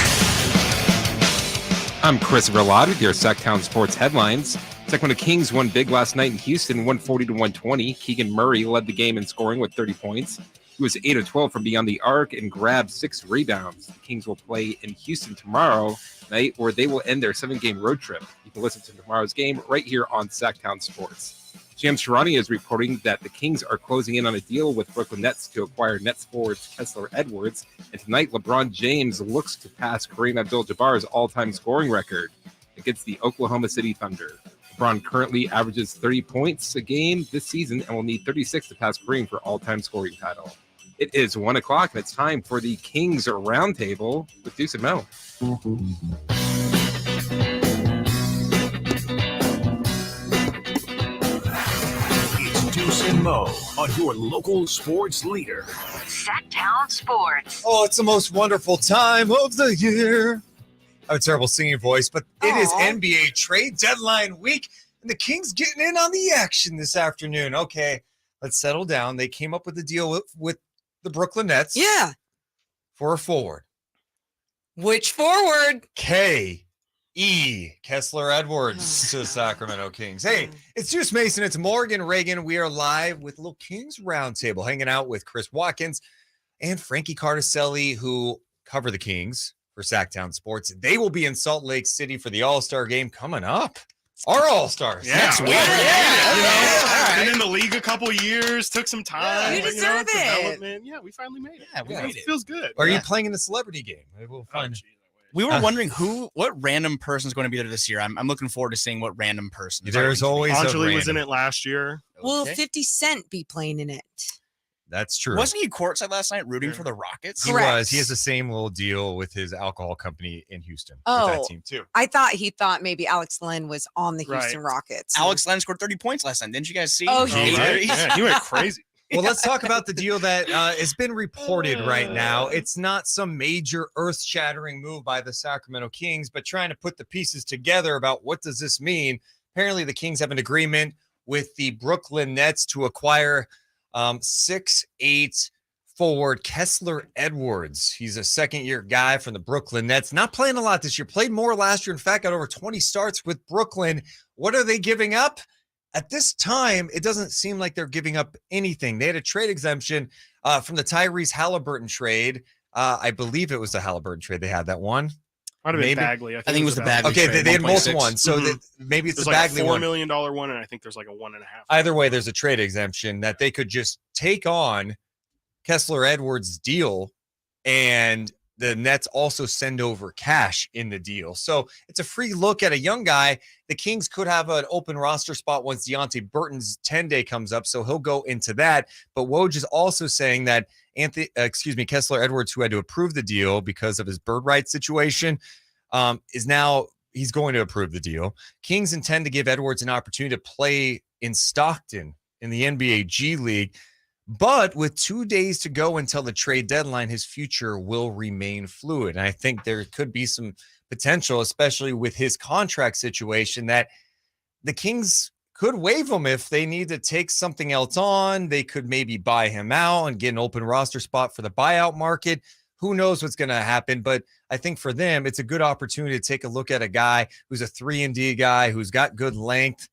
I'm Chris Verlad with your Sactown Sports headlines. Sacramento Kings won big last night in Houston, 140 to 120. Keegan Murray led the game in scoring with 30 points. He was 8 of 12 from beyond the arc and grabbed 6 rebounds. The Kings will play in Houston tomorrow night, where they will end their 7-game road trip. You can listen to tomorrow's game right here on Sactown Sports. James Sharani is reporting that the Kings are closing in on a deal with Brooklyn Nets to acquire Nets forward Kessler Edwards. And tonight, LeBron James looks to pass Kareem Abdul-Jabbar's all-time scoring record against the Oklahoma City Thunder. LeBron currently averages 30 points a game this season and will need 36 to pass Kareem for all-time scoring title. It is 1 o'clock, and it's time for the Kings Roundtable with Deuce and Mo. It's Deuce and Mo on your local sports leader. Sactown Sports. Oh, it's the most wonderful time of the year. I have a terrible singing voice, but it is NBA trade deadline week, and the Kings getting in on the action this afternoon. Okay, let's settle down. They came up with a deal with the Brooklyn Nets. Yeah. For a forward. Which forward? Kessler Edwards to the Sacramento Kings. Hey, it's Deuce Mason. It's Morgan Reagan. We are live with Little Kings Roundtable, hanging out with Chris Watkins and Frankie Cartoscelli, who cover the Kings for Sactown Sports. They will be in Salt Lake City for the All-Star game coming up. Our All-Stars. Yeah, Next week. Been in the league a couple years, took some time. You deserve it. Development. Yeah, we finally made it. Yeah, we made It feels good. Are you playing in the celebrity game? We'll find. We were wondering what random person is going to be there this year. I'm looking forward to seeing what random person. There's always Anjali was in it last year. Will 50 Cent be playing in it? That's true. Wasn't he courtside last night rooting for the Rockets? He was. He has the same little deal with his alcohol company in Houston. With that team too. I thought he thought maybe Alex Len was on the Houston Rockets. Alex Len scored 30 points last night. Didn't you guys see? Oh, he did. Yeah, he went crazy. Well, let's talk about the deal that has been reported right now. It's not some major earth-shattering move by the Sacramento Kings, but trying to put the pieces together about what does this mean. Apparently, the Kings have an agreement with the Brooklyn Nets to acquire 6'8" forward Kessler Edwards. He's a second-year guy from the Brooklyn Nets. Not playing a lot this year. Played more last year. In fact, got over 20 starts with Brooklyn. What are they giving up? At this time, it doesn't seem like they're giving up anything. They had a trade exemption from the Tyrese Halliburton trade. I believe it was the Halliburton trade. They had that one. Might have been Bagley. I think it was the Bagley. Okay, trade, they had both 1.6. ones. So maybe it's There's the like Bagley a $4 one. million one, and I think there's like a 1.5. Either way, there's a trade exemption that they could just take on Kessler Edwards' deal, and the Nets also send over cash in the deal. So it's a free look at a young guy. The Kings could have an open roster spot once Deonte Burton's 10-day comes up, so he'll go into that. But Woj is also saying that Kessler Edwards, who had to approve the deal because of his bird rights situation, he's going to approve the deal. Kings intend to give Edwards an opportunity to play in Stockton in the NBA G League. But with 2 days to go until the trade deadline, his future will remain fluid. And I think there could be some potential, especially with his contract situation, that the Kings could waive him if they need to take something else on. They could maybe buy him out and get an open roster spot for the buyout market. Who knows what's going to happen? But I think for them, it's a good opportunity to take a look at a guy who's a 3-and-D guy, who's got good length,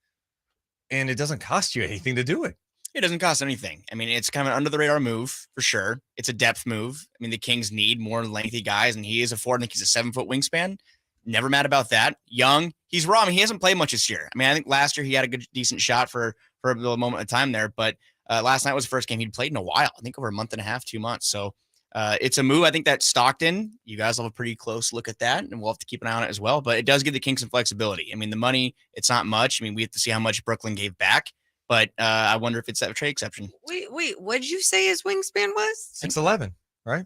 and it doesn't cost you anything to do it. It doesn't cost anything. I mean, it's kind of an under-the-radar move for sure. It's a depth move. I mean, the Kings need more lengthy guys, and he is a forward. I think he's a 7-foot wingspan. Never mad about that. Young. He's raw. I mean, he hasn't played much this year. I mean, I think last year he had a good, decent shot for a little moment of time there, but last night was the first game he'd played in a while. I think over a month and a half, 2 months. So it's a move. I think that Stockton, you guys will have a pretty close look at that, and we'll have to keep an eye on it as well. But it does give the Kings some flexibility. I mean, the money, it's not much. I mean, we have to see how much Brooklyn gave back. But I wonder if it's that trade exception. Wait, what did you say his wingspan was? 6'11", right?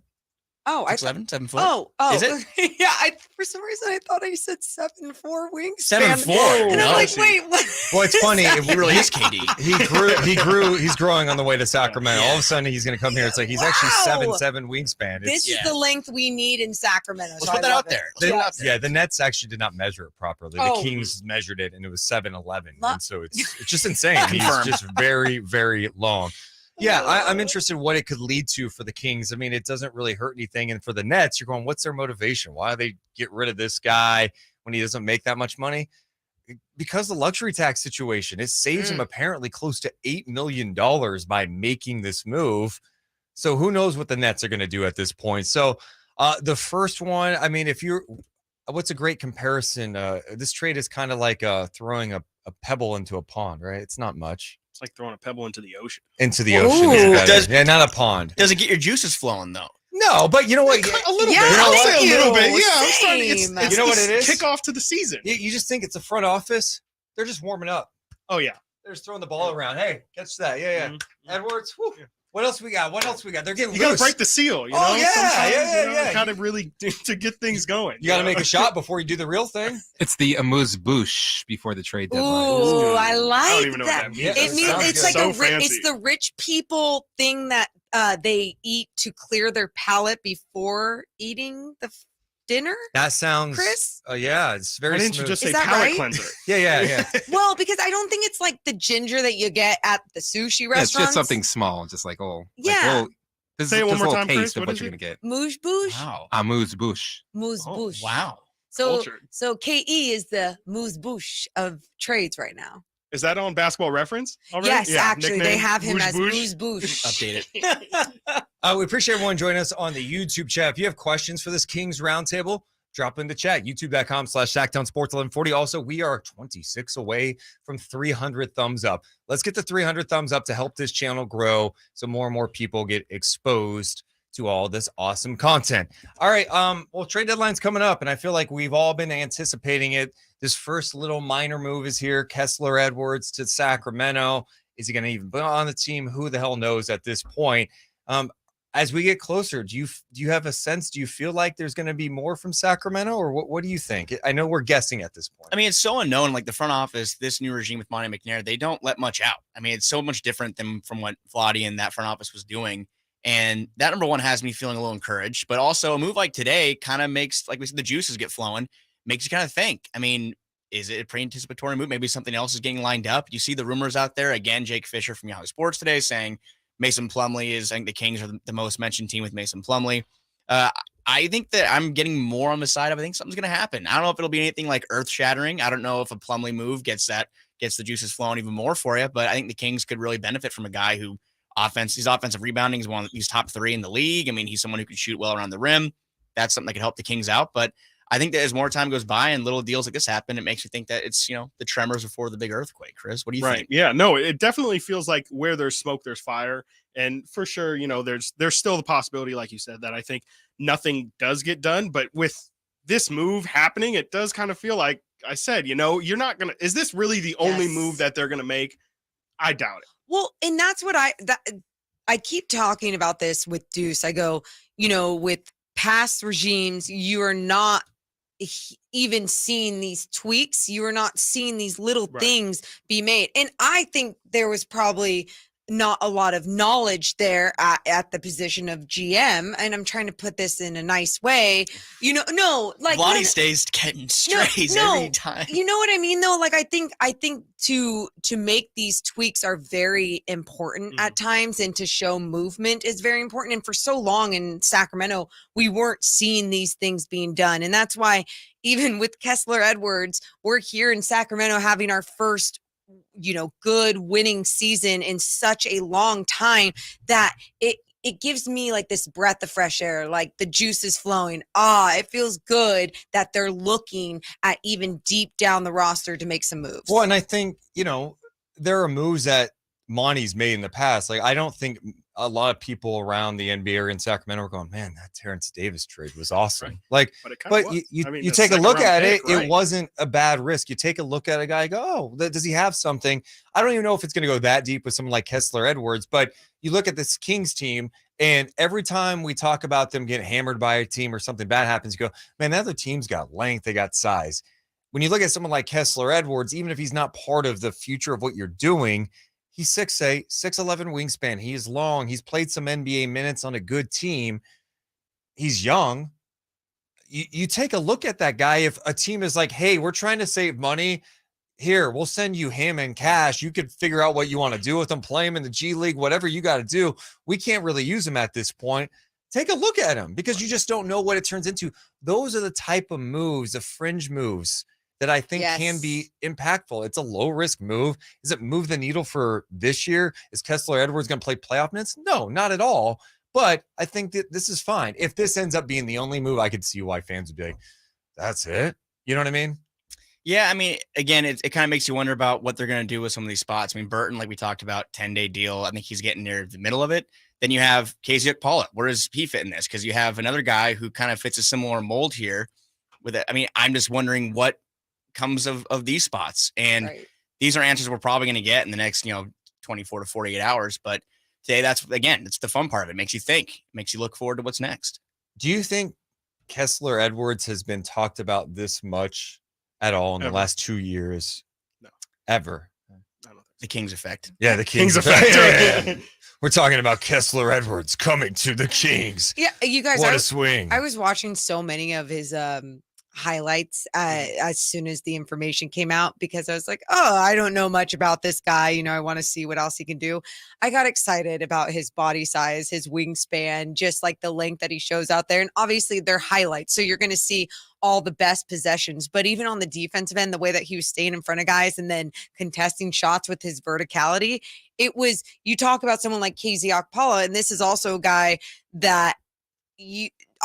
Oh, I 6'11", 7 foot. Oh, Is it? Yeah, for some reason I thought I said 7'4" wingspan. 7'4". And No. I'm like, wait, what? Well, it's funny. is It really is KD. He grew. He's growing on the way to Sacramento. All of a sudden, he's going to come here. It's like he's actually Wow. 7'7" wingspan. This is the length we need in Sacramento. Let's so put I that love out there. it. Let's put it out there. Yeah, the Nets actually did not measure it properly. Oh. The Kings measured it, and it was 7'11", Lo- and so it's just insane. He's Confirmed. just very, very long. Yeah, I'm interested in what it could lead to for the Kings. I mean, it doesn't really hurt anything. And for the Nets, you're going, what's their motivation? Why do they get rid of this guy when he doesn't make that much money? Because the luxury tax situation, it saves him apparently close to $8 million by making this move. So who knows what the Nets are going to do at this point. So the first one, I mean, what's a great comparison? This trade is kind of like throwing a pebble into a pond, right? It's not much. It's like throwing a pebble into the ocean. Into the ocean. Is better. Yeah, not a pond. Does it get your juices flowing though? No, but you know what? A little Yeah, bit. thank I'll say a you. little bit. Yeah, I'm starting. Same. It's You know what the it is? Kickoff to the season. You just think it's a front office. They're just warming up. Oh yeah. They're just throwing the ball around. Hey, catch that. Yeah. Mhm. Edwards. Whew. What else we got? They're getting You got to loose. break the seal. You know? Oh, yeah, Sometimes, yeah. Kind of really to get things going. You got to make a shot before you do the real thing. It's the amuse-bouche before the trade deadline. Ooh, I I like don't even know that. what that means. Yeah, It means sounds it's good. like So fancy. it's the rich people thing that they eat to clear their palate before eating the dinner. That sounds. Chris? Yeah, it's very Why didn't you smooth. just say Is that palate right? cleanser? Yeah. Well, because I don't think it's like the ginger that you get at the sushi Yeah, it's restaurants. just something small, just like Yeah. This Say is it one just a more little time, Chris. taste of What what is you're it? gonna get. Mouche bouche. Wow. Amuse-bouche. Moose Oh, bouche. wow. So Cultured. so KE is the moose bouche of trades right now. Is that on Basketball Reference already? Yes, Yeah, actually, they nickname, have him Boosh as Boosh. moose bouche. Update it. We appreciate everyone joining us on the YouTube chat. If you have questions for this Kings Roundtable, drop in the chat. YouTube.com/Sactown Sports 1140. Also, we are 26 away from 300 thumbs up. Let's get the 300 thumbs up to help this channel grow so more and more people get exposed to all this awesome content. All right. Well, trade deadline's coming up, and I feel like we've all been anticipating it. This first little minor move is here. Kessler Edwards to Sacramento. Is he going to even be on the team? Who the hell knows at this point? As we get closer, do you have a sense? Do you feel like there's going to be more from Sacramento, or what do you think? I know we're guessing at this point. I mean, it's so unknown. Like the front office, this new regime with Monty McNair, they don't let much out. I mean, it's so much different than from what Vlade and that front office was doing. And that, number one, has me feeling a little encouraged. But also a move like today kind of makes, like we said, the juices get flowing, makes you kind of think. I mean, is it a pre-anticipatory move? Maybe something else is getting lined up. You see the rumors out there. Again, Jake Fisher from Yahoo Sports today saying Mason Plumlee is, I think the Kings are the most mentioned team with Mason Plumlee. I think that I'm getting more on the side of I think something's going to happen. I don't know if it'll be anything like earth-shattering. I don't know if a Plumlee move gets the juices flowing even more for you, but I think the Kings could really benefit from a guy who his offensive rebounding is he's top 3 in the league. I mean, he's someone who can shoot well around the rim. That's something that could help the Kings out. But I think that as more time goes by and little deals like this happen, it makes you think that it's, the tremors before the big earthquake. Chris, what do you think? Yeah, no, it definitely feels like where there's smoke, there's fire. And for sure, there's still the possibility, like you said, that I think nothing does get done. But with this move happening, it does kind of feel like I said, you're not going to, is this really the only move that they're going to make? I doubt it. Well, and that's what I keep talking about this with Deuce. I go, with past regimes, you are not even seeing these tweaks. You are not seeing these little things be made. And I think there was probably not a lot of knowledge there at the position of GM. And I'm trying to put this in a nice way. Vlade stays getting strays every time. You know what I mean, though? Like, I think to make these tweaks are very important at times, and to show movement is very important. And for so long in Sacramento, we weren't seeing these things being done. And that's why even with Kessler Edwards, we're here in Sacramento having our first good winning season in such a long time that it gives me like this breath of fresh air, like the juice is flowing. It feels good that they're looking at even deep down the roster to make some moves. Well, and I think, there are moves that Monty's made in the past. Like, I don't think a lot of people around the NBA or in Sacramento are going, man, that Terrence Davis trade was awesome. Right. But you take a look at it, it wasn't a bad risk. You take a look at a guy, go, does he have something? I don't even know if it's going to go that deep with someone like Kessler Edwards, but you look at this Kings team And every time we talk about them getting hammered by a team or something bad happens, you go, man, the other team's got length, they got size. When you look at someone like Kessler Edwards, even if he's not part of the future of what you're doing, he's 6'8", 6'11" wingspan. He is long. He's played some NBA minutes on a good team. He's young. You take a look at that guy. If a team is like, hey, we're trying to save money, here, we'll send you him in cash. You could figure out what you want to do with him, play him in the G League, whatever you got to do. We can't really use him at this point. Take a look at him because you just don't know what it turns into. Those are the type of moves, the fringe moves that I think can be impactful. It's a low-risk move. Does it move the needle for this year? Is Kessler Edwards going to play playoff minutes? No, not at all. But I think that this is fine. If this ends up being the only move, I could see why fans would be like, that's it. You know what I mean? Yeah, I mean, again, it kind of makes you wonder about what they're going to do with some of these spots. I mean, Burton, like we talked about, 10-day deal. I think he's getting near the middle of it. Then you have Casey Paula. Where does he fit in this? Because you have another guy who kind of fits a similar mold here with it. I mean, I'm just wondering what comes of these spots. And these are answers we're probably going to get in the next, 24 to 48 hours. But today, that's the fun part of it. It makes you think, it makes you look forward to what's next. Do you think Kessler Edwards has been talked about this much at all in the last 2 years? No. Ever. The Kings effect. Yeah, the Kings effect. Yeah. We're talking about Kessler Edwards coming to the Kings. Yeah, you guys. What a swing. I was watching so many of his highlights as soon as the information came out because I was like, oh, I don't know much about this guy. I want to see what else he can do. I got excited about his body size, his wingspan, just like the length that he shows out there. And obviously they're highlights. So you're going to see all the best possessions, but even on the defensive end, the way that he was staying in front of guys and then contesting shots with his verticality, you talk about someone like KZ Okpala, and this is also a guy that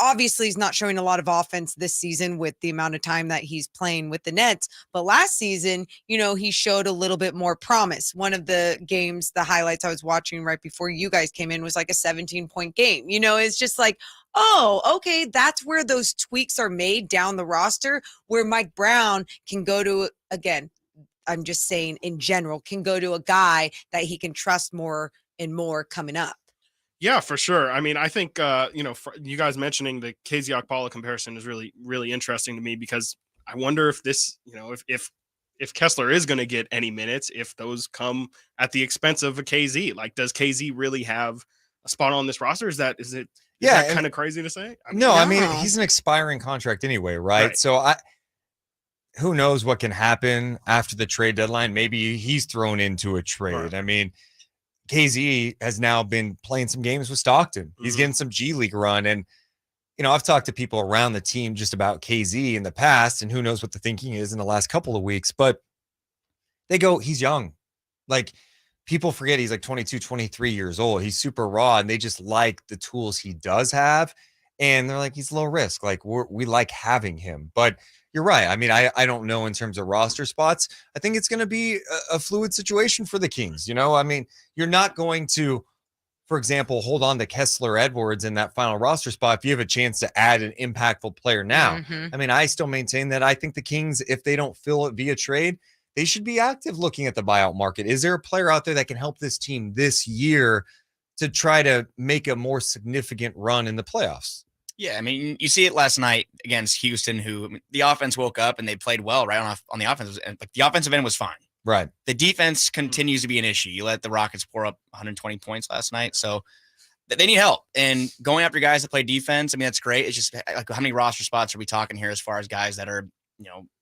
obviously he's not showing a lot of offense this season with the amount of time that he's playing with the Nets. But last season, he showed a little bit more promise. One of the games, the highlights I was watching right before you guys came in was like a 17-point game. It's just like, oh, okay, that's where those tweaks are made down the roster where Mike Brown can go to, again, I'm just saying in general, can go to a guy that he can trust more and more coming up. Yeah, for sure. I mean, I think, you guys mentioning the KZ Okpala comparison is really, really interesting to me because I wonder if this, if Kessler is going to get any minutes, if those come at the expense of a KZ. Like, does KZ really have a spot on this roster? Is that kind of crazy to say? I mean, he's an expiring contract anyway, right? So who knows what can happen after the trade deadline? Maybe he's thrown into a trade. Right. I mean, KZ has now been playing some games with Stockton. He's getting some G League run. And, I've talked to people around the team just about KZ in the past, and who knows what the thinking is in the last couple of weeks. But they go, he's young. Like, people forget he's like 22, 23 years old. He's super raw, and they just like the tools he does have. And they're like, he's low risk. Like, we like having him. But you're right. I mean, I don't know in terms of roster spots. I think it's going to be a fluid situation for the Kings. I mean, you're not going to, for example, hold on to Kessler Edwards in that final roster spot if you have a chance to add an impactful player now. Mm-hmm. I mean, I still maintain that I think the Kings, if they don't fill it via trade, they should be active looking at the buyout market. Is there a player out there that can help this team this year to try to make a more significant run in the playoffs? Yeah, I mean, you see it last night against Houston, who the offense woke up and they played well right on the offense. Like, the offensive end was fine. Right. The defense continues to be an issue. You let the Rockets pour up 120 points last night, so they need help. And going after guys that play defense, I mean, that's great. It's just like, how many roster spots are we talking here as far as guys that are,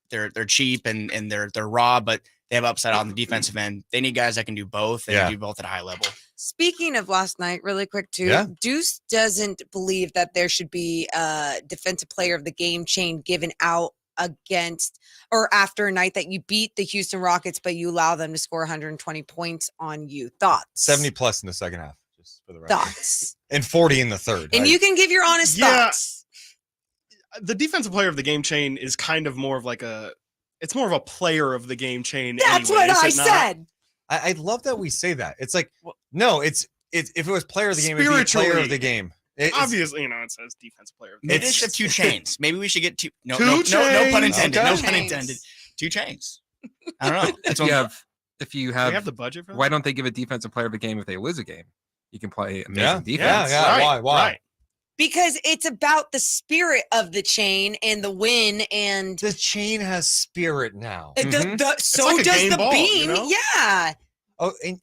they're cheap and they're raw, but they have upside on the defensive end. They need guys that can do both and do both at a high level. Speaking of last night, really quick too, Deuce doesn't believe that there should be a defensive player of the game chain given out against or after a night that you beat the Houston Rockets, but you allow them to score 120 points on you. Thoughts? 70 plus in the second half, just for the record. Thoughts? And 40 in the third. And you can give your honest thoughts. The defensive player of the game chain is kind of more of like it's more of a player of the game chain. That's anyway, what I said. I love that we say that. It's like, no, it's if it was player of the game, it'd be player of the game. Obviously, it says defensive player of the game. Maybe they should have 2 chains. Maybe we should get two. No pun intended. Okay. No pun intended. 2 chains. I don't know. If you have the budget for that? Why don't they give a defensive player of the game if they lose a game? You can play amazing defense. Why? Right. Because it's about the spirit of the chain and the win, and the chain has spirit now. So like a does game the ball, beam. you know? Yeah. Oh, and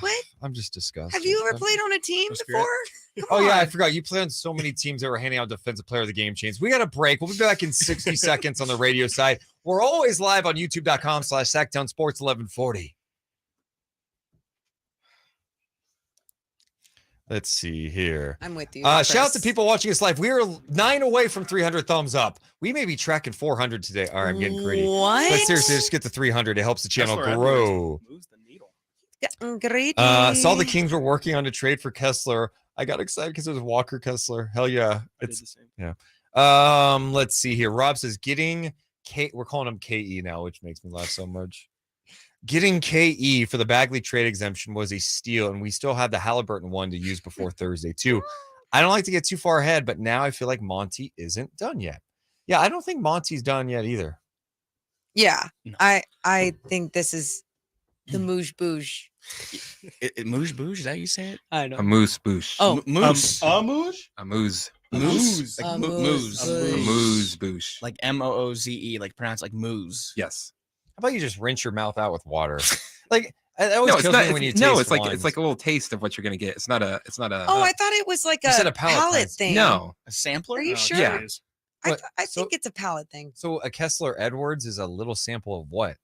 What? I'm just disgusted. Have you ever played on a team spirit. before? Oh, yeah, I forgot. You played on so many teams that were handing out defensive player of the game chains. We got a break. We'll be back in 60 seconds on the radio side. We're always live on youtube.com/Sactown Sports 1140. Let's see here. I'm with you. Shout out to people watching us live. We are 9 away from 300 thumbs up. We may be tracking 400 today. All right, I'm getting greedy. What? But seriously, just get to 300. It helps the channel Kessler grow. Great. Saw the Kings were working on a trade for Kessler. I got excited because it was Walker Kessler. Hell yeah. It's the same. Yeah. Let's see here. Rob says getting K. We're calling him KE now, which makes me laugh so much. Getting KE for the Bagley trade exemption was a steal, and we still have the Halliburton one to use before Thursday too. I don't like to get too far ahead, but now I feel like Monty isn't done yet. Yeah, I don't think Monty's done yet either. Yeah, I think this is the Mouge Bouge. Mouge Bouge, is that how you say it? I know. A moose boosh. Oh, moose. A moose? A moose. Moose. A Like moose. moose. A moose boosh. Like Mooze, like pronounced like moose. Yes. How about you just rinse your mouth out with water? Like that always No, kills me when you taste it's like wines. it's like a little taste of what you're gonna get. It's not a. Oh, I thought it was like You said a a palate palate test. thing. No. A sampler? Are you sure? Yeah. I think it's a palate thing. So a Kessler Edwards is a little sample of what?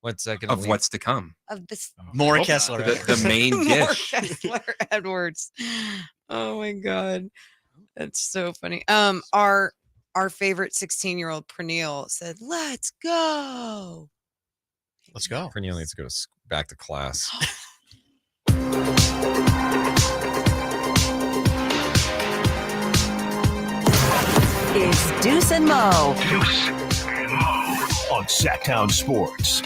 What's that gonna Of what's to come. Of this More hope Kessler. not. The Edwards. main more dish. Kessler Edwards. Oh my god, that's so funny. Our favorite 16-year-old Pernille said, "Let's go." Let's go. Pernille needs to go back to class. It's Deuce and Mo. Deuce and Mo on Sactown Sports.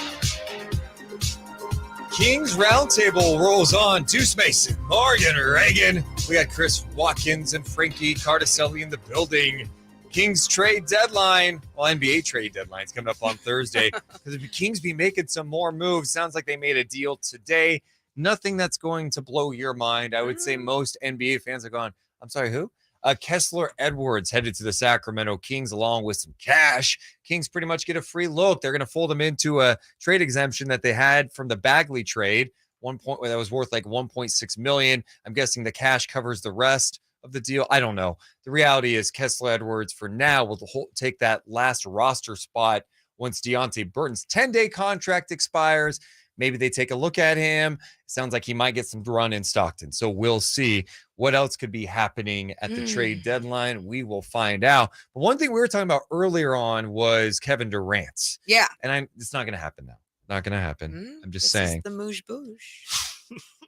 Kings Roundtable rolls on. Deuce Mason, Morgan Reagan. We got Chris Watkins and Frankie Cartoscelli in the building. Kings trade deadline. Well, NBA trade deadline's coming up on Thursday. Because if the Kings be making some more moves, sounds like they made a deal today. Nothing that's going to blow your mind. I would say most NBA fans are going, I'm sorry, who? Kessler Edwards headed to the Sacramento Kings along with some cash. Kings pretty much get a free look. They're going to fold him into a trade exemption that they had from the Bagley trade. That was worth like $1.6 million. I'm guessing the cash covers the rest of the deal. I don't know. The reality is Kessler Edwards for now will take that last roster spot once Deonte Burton's 10-day contract expires. Maybe they take a look at him. Sounds like he might get some run in Stockton. So we'll see what else could be happening at the trade deadline. We will find out. But one thing we were talking about earlier on was Kevin Durant. Yeah. And it's not going to happen now. Not going to happen. I'm just This saying. is the Mouge Bouge.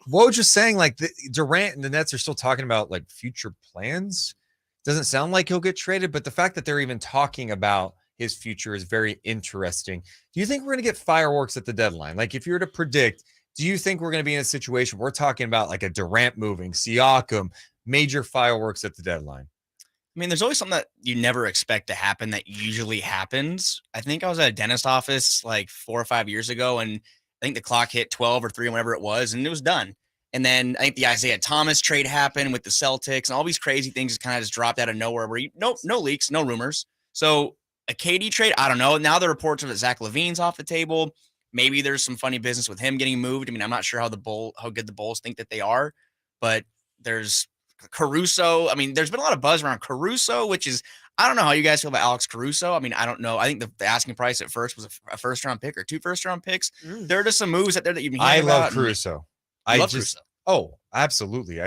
Woj just saying, like, Durant and the Nets are still talking about, like, future plans. Doesn't sound like he'll get traded, but the fact that they're even talking about his future is very interesting. Do you think we're going to get fireworks at the deadline? Like, if you were to predict, do you think we're going to be in a situation we're talking about, like, a Durant moving, Siakam, major fireworks at the deadline? I mean, there's always something that you never expect to happen that usually happens. I think I was at a dentist office like 4 or 5 years ago, and I think the clock hit 12 or 3, whatever it was, and it was done. And then I think the Isaiah Thomas trade happened with the Celtics, and all these crazy things just kind of just dropped out of nowhere where no leaks, no rumors. So a KD trade, I don't know. Now the reports are that Zach LaVine's off the table. Maybe there's some funny business with him getting moved. I mean, I'm not sure how good the Bulls think that they are, but there's Caruso. I mean, there's been a lot of buzz around Caruso, which is, I don't know how you guys feel about Alex Caruso. I mean, I don't know. I think the asking price at first was a first-round pick or 2 first-round picks. There are just some moves out there that you've been hearing about. I love Caruso. Caruso. Oh, absolutely.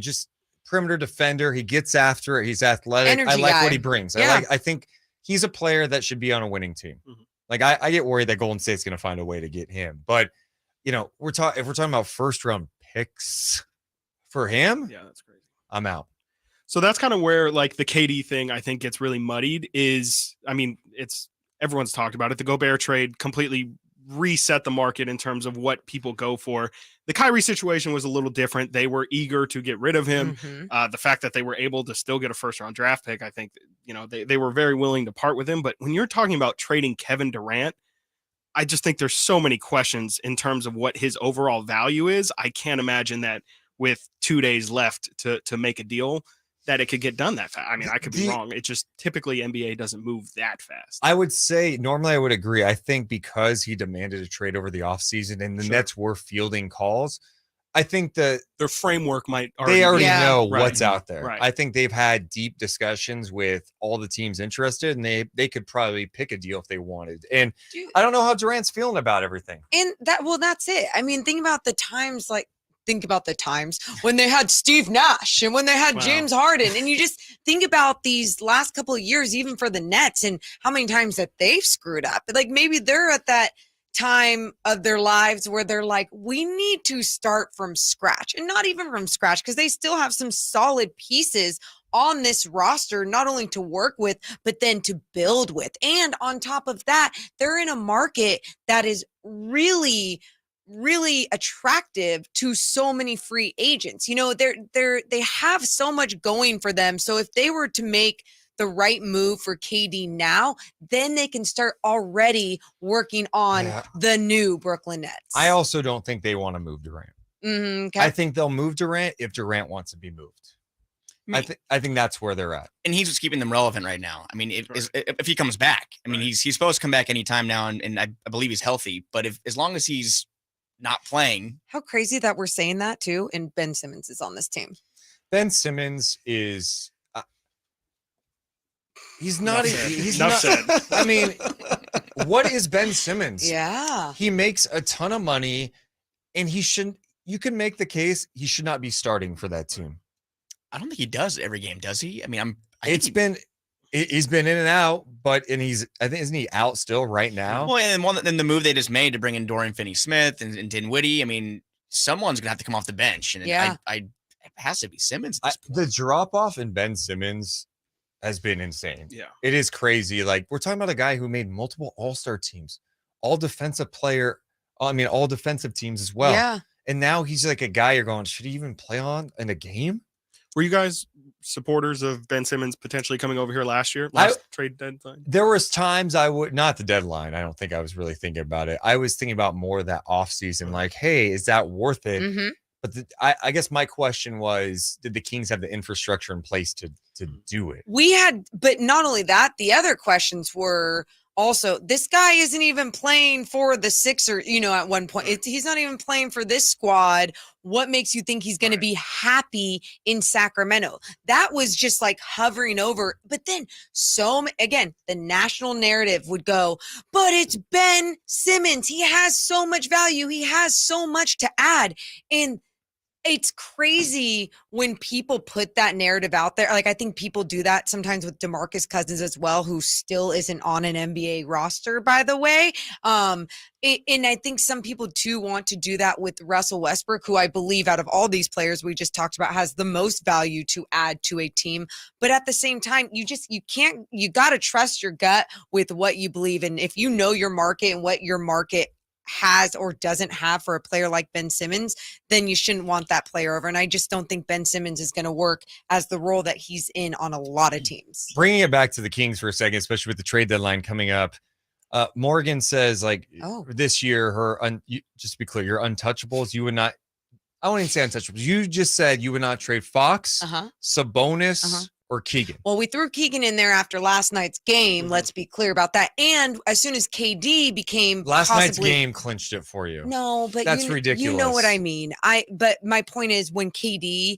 Just perimeter defender. He gets after it. He's athletic. Energy I like guy. what he brings. Yeah. I think he's a player that should be on a winning team. Like, I get worried that Golden State's going to find a way to get him. But, if we're talking about first-round picks for him, Yeah, that's crazy. I'm out. So that's kind of where, like, the KD thing I think gets really muddied is, I mean, everyone's talked about it. The Gobert trade completely reset the market in terms of what people go for. The Kyrie situation was a little different. They were eager to get rid of him. The fact that they were able to still get a first-round draft pick, I think, they were very willing to part with him. But when you're talking about trading Kevin Durant, I just think there's so many questions in terms of what his overall value is. I can't imagine that with 2 days left to make a deal, that it could get done that fast. I mean, I could be wrong. It just typically NBA doesn't move that fast. I would say normally I would agree. I think because he demanded a trade over the offseason and the Nets were fielding calls, I think their framework might they already know Right. what's out there. Right. I think they've had deep discussions with all the teams interested, and they could probably pick a deal if they wanted. And I don't know how Durant's feeling about everything. And that's it. I mean, think about the times when they had Steve Nash and when they had James Harden. And you just think about these last couple of years, even for the Nets, and how many times that they've screwed up. Like maybe they're at that time of their lives where they're like, we need to start from scratch, and not even from scratch, because they still have some solid pieces on this roster, not only to work with, but then to build with. And on top of that, they're in a market that is really attractive to so many free agents. You know, they have so much going for them. So if they were to make the right move for KD now, then they can start already working on the new Brooklyn Nets. I also don't think they want to move Durant. Okay. I think they'll move Durant if Durant wants to be moved. I think that's where they're at. And he's just keeping them relevant right now. I mean, if he comes back, I mean, he's supposed to come back anytime now, and I believe he's healthy. But as long as he's not playing. How crazy that we're saying that too, and Ben Simmons is on this team. Ben Simmons is he's not he's Enough not said. I mean, what is Ben Simmons? Yeah. He makes a ton of money, and you can make the case he should not be starting for that team. I don't think he does every game, does he? I mean, he's been in and out, but I think isn't he out still right now? Well, and then the move they just made to bring in Dorian Finney-Smith and Dinwiddie. I mean, someone's gonna have to come off the bench, and it has to be Simmons. The drop off in Ben Simmons has been insane. Yeah, it is crazy. Like, we're talking about a guy who made multiple All-Star teams, all defensive teams as well. Yeah, and now he's like a guy you're going, should he even play on in a game? Were you guys supporters of Ben Simmons potentially coming over here last trade deadline? There was times I would, not the deadline. I don't think I was really thinking about it. I was thinking about more of that offseason, like, hey, is that worth it? Mm-hmm. But I guess my question was, did the Kings have the infrastructure in place to do it? We had, but not only that, the other questions were also, this guy isn't even playing for the Sixers, at one point. He's not even playing for this squad. What makes you think he's going to be happy in Sacramento? That was just like hovering over. But then again, the national narrative would go, but it's Ben Simmons. He has so much value. He has so much to add. And it's crazy when people put that narrative out there. Like, I think people do that sometimes with DeMarcus Cousins as well, who still isn't on an NBA roster, by the way. And I think some people too want to do that with Russell Westbrook, who I believe out of all these players we just talked about has the most value to add to a team. But at the same time, you got to trust your gut with what you believe in. If you know your market and what your market has or doesn't have for a player like Ben Simmons, then you shouldn't want that player over. And I just don't think Ben Simmons is going to work as the role that he's in on a lot of teams. Bringing it back to the Kings for a second, especially with the trade deadline coming up, Morgan says, like, this year, just to be clear, your untouchables, you would not, I wouldn't even say untouchables. You just said you would not trade Fox, Sabonis, or Keegan. Well, we threw Keegan in there after last night's game. Let's be clear about that. And as soon as KD became night's game clinched it for you. No, but that's ridiculous. You know what I mean. But my point is, when KD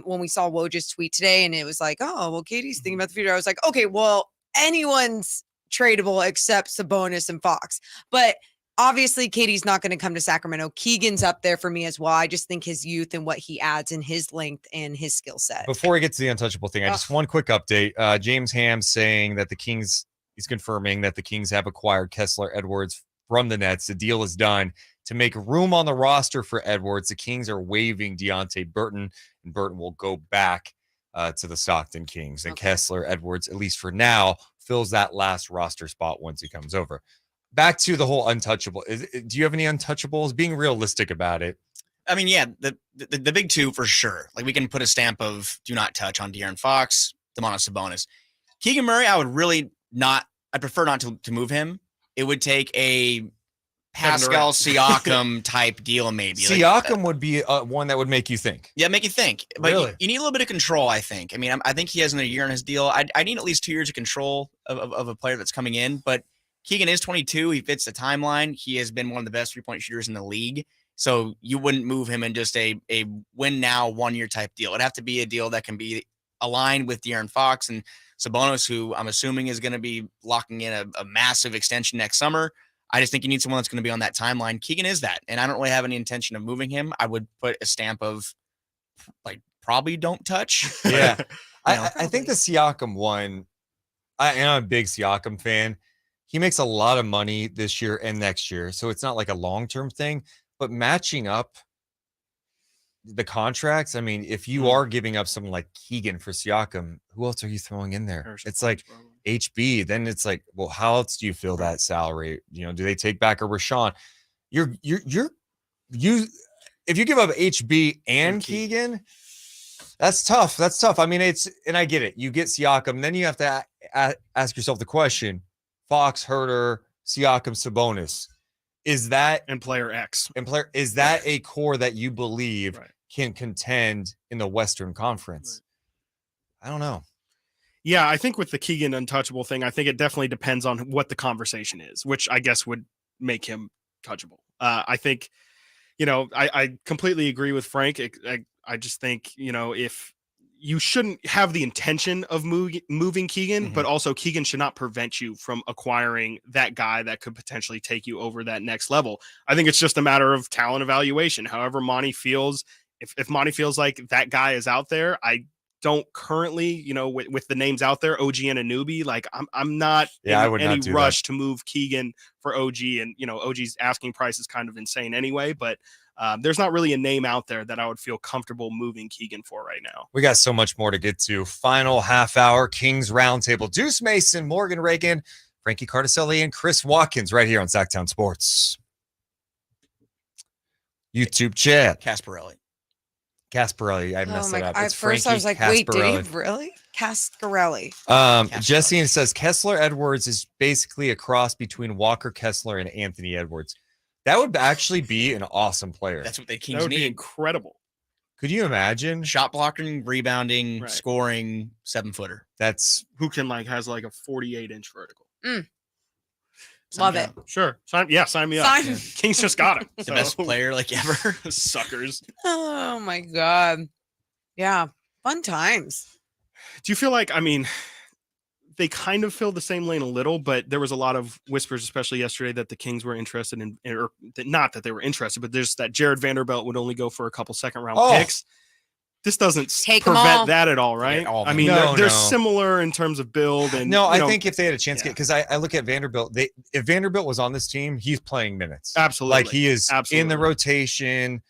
when we saw Woj's tweet today, and it was like, oh, well, KD's thinking about the future. I was like, okay, well, anyone's tradable except Sabonis and Fox. But obviously, KD's not going to come to Sacramento. Keegan's up there for me as well. I just think his youth and what he adds and his length and his skill set. Before we get to the untouchable thing, I just one quick update. James Ham saying that he's confirming that the Kings have acquired Kessler Edwards from the Nets. The deal is done. To make room on the roster for Edwards, the Kings are waiving Deonte Burton, and Burton will go back to the Stockton Kings. And Kessler Edwards, at least for now, fills that last roster spot once he comes over. Back to the whole untouchable. Do you have any untouchables? Being realistic about it. I mean, yeah, the big two for sure. Like, we can put a stamp of do not touch on De'Aaron Fox, Domantas Sabonis. Keegan Murray, I would really not. I prefer not to move him. It would take a Pascal Siakam type deal, maybe. Siakam would be one that would make you think. Yeah, make you think. But Really? you need a little bit of control, I think. I mean, I think he has another year on his deal. I need at least 2 years of control of a player that's coming in. But Keegan is 22. He fits the timeline. He has been one of the best three-point shooters in the league. So you wouldn't move him in just a win now 1 year type deal. It'd have to be a deal that can be aligned with De'Aaron Fox and Sabonis, who I'm assuming is going to be locking in a massive extension next summer. I just think you need someone that's going to be on that timeline. Keegan is that, and I don't really have any intention of moving him. I would put a stamp of like probably don't touch. Yeah, I think the Siakam one. I'm a big Siakam fan. He makes a lot of money this year and next year, so it's not like a long-term thing. But matching up the contracts, I mean, if you are giving up someone like Keegan for Siakam, who else are you throwing in there? It's like HB. Then it's like, well, how else do you fill that salary? You know, do they take back a Rashawn? If you give up HB and Keegan, that's tough. That's tough. I mean, and I get it. You get Siakam, then you have to ask yourself the question: Fox, Herter, Siakam, Sabonis. Is that and player X is that a core that you believe can contend in the Western Conference? I don't know. Yeah, I think with the Keegan untouchable thing, I think it definitely depends on what the conversation is, which I guess would make him touchable. I think, I completely agree with Frank. I just think, if you shouldn't have the intention of moving Keegan, but also Keegan should not prevent you from acquiring that guy that could potentially take you over that next level. I think it's just a matter of talent evaluation. However Monty feels, if Monty feels like that guy is out there, I don't currently, with the names out there, OG and Anunoby, like I'm not in any rush to move Keegan for OG, and OG's asking price is kind of insane anyway, but there's not really a name out there that I would feel comfortable moving Keegan for right now. We got so much more to get to. Final half hour, Kings Roundtable. Deuce Mason, Morgan Reagan, Frankie Cartoscelli, and Chris Watkins right here on Sactown Sports. YouTube chat. Casparelli. I messed it up. At first I was like, wait, did he really? Cascarelli. Jesse says Kessler Edwards is basically a cross between Walker Kessler and Anthony Edwards. That would actually be an awesome player. That's what the Kings That would need. be incredible. Could you imagine? Shot blocking, rebounding, scoring, 7-footer. That's who can has a 48-inch vertical. Love it. Sure. Sign me up. Sign- Kings just got him. The best player ever. Suckers. Oh my God. Yeah. Fun times. Do you feel like, they kind of fill the same lane a little, but there was a lot of whispers, especially yesterday, that the Kings were interested in, or not that they were interested, but there's that Jared Vanderbilt would only go for a couple second-round picks. This doesn't prevent that at all, right? Yeah, they're similar in terms of build. And I think if they had a chance, because I look at Vanderbilt, if Vanderbilt was on this team, he's playing minutes. Absolutely. Like he is in the rotation,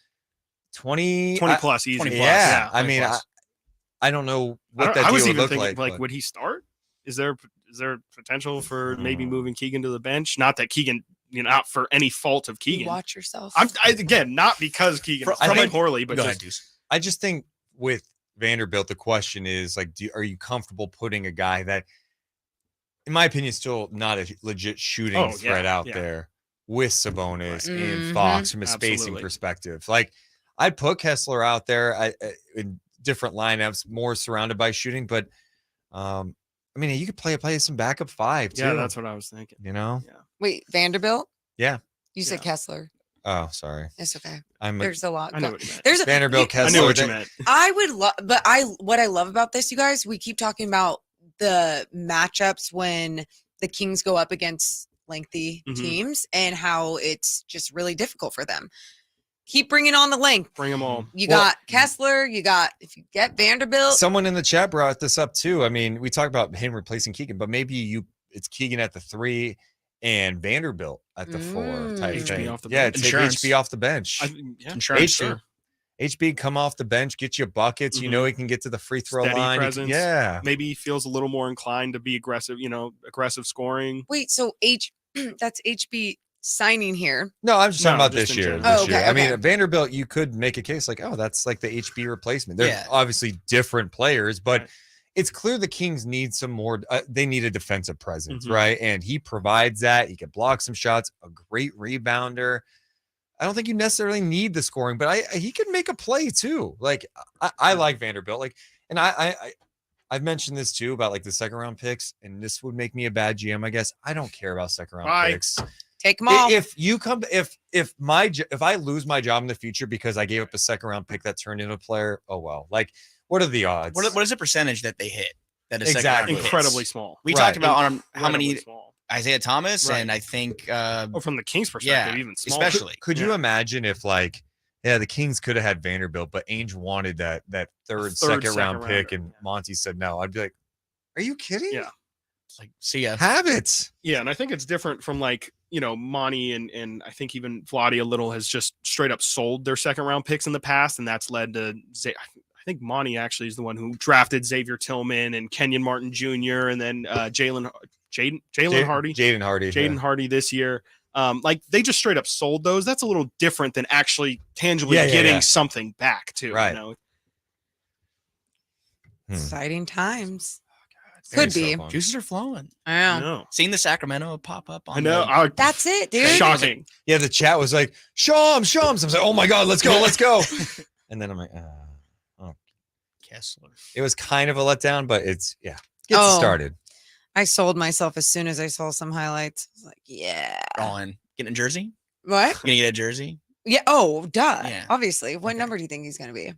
20 plus easy. 20 plus. Yeah. I don't know what that deal would look like. Would he start? Is there potential for maybe moving Keegan to the bench? Not that Keegan, not for any fault of Keegan. Watch yourself. Again, not because Keegan is playing poorly, but I just think with Vanderbilt, the question is are you comfortable putting a guy that, in my opinion, is still not a legit shooting threat out there with Sabonis and Fox from a spacing perspective? I'd put Kessler out there in different lineups, more surrounded by shooting, but you could play some backup five too. Yeah, that's what I was thinking. Yeah. Wait, Vanderbilt? Yeah. You said Kessler. Oh, sorry. It's okay. There's a lot. I know what you meant. There's Vanderbilt, Kessler. I knew what you meant. I would love, but what I love about this, you guys, we keep talking about the matchups when the Kings go up against lengthy teams and how it's just really difficult for them. Keep bringing on the length. Bring them all. You got Kessler. If you get Vanderbilt. Someone in the chat brought this up too. We talk about him replacing Keegan, but maybe it's Keegan at the 3 and Vanderbilt at the 4 type thing. Take HB off the bench. HB come off the bench, get you buckets. He can get to the free throw line. Presence. Maybe he feels a little more inclined to be aggressive. Aggressive scoring. Wait, so that's HB signing here. No, I'm just talking about this year. Okay. Vanderbilt, you could make a case that's like the HB replacement. They're obviously different players, but it's clear the Kings need some more. They need a defensive presence, Mhm. right? And he provides that. He can block some shots, a great rebounder. I don't think you necessarily need the scoring, but he can make a play too. Like I like Vanderbilt. Like, and I've mentioned this too about like the second round picks, and this would make me a bad GM, I guess. I don't care about second round picks. Take them all. If you come, if I lose my job in the future because I gave up a second round pick that turned into a player, oh well. Like, what are the odds? What is the percentage that they hit? That is Exactly. Incredibly small. We Right. talked about on how Incredibly many small. Isaiah Thomas, Right. and I think from the Kings' perspective, even smaller. especially. Could you imagine if like, yeah, the Kings could have had Vanderbilt, but Ainge wanted that third second round pick, and Monty said no? I'd be like, are you kidding? Yeah. It's like, see ya. Have it. Yeah, and I think it's different from like, Monty and I think even Vladi a little has just straight up sold their second round picks in the past, and that's led to I think Monty actually is the one who drafted Xavier Tillman and Kenyon Martin Jr. and then Jaden Hardy this year. Like they just straight up sold those. That's a little different than actually tangibly getting something back too. Right. Exciting times. Very Could be. so fun. Juices are flowing. I know. Seeing the Sacramwnto pop up on I know. That's it, dude. Shocking. Yeah, the chat was like, show him. I was like, oh my God, let's go. And then I'm like, Kessler. it was kind of a letdown, but gets it started. I sold myself as soon as I saw some highlights. I was like, yeah. All in. Getting a jersey? What? You gonna get a jersey? Yeah. Oh, duh. Yeah. Obviously. What number do you think he's going to be?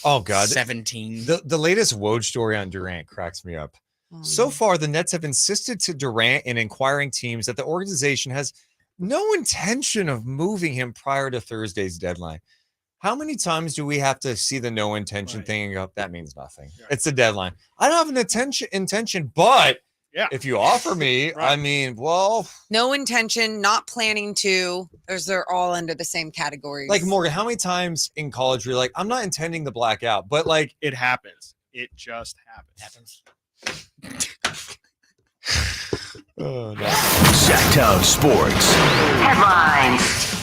Oh God, 17. The latest Woj story on Durant cracks me up. So far, the Nets have insisted to Durant in inquiring teams that the organization has no intention of moving him prior to Thursday's deadline. How many times do we have to see the no intention thing and go, that means nothing? It's the deadline. I don't have an intention, but if you offer me, I mean, well. No intention, not planning to. They're all under the same categories. Like, Morgan, how many times in college were you like, I'm not intending to black out, but like. It happens. It just happens. Oh, no. Sactown Sports Headlines.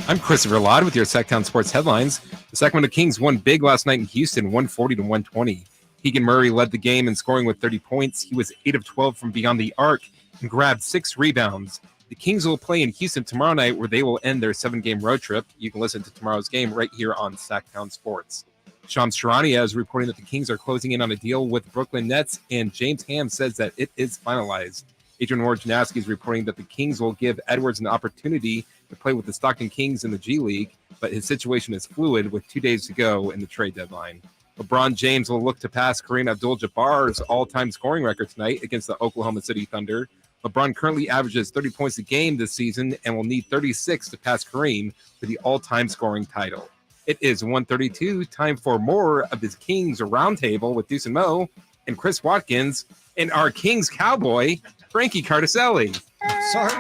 I'm Christopher Ladd with your Sactown Sports headlines. The Sacramwnto Kings won big last night in Houston, 140-120. Keegan Murray led the game in scoring with 30 points. He was 8 of 12 from beyond the arc and grabbed 6 rebounds. The Kings will play in Houston tomorrow night, where they will end their 7-game road trip. You can listen to tomorrow's game right here on Sactown Sports. Shams Charania is reporting that the Kings are closing in on a deal with Brooklyn Nets, and James Ham says that it is finalized. Adrian Wojnarowski is reporting that the Kings will give Edwards an opportunity to play with the Stockton Kings in the G League, but his situation is fluid with 2 days to go in the trade deadline. LeBron James will look to pass Kareem Abdul-Jabbar's all-time scoring record tonight against the Oklahoma City Thunder. LeBron currently averages 30 points a game this season and will need 36 to pass Kareem for the all-time scoring title. It is 1:32, time for more of this Kings Roundtable with Deuce and Mo and Chris Watkins and our Kings cowboy, Frankie Cartoscelli. Sorry.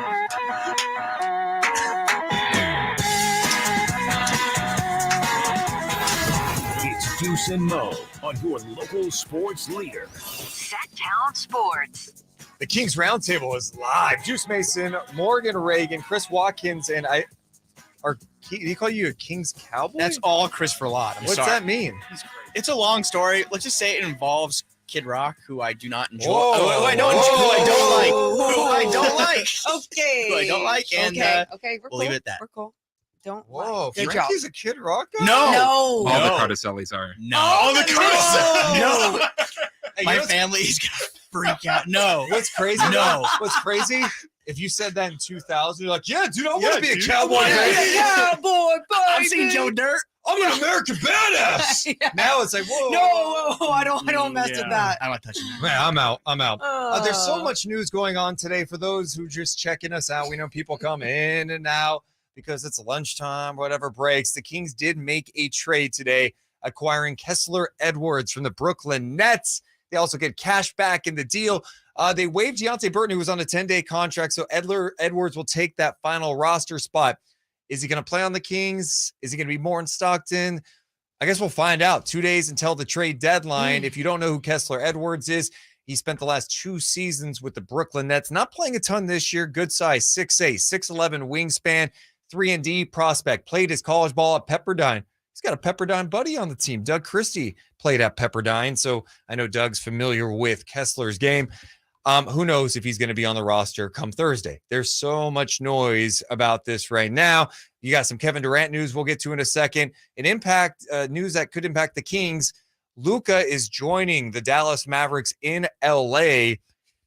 It's Deuce and Mo on your local sports leader. Sactown Sports. The Kings Roundtable is live. Juice Mason, Morgan Reagan, Chris Watkins, and do you call you a Kings cowboy? That's all Christopher Ladd. What's that mean? It's a long story. Let's just say it involves Kid Rock, who I do not enjoy. Whoa. Who I don't like. Who I don't like. Okay. Who I don't like. And okay, we'll leave it at that. We're cool. Don't. Whoa, Good Frankie's job. a Kid Rock guy? No. All the Cartoscellis are. No. All the Cartoscelli. No. Hey, My you know family's gonna freak out. No. What's crazy? No. What's crazy? If you said that in 2000, you're like, yeah, dude, I want to be a dude. cowboy. Yeah, boy, I've seen Joe Dirt. I'm an American badass. Yeah. Now it's like, whoa. No, I don't mess with that. I'm not touching that. Man, I'm out. There's so much news going on today. For those who just checking us out, we know people come in and out because it's lunchtime, whatever breaks. The Kings did make a trade today, acquiring Kessler Edwards from the Brooklyn Nets. They also get cash back in the deal. They waived Deontay Burton, who was on a 10-day contract, so Edwards will take that final roster spot. Is he going to play on the Kings? Is he going to be more in Stockton? I guess we'll find out. 2 days until the trade deadline. If you don't know who Kessler Edwards is, he spent the last 2 seasons with the Brooklyn Nets. Not playing a ton this year. Good size, 6'8", 6'11", wingspan, 3-and-D prospect. Played his college ball at Pepperdine. He's got a Pepperdine buddy on the team. Doug Christie played at Pepperdine, so I know Doug's familiar with Kessler's game. Who knows if he's going to be on the roster come Thursday? There's so much noise about this right now. You got some Kevin Durant news we'll get to in a second. An impact news that could impact the Kings. Luka is joining the Dallas Mavericks in LA,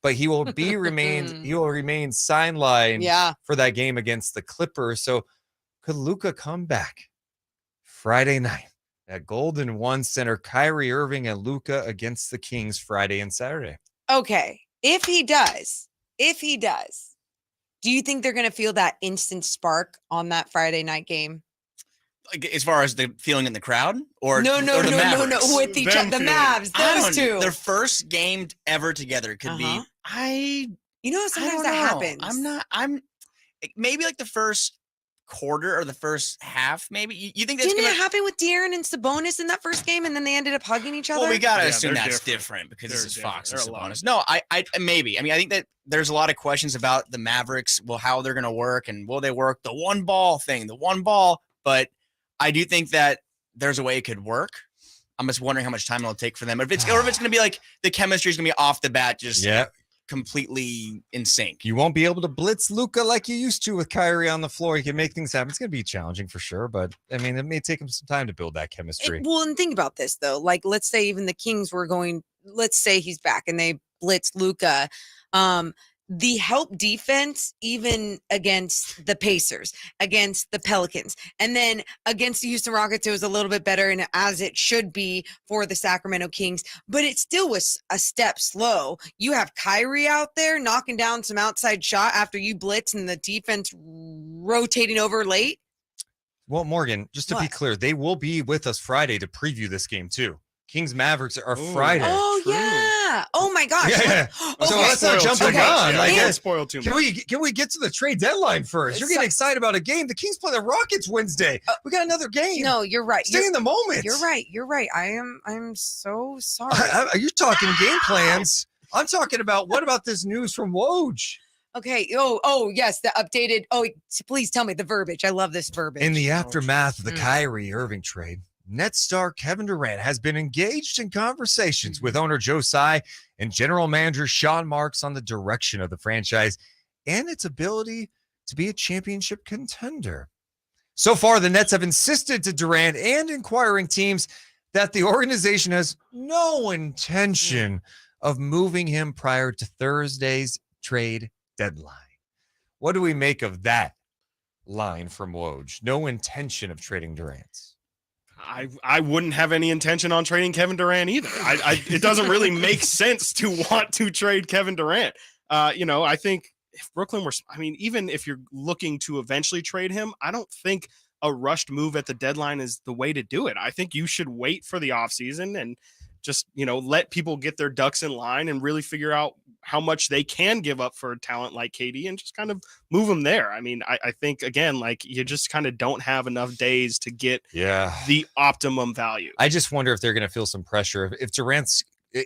but he will remain sidelined for that game against the Clippers. So could Luka come back Friday night at Golden One Center? Kyrie Irving and Luka against the Kings Friday and Saturday. Okay. If he does, do you think they're going to feel that instant spark on that Friday night game? Like, as far as the feeling in the crowd, or No, or the Mavericks? with the Mavs, those two. Their first game ever together could be. Sometimes that happens. I'm maybe like the first quarter or the first half. Maybe you think that's Didn't gonna it happen with De'Aaron and Sabonis in that first game, and then they ended up hugging each other? Well, we gotta assume that's different because this is Fox and Sabonis. No, I maybe. I mean, I think that there's a lot of questions about the Mavericks. Well, how they're gonna work, and will they work the one ball thing, but I do think that there's a way it could work. I'm just wondering how much time it'll take for them. Or if it's going to be like the chemistry is going to be off the bat, just completely in sync. You won't be able to blitz Luka like you used to with Kyrie on the floor. You can make things happen. It's going to be challenging for sure, but I mean, it may take him some time to build that chemistry. And think about this though. Like, let's say even the Kings let's say he's back and they blitz Luka. The help defense, even against the Pacers, against the Pelicans, and then against the Houston Rockets, it was a little bit better, and as it should be for the Sacramento Kings, but it still was a step slow. You have Kyrie out there knocking down some outside shot after you blitz and the defense rotating over late. Well, Morgan, just to be clear, they will be with us Friday to preview this game too. Kings Mavericks are Friday. Oh, yeah. Oh, my gosh. Yeah. So let's not jump the gun. Like, spoiled too much. Can we get to the trade deadline first? You're getting excited about a game. The Kings play the Rockets Wednesday. We got another game. No, you're right. Stay in the moment. You're right. I'm so sorry. You're talking game plans. I'm talking about, what about this news from Woj? Okay. Oh, yes. The updated. Oh, please tell me the verbiage. I love this verbiage. In the aftermath of the Kyrie Irving trade, Nets star Kevin Durant has been engaged in conversations with owner Joe Tsai and general manager Sean Marks on the direction of the franchise and its ability to be a championship contender. So far, the Nets have insisted to Durant and inquiring teams that the organization has no intention of moving him prior to Thursday's trade deadline. What do we make of that line from Woj? No intention of trading Durant. I wouldn't have any intention on trading Kevin Durant either. It doesn't really make sense to want to trade Kevin Durant. I think if Brooklyn even if you're looking to eventually trade him, I don't think a rushed move at the deadline is the way to do it. I think you should wait for the offseason and just, let people get their ducks in line and really figure out how much they can give up for a talent like KD and just kind of move them there. I mean, I think, again, like, you just kind of don't have enough days to get the optimum value. I just wonder if they're going to feel some pressure. If Durant's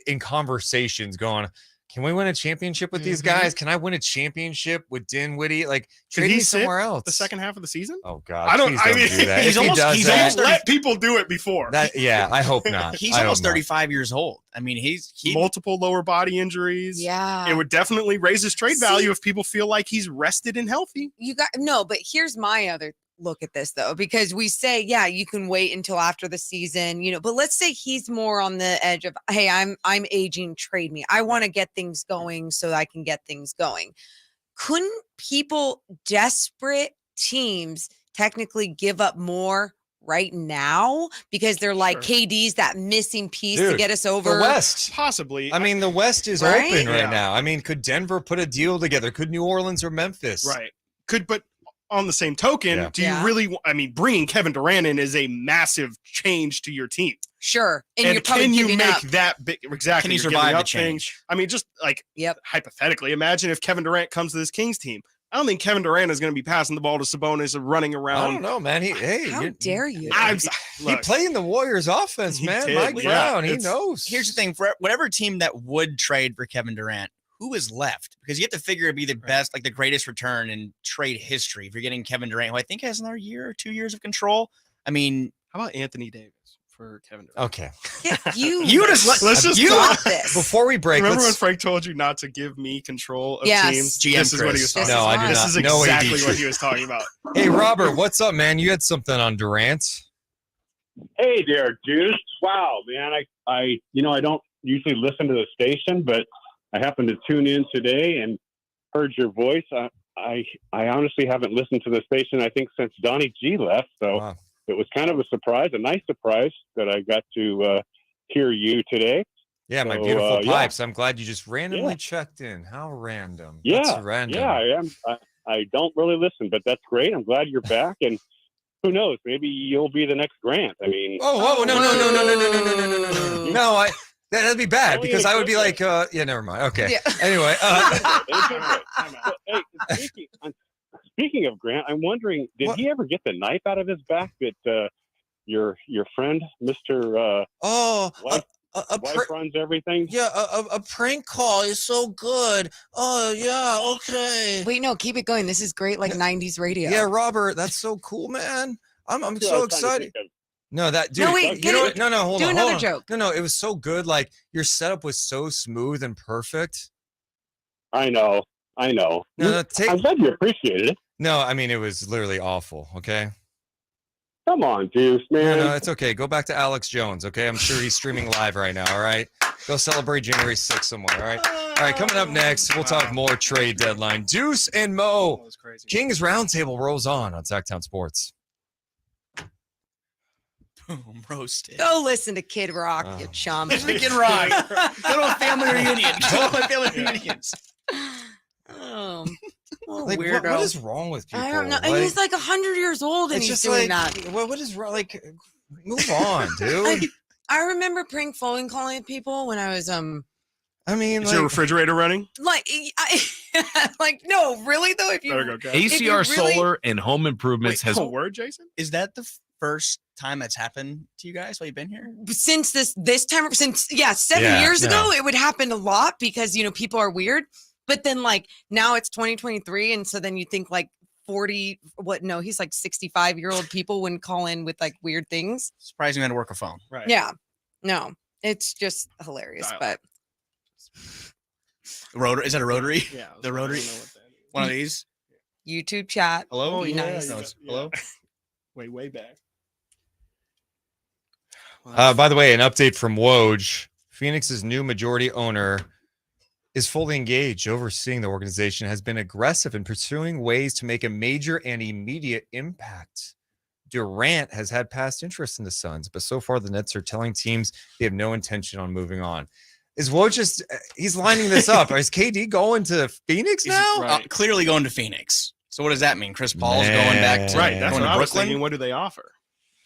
in conversations going, can we win a championship with these guys? Can I win a championship with Dinwiddie? Like, trade me somewhere else. The second half of the season? Oh, God. I don't do that. He's almost let people do it before. I hope not. He's almost 35 years old. I mean, he's multiple lower body injuries. Yeah. It would definitely raise his trade value if people feel like he's rested and healthy. But here's my other look at this though, because we say, you can wait until after the season, but let's say he's more on the edge of, hey, I'm aging, trade me. I want to get things going so I can get things going. Couldn't desperate teams technically give up more right now because they're like, KD's that missing piece to get us over the West? Possibly. I mean, the West is open right now. I mean, could Denver put a deal together? Could New Orleans or Memphis? Right. But on the same token, do you really, bringing Kevin Durant in is a massive change to your team. Sure. And can you make that big? Exactly. Can he survive the change? Just like hypothetically, imagine if Kevin Durant comes to this Kings team. I don't think Kevin Durant is going to be passing the ball to Sabonis and running around. I don't know, man. How dare you? He played in the Warriors offense, man. Mike Brown, he knows. Here's the thing. For whatever team that would trade for Kevin Durant, who is left? Because you have to figure it'd be the best, like the greatest return in trade history if you're getting Kevin Durant, who I think has another year or 2 years of control. I mean, How about Anthony Davis for Kevin Durant? Okay. You let's just stop this. Before we break, Remember when Frank told you not to give me control of teams? GM This is what he was talking No, about. I did This not. is No exactly AD. what he was talking about. Hey, Robert, what's up, man? You had something on Durant. Hey there, dude. Wow, man. I don't usually listen to the station, but I happened to tune in today and heard your voice. I honestly haven't listened to the station, I think, since Donnie G left. So it was kind of a surprise, a nice surprise that I got to hear you today. Yeah, my So, beautiful yeah. pipes. I'm glad you just randomly checked in. How random. That's Yeah, random. yeah, I am. I don't really listen, but that's great. I'm glad you're back, and who knows? Maybe you'll be the next Grant. I mean, Oh, no. No, that'd be bad because I would be like, yeah, never mind. Okay. Yeah. Anyway. Hey, speaking of Grant, I'm wondering, did he ever get the knife out of his back that your friend, Mr. Wife runs everything? Yeah, a prank call is so good. Oh, yeah, okay. Wait, no, keep it going. This is great, like 90s radio. Yeah, Robert, that's so cool, man. I'm Yeah, I so was trying to excited. think of- No, that dude. No, wait, you know what? No, hold do on. another hold on. joke. No, it was so good. Like your setup was so smooth and perfect. I know. No, I'm glad you appreciated it. No, I mean it was literally awful. Okay. Come on, Deuce, man. No, it's okay. Go back to Alex Jones. Okay, I'm sure he's streaming live right now. All right, go celebrate January 6th somewhere. All right. Coming up next, we'll talk more trade deadline. Deuce and Mo. Kings Roundtable rolls on Sactown Sports. Boom, roasted. Go listen to Kid Rock, you chum. Kid Rock. Good old family reunion. Good old family reunions. Oh, Like, weirdo. what is wrong with people? I don't know. And he's like 100 years old and it's he's just doing like, that. what is wrong? Like, move on, dude. I remember prank phone calling people when I was I mean, Is your refrigerator running? like like no, really though. If you Better go, Jeff. if you ACR really- Solar and Home Improvements has word, Jason? Is that the first time that's happened to you guys while you've been here? since this time since 7 Yeah, years ago, yeah. it would happen a lot because people are weird. But then like now it's 2023, and so then you think like 40 he's like 65-year-old people wouldn't call in with like weird things. Surprising how to work a phone. Right. Yeah. No, it's just hilarious. But Is that a rotary? Yeah. The rotary. One of these. YouTube chat. Hello? Be yeah, nice. No, it's- hello? Way back. By the way, an update from Woj. Phoenix's new majority owner is fully engaged, overseeing the organization, has been aggressive in pursuing ways to make a major and immediate impact. Durant has had past interest in the Suns, but so far the Nets are telling teams they have no intention on moving on. Is Woj just, he's lining this up. Is KD going to Phoenix now? Clearly going to Phoenix. So what does that mean? Chris Paul's going back to, Right. That's going what to I was Brooklyn? thinking. What do they offer?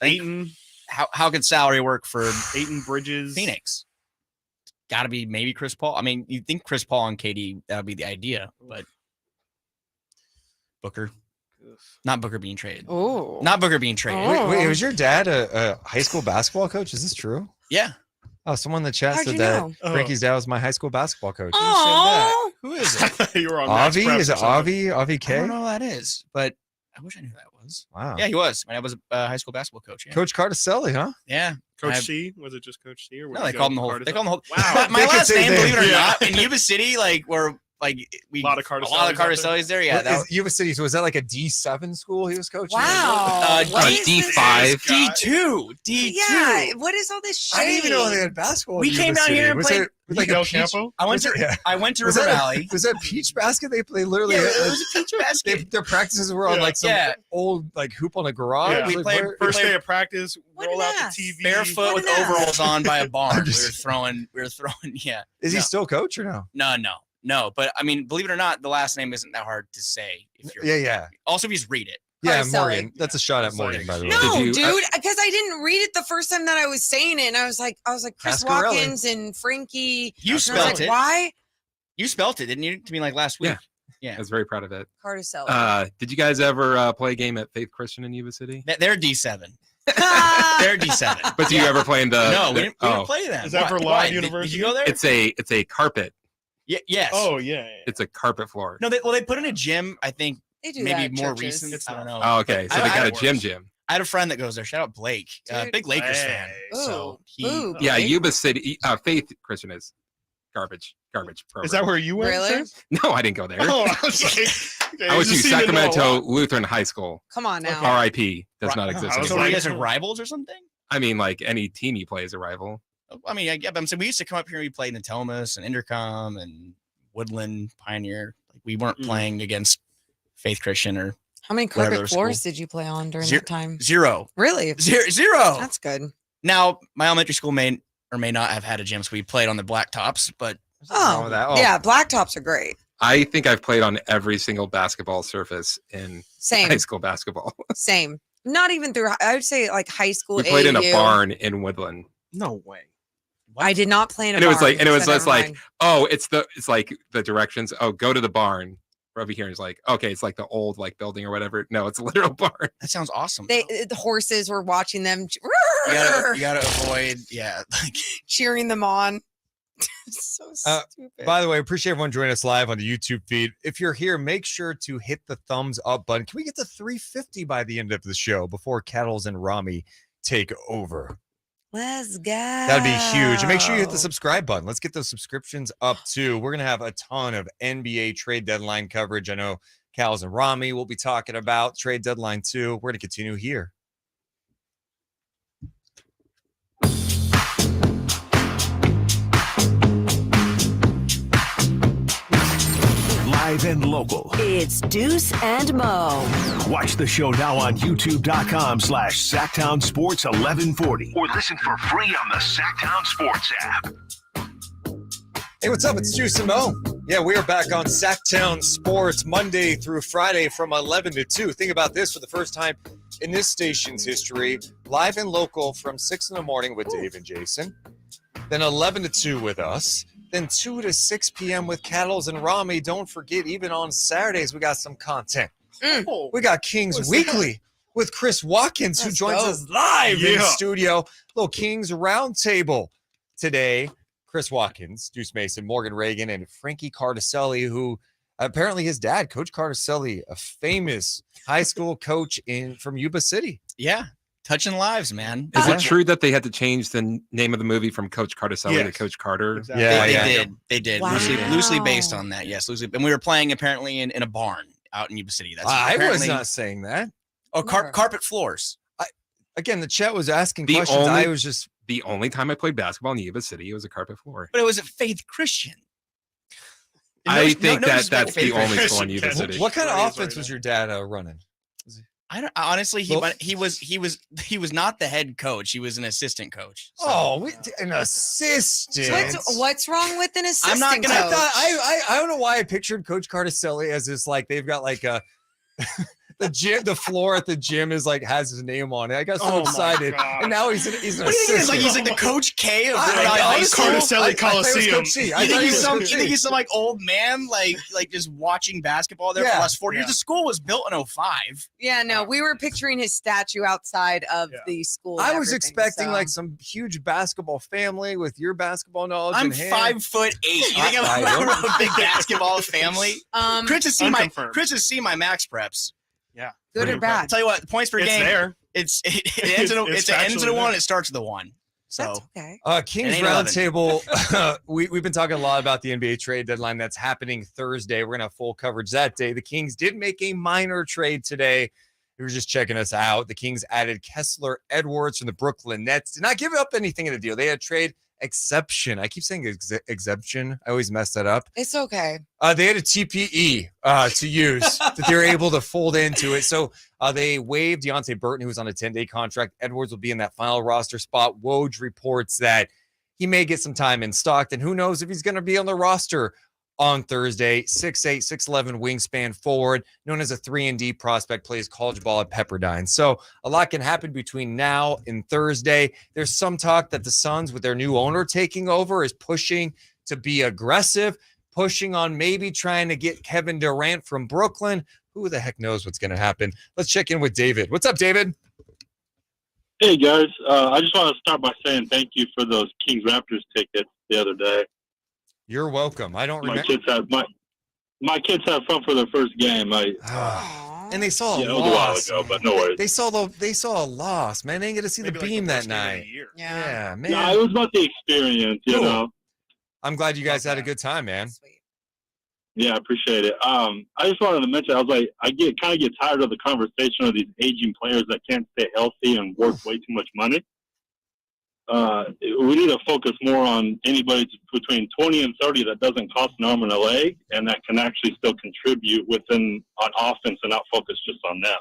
Ayton. How could salary work for Ayton Bridges? Phoenix? Got to be maybe Chris Paul. I mean, you'd think Chris Paul and KD, that would be the idea, but Booker. Not Booker being traded. Oh. Not Booker being traded. Wait, was your dad a high school basketball coach? Is this true? Yeah. Oh, someone in the chat How'd said you that know? Frankie's dad was my high school basketball coach. Oh, Who is it? You were on Max Avi? Preps Is or it something. Avi? I K? don't know who that is, but I wish I knew who that was. Wow. Yeah, he was. My dad was a high school basketball coach. Yeah. Coach Cartoscelli, huh? Yeah. Coach I- C? Was it just Coach C? Or No, they called him the whole. They called him the whole. Wow. My They could last say name, they- believe it or Yeah. not, in Yuba City, like we're like we A lot of Cartoscelli's there. Yeah. What That is Yuba City? So was that like a D7 school he was coaching? wow. What is this? D5, D2, D2. Yeah. What is all this shit? I didn't even know they had basketball. We in came Yuba down City. here and was played- It, was like Del a peach, Campo? I went was to it- yeah. I went to Was River that Valley. Was that peach basket? They literally Yeah, had, it was a peach basket. their practices were on Yeah. like some Yeah. old like hoop on a garage. Yeah. We Like, played where- First played- day of practice, What roll an out ass. the TV. barefoot with What an ass. overalls on by a barn. I'm just- We were throwing. Yeah. Is he No. still coach or no? No. But I mean, believe it or not, the last name isn't that hard to say. If you're Yeah. Also, if you just read it. Yeah, Cartoscelli. Morgan. That's a shot at Morgan, by the way. No, Did you- dude, because I didn't read it the first time that I was saying it, and I was like Chris Cascarelli. Watkins and Frankie. You and I was spelt like, it. Why? You spelt it, didn't you? To me, like last week. I was very proud of it. Cartoscelli. Did you guys ever play a game at Faith Christian in Yuba City? They're D7. They're D7. But do you ever play in the? No, we the- didn't play them. Is that for Why? Live Did University? you go there? It's a carpet. Yes. Oh, yeah. It's a carpet floor. No, they put in a gym. I think They do maybe that at more churches. recent. I don't know. Oh, okay. So I- they I- got a it gym. I had a friend that goes there. Shout out Blake, big Lakers fan. So Yeah, Yuba City, Faith Christian is garbage program. Is that where you went? Really? No, I didn't go there. Oh, I was like, okay, I was you to seem to know a Sacramwnto lot. Lutheran High School. Come on now. RIP does not exist So anymore. you guys are rivals or something? I mean, like any team you play is a rival. I mean, yeah, but I'm saying we used to come up here and we played Natomas and Intercom and Woodland Pioneer. Like we weren't playing against Faith Christian or How many whatever carpet school. floors did you play on during that time? Zero. Really? Zero. That's good. Now, my elementary school may or may not have had a gym, so we played on the blacktops, but Oh, yeah. Blacktops are great. I think I've played on every single basketball surface in Same. high school basketball. Same. Not even through, I would say like high school. We played in a AAU. barn in Woodland. No way. I did not play in a And it barn. was like, and it was so just never like, mind. oh, it's like the directions. Oh, go to the barn. We're over here. And it's like, okay, it's like the old like building or whatever. No, it's a literal barn. that sounds awesome. The horses were watching them, You gotta avoid, like cheering them on. So stupid. By the way, appreciate everyone joining us live on the YouTube feed. If you're here, make sure to hit the thumbs up button. Can we get to 350 by the end of the show before Kettles and Rami take over? Let's go. That'd be huge. And make sure you hit the subscribe button. Let's get those subscriptions up too. We're gonna have a ton of NBA trade deadline coverage. I know Cals and Rami will be talking about trade deadline too. We're gonna continue here. Live and local. It's Deuce and Mo. Watch the show now on youtube.com/Sactown Sports 1140. Or listen for free on the Sactown Sports app. Hey, what's up? It's Deuce and Mo. Yeah, we are back on Sactown Sports Monday through Friday from 11 to 2. Think about this for the first time in this station's history. Live and local from 6 in the morning with Dave and Jason. Then 11 to 2 with us. Then 2 to 6 p.m. with Cattles and Rami. Don't forget, even on Saturdays, we got some content. We got Kings Weekly with Chris Watkins, who joins us live in studio. Little Kings Roundtable today. Chris Watkins, Deuce Mason, Morgan Reagan, and Frankie Cartoscelli, who apparently his dad, Coach Cartoscelli, a famous high school coach from Yuba City. Yeah, touching lives, man. Is it true that they had to change the name of the movie from Coach Cartoscelli to Coach Carter? Exactly. They did. Wow. Loosely based on that. Yes, loosely. And we were playing apparently in a barn out in Yuba City. That's I was apparently- not saying that. Oh, carpet floors. Again, the chat was asking The questions. only- I was just The only time I played basketball in Yuba City, it was a carpet floor. But it was a Faith Christian. I think that's disrespect to the Faith only Christian. school in Yuba City. What kind of offense was your dad running? I don't honestly. He Well- he was not the head coach. He was an assistant coach. So. Oh, an assistant. What's wrong with an assistant? I'm not gonna- coach? I don't know why I pictured Coach Cartoscelli as this, like, they've got like a the floor at the gym is like has his name on it. I got so excited, and now he's an What do you think? He's like the Coach K of I school? Cartoscelli Coliseum. You think he's some like old man, like just watching basketball there for the last 40 years? The school was built in 05. Yeah, no, we were picturing his statue outside of the school. I and was everything, expecting so. like some huge basketball family with your basketball knowledge. I'm in hand. 5'8". You think I I'm don't- a big basketball family? Chris has seen my max preps. Yeah. Good or I'll bad? tell you what, the points per It's game. there. It ends in a, It's it ends in a factually 1. there. It starts with a 1. So That's okay. Kings It ain't 11. Roundtable. We've been talking a lot about the NBA trade deadline that's happening Thursday. We're gonna have full coverage that day. The Kings did make a minor trade today. We were just checking us out. The Kings added Kessler Edwards from the Brooklyn Nets. Did not give up anything in the deal. They had trade exception. I keep saying exemption. I always mess that up. It's okay. They had a TPE to use that they were able to fold into it. So they waived Deonte Burton, who was on a 10-day contract. Edwards will be in that final roster spot. Woj reports that he may get some time in Stockton. Who knows if he's going to be on the roster on Thursday. 6'8", 6'11", wingspan forward, known as a 3-and-D prospect, plays college ball at Pepperdine. So a lot can happen between now and Thursday. There's some talk that the Suns, with their new owner taking over, is pushing to be aggressive, pushing on maybe trying to get Kevin Durant from Brooklyn. Who the heck knows what's going to happen? Let's check in with David. What's up, David? Hey, guys. I just want to start by saying thank you for those Kings Raptors tickets the other day. You're welcome. I don't My remember. kids had fun for their first game. And they saw Yeah, a it was a while loss. ago, but no worries. They saw a loss, man. They didn't get to see the beam that night. Yeah, man. No, it was about the experience, you Cool. know. I'm glad you guys had a good time, man. Yeah, I appreciate it. I just wanted to mention, I was like, I kind of get tired of the conversation of these aging players that can't stay healthy and work way too much money. We need to focus more on anybody between 20 and 30 that doesn't cost an arm and a leg and that can actually still contribute on offense and not focus just on them.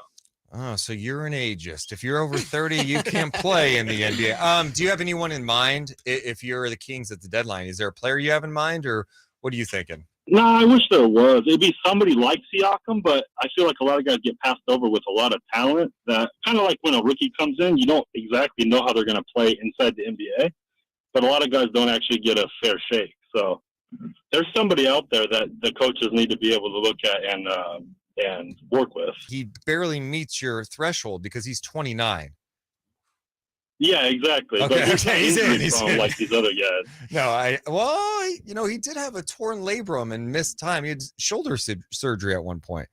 Oh, so you're an ageist. If you're over 30, you can't play in the NBA. Do you have anyone in mind if you're the Kings at the deadline? Is there a player you have in mind, or what are you thinking? No, I wish there was. It'd be somebody like Siakam, but I feel like a lot of guys get passed over with a lot of talent that kind of like when a rookie comes in, you don't exactly know how they're going to play inside the NBA, but a lot of guys don't actually get a fair shake. So there's somebody out there that the coaches need to be able to look at and work with. He barely meets your threshold because he's 29. Yeah, exactly. Okay, But he's not he's in, injury he's prone in. like these other guys. No, he did have a torn labrum and missed time. He had shoulder surgery at one point.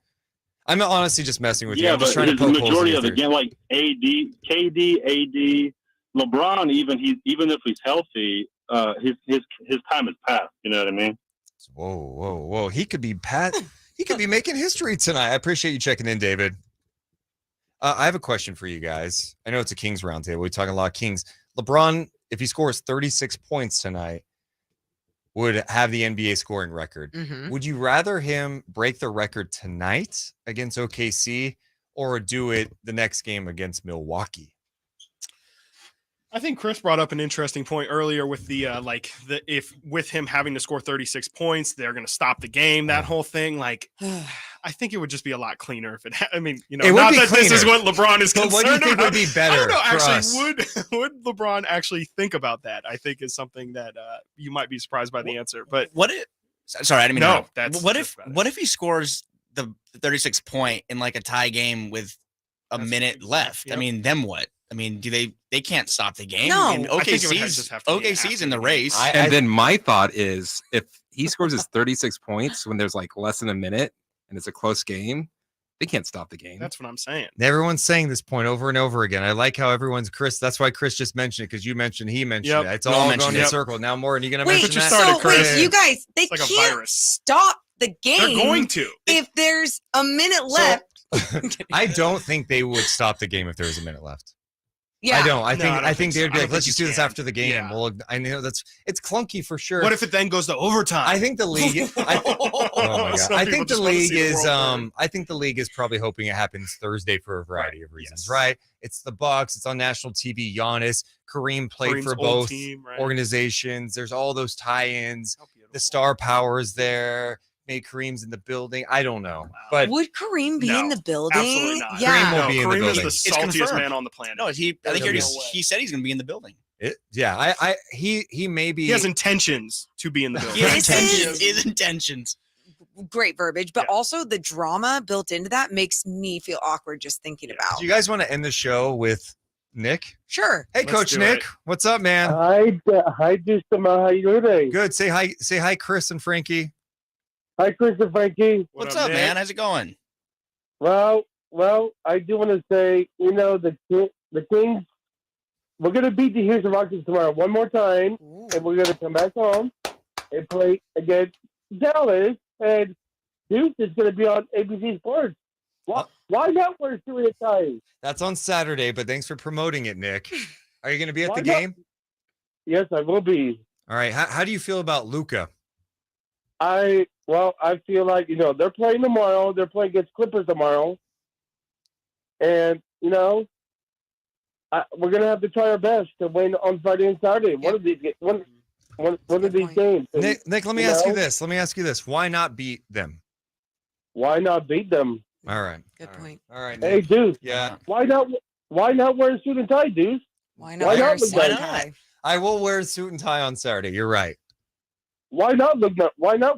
I'm honestly just messing with you. Yeah, I'm just but trying to his poke holes in majority your of the theory. game, like KD, LeBron, even if he's healthy, his time is past. You know what I mean? Whoa. He could be He could be making history tonight. I appreciate you checking in, David. I have a question for you guys. I know it's a Kings roundtable. We're talking a lot of Kings. LeBron, if he scores 36 points tonight, would have the NBA scoring record. Mhm. Would you rather him break the record tonight against OKC or do it the next game against Milwaukee? I think Chris brought up an interesting point earlier with if with him having to score 36 points, they're going to stop the game, that whole thing. Like, I think it would just be a lot cleaner if it I mean, you know, It would not be that this is cleaner. what LeBron is But concerned what do you think about. would be better I don't know, for actually, us? would LeBron actually think about that? I think is something that you might be surprised by the answer. But what if? Sorry, I didn't mean to no. interrupt. That's What if he scores the 36 point in like a tie game with a minute left? I mean, then what? I mean, they can't stop the game? No. I mean, I think it would just have to be OKC's in the race. And then my thought is if he scores his 36 points when there's like less than a minute and it's a close game, they can't stop the game. That's what I'm saying. Everyone's saying this point over and over again. I like how everyone's Chris. That's why Chris just mentioned it because you mentioned he mentioned it. It's We all all mentioned going in it. a circle. Now, Morgan, you going to Wait, mention that? so wait, you guys, they It's like a can't virus. stop the game. They're going to. If there's a minute left. I don't think they would stop the game if there was a minute left. Yeah. I don't. I No, think I don't I think think so. they'd I be don't like, let's think just you do this can. after the game. Yeah. Well, I know it's clunky for sure. What if it then goes to overtime? I think the league. oh my God! Some I people think the just wanna league see the is. world burn. I think the league is probably hoping it happens Thursday for a variety of reasons. Right? It's the Bucks. It's on national TV. Giannis, Kareem played Kareem's for old both team, right? organizations. There's all those tie-ins. The star power is there. Maybe Kareem's in the building. I don't know, but Would Kareem be in the building? Absolutely not. Yeah. Kareem will be in the Kareem building. is the saltiest man on the planet. No, I think he said he's going to be in the building. He may be. He has intentions to be in the building. His intentions. Great verbiage, but also the drama built into that makes me feel awkward just thinking about. Do you guys want to end the show with Nick? Sure. Hey, Let's Coach do Nick, it. what's up, man? Hi, Deuce and Mo. How you doing today? Good. Say hi, Chris and Frankie. Hi, Chris and Frankie. What's up, man? How's it going? Well, I do want to say, you know, the Kings, we're going to beat the Houston Rockets tomorrow one more time, and we're going to come back home and play against Dallas, and Deuce is going to be on ABC Sports. Why not wear suit and tie? That's on Saturday, but thanks for promoting it, Nick. Are you going to be at the Why not? game? Yes, I will be. All right. How do you feel about Luka? I feel like, you know, they're playing tomorrow. They're playing against Clippers tomorrow. And, you know, we're going to have to try our best to win on Friday and Saturday. One of these games. Nick, let me ask you this. Let me ask you this. Why not beat them? Why not beat them? All right. Good point. All right. Hey, Nick. Deuce. Yeah. Why not wear a suit and tie, Deuce? Why not Why wear not a look suit nice? and tie? I will wear a suit and tie on Saturday. You're right. Why not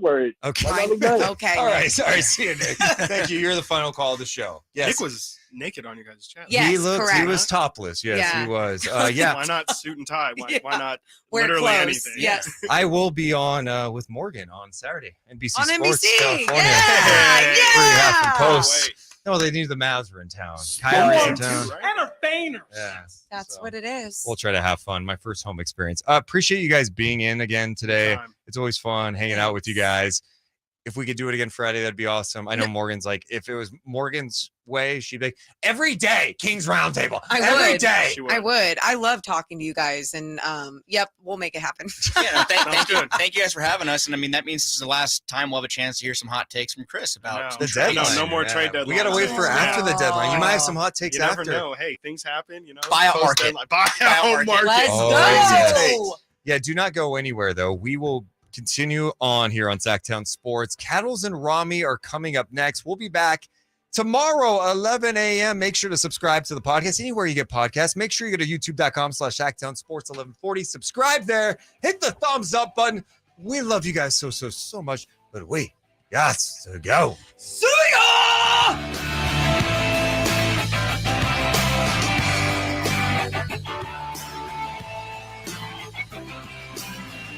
wear it? Okay. Why not look nice? Okay. All right. Sorry. See you, Nick. Thank you. You're the final call of the show. Yes. Nick was naked on your guys' chat. Yes, he looked. correct. He was topless. Yes, Yeah. he was. Yeah. Why not suit and tie? Why not Wear literally clothes. anything? Yes. I will be on with Morgan on Saturday. NBC On Sports NBC. California. Yeah. Free half and Yeah. post. No, they knew the Mavs were in town. Kyrie's in town. Entertainers. Yeah. That's what it is. We'll try to have fun. My first home experience. Appreciate you guys being in again today. It's always fun hanging out with you guys. If we could do it again Friday, that'd be awesome. I know Morgan's like, if it was Morgan's way, she'd be like, every day, Kings Roundtable. Every day. I would. I love talking to you guys. And yep, we'll make it happen. Yeah, no, thank you guys for having us. And I mean, that means this is the last time we'll have a chance to hear some hot takes from Chris about the deadline. No more trade deadline. We got to wait for after the deadline. You might have some hot takes you after. You never know. Hey, things happen. Buyout market. Buyout market. Let's go. Yeah, do not go anywhere, though. We will continue on here on Sactown Sports. Cattles and Rami are coming up next. We'll be back tomorrow, 11 a.m. Make sure to subscribe to the podcast anywhere you get podcasts. Make sure you go to youtube.com/Sactown Sports 1140. Subscribe there. Hit the thumbs up button. We love you guys so much. But we got to go. See ya!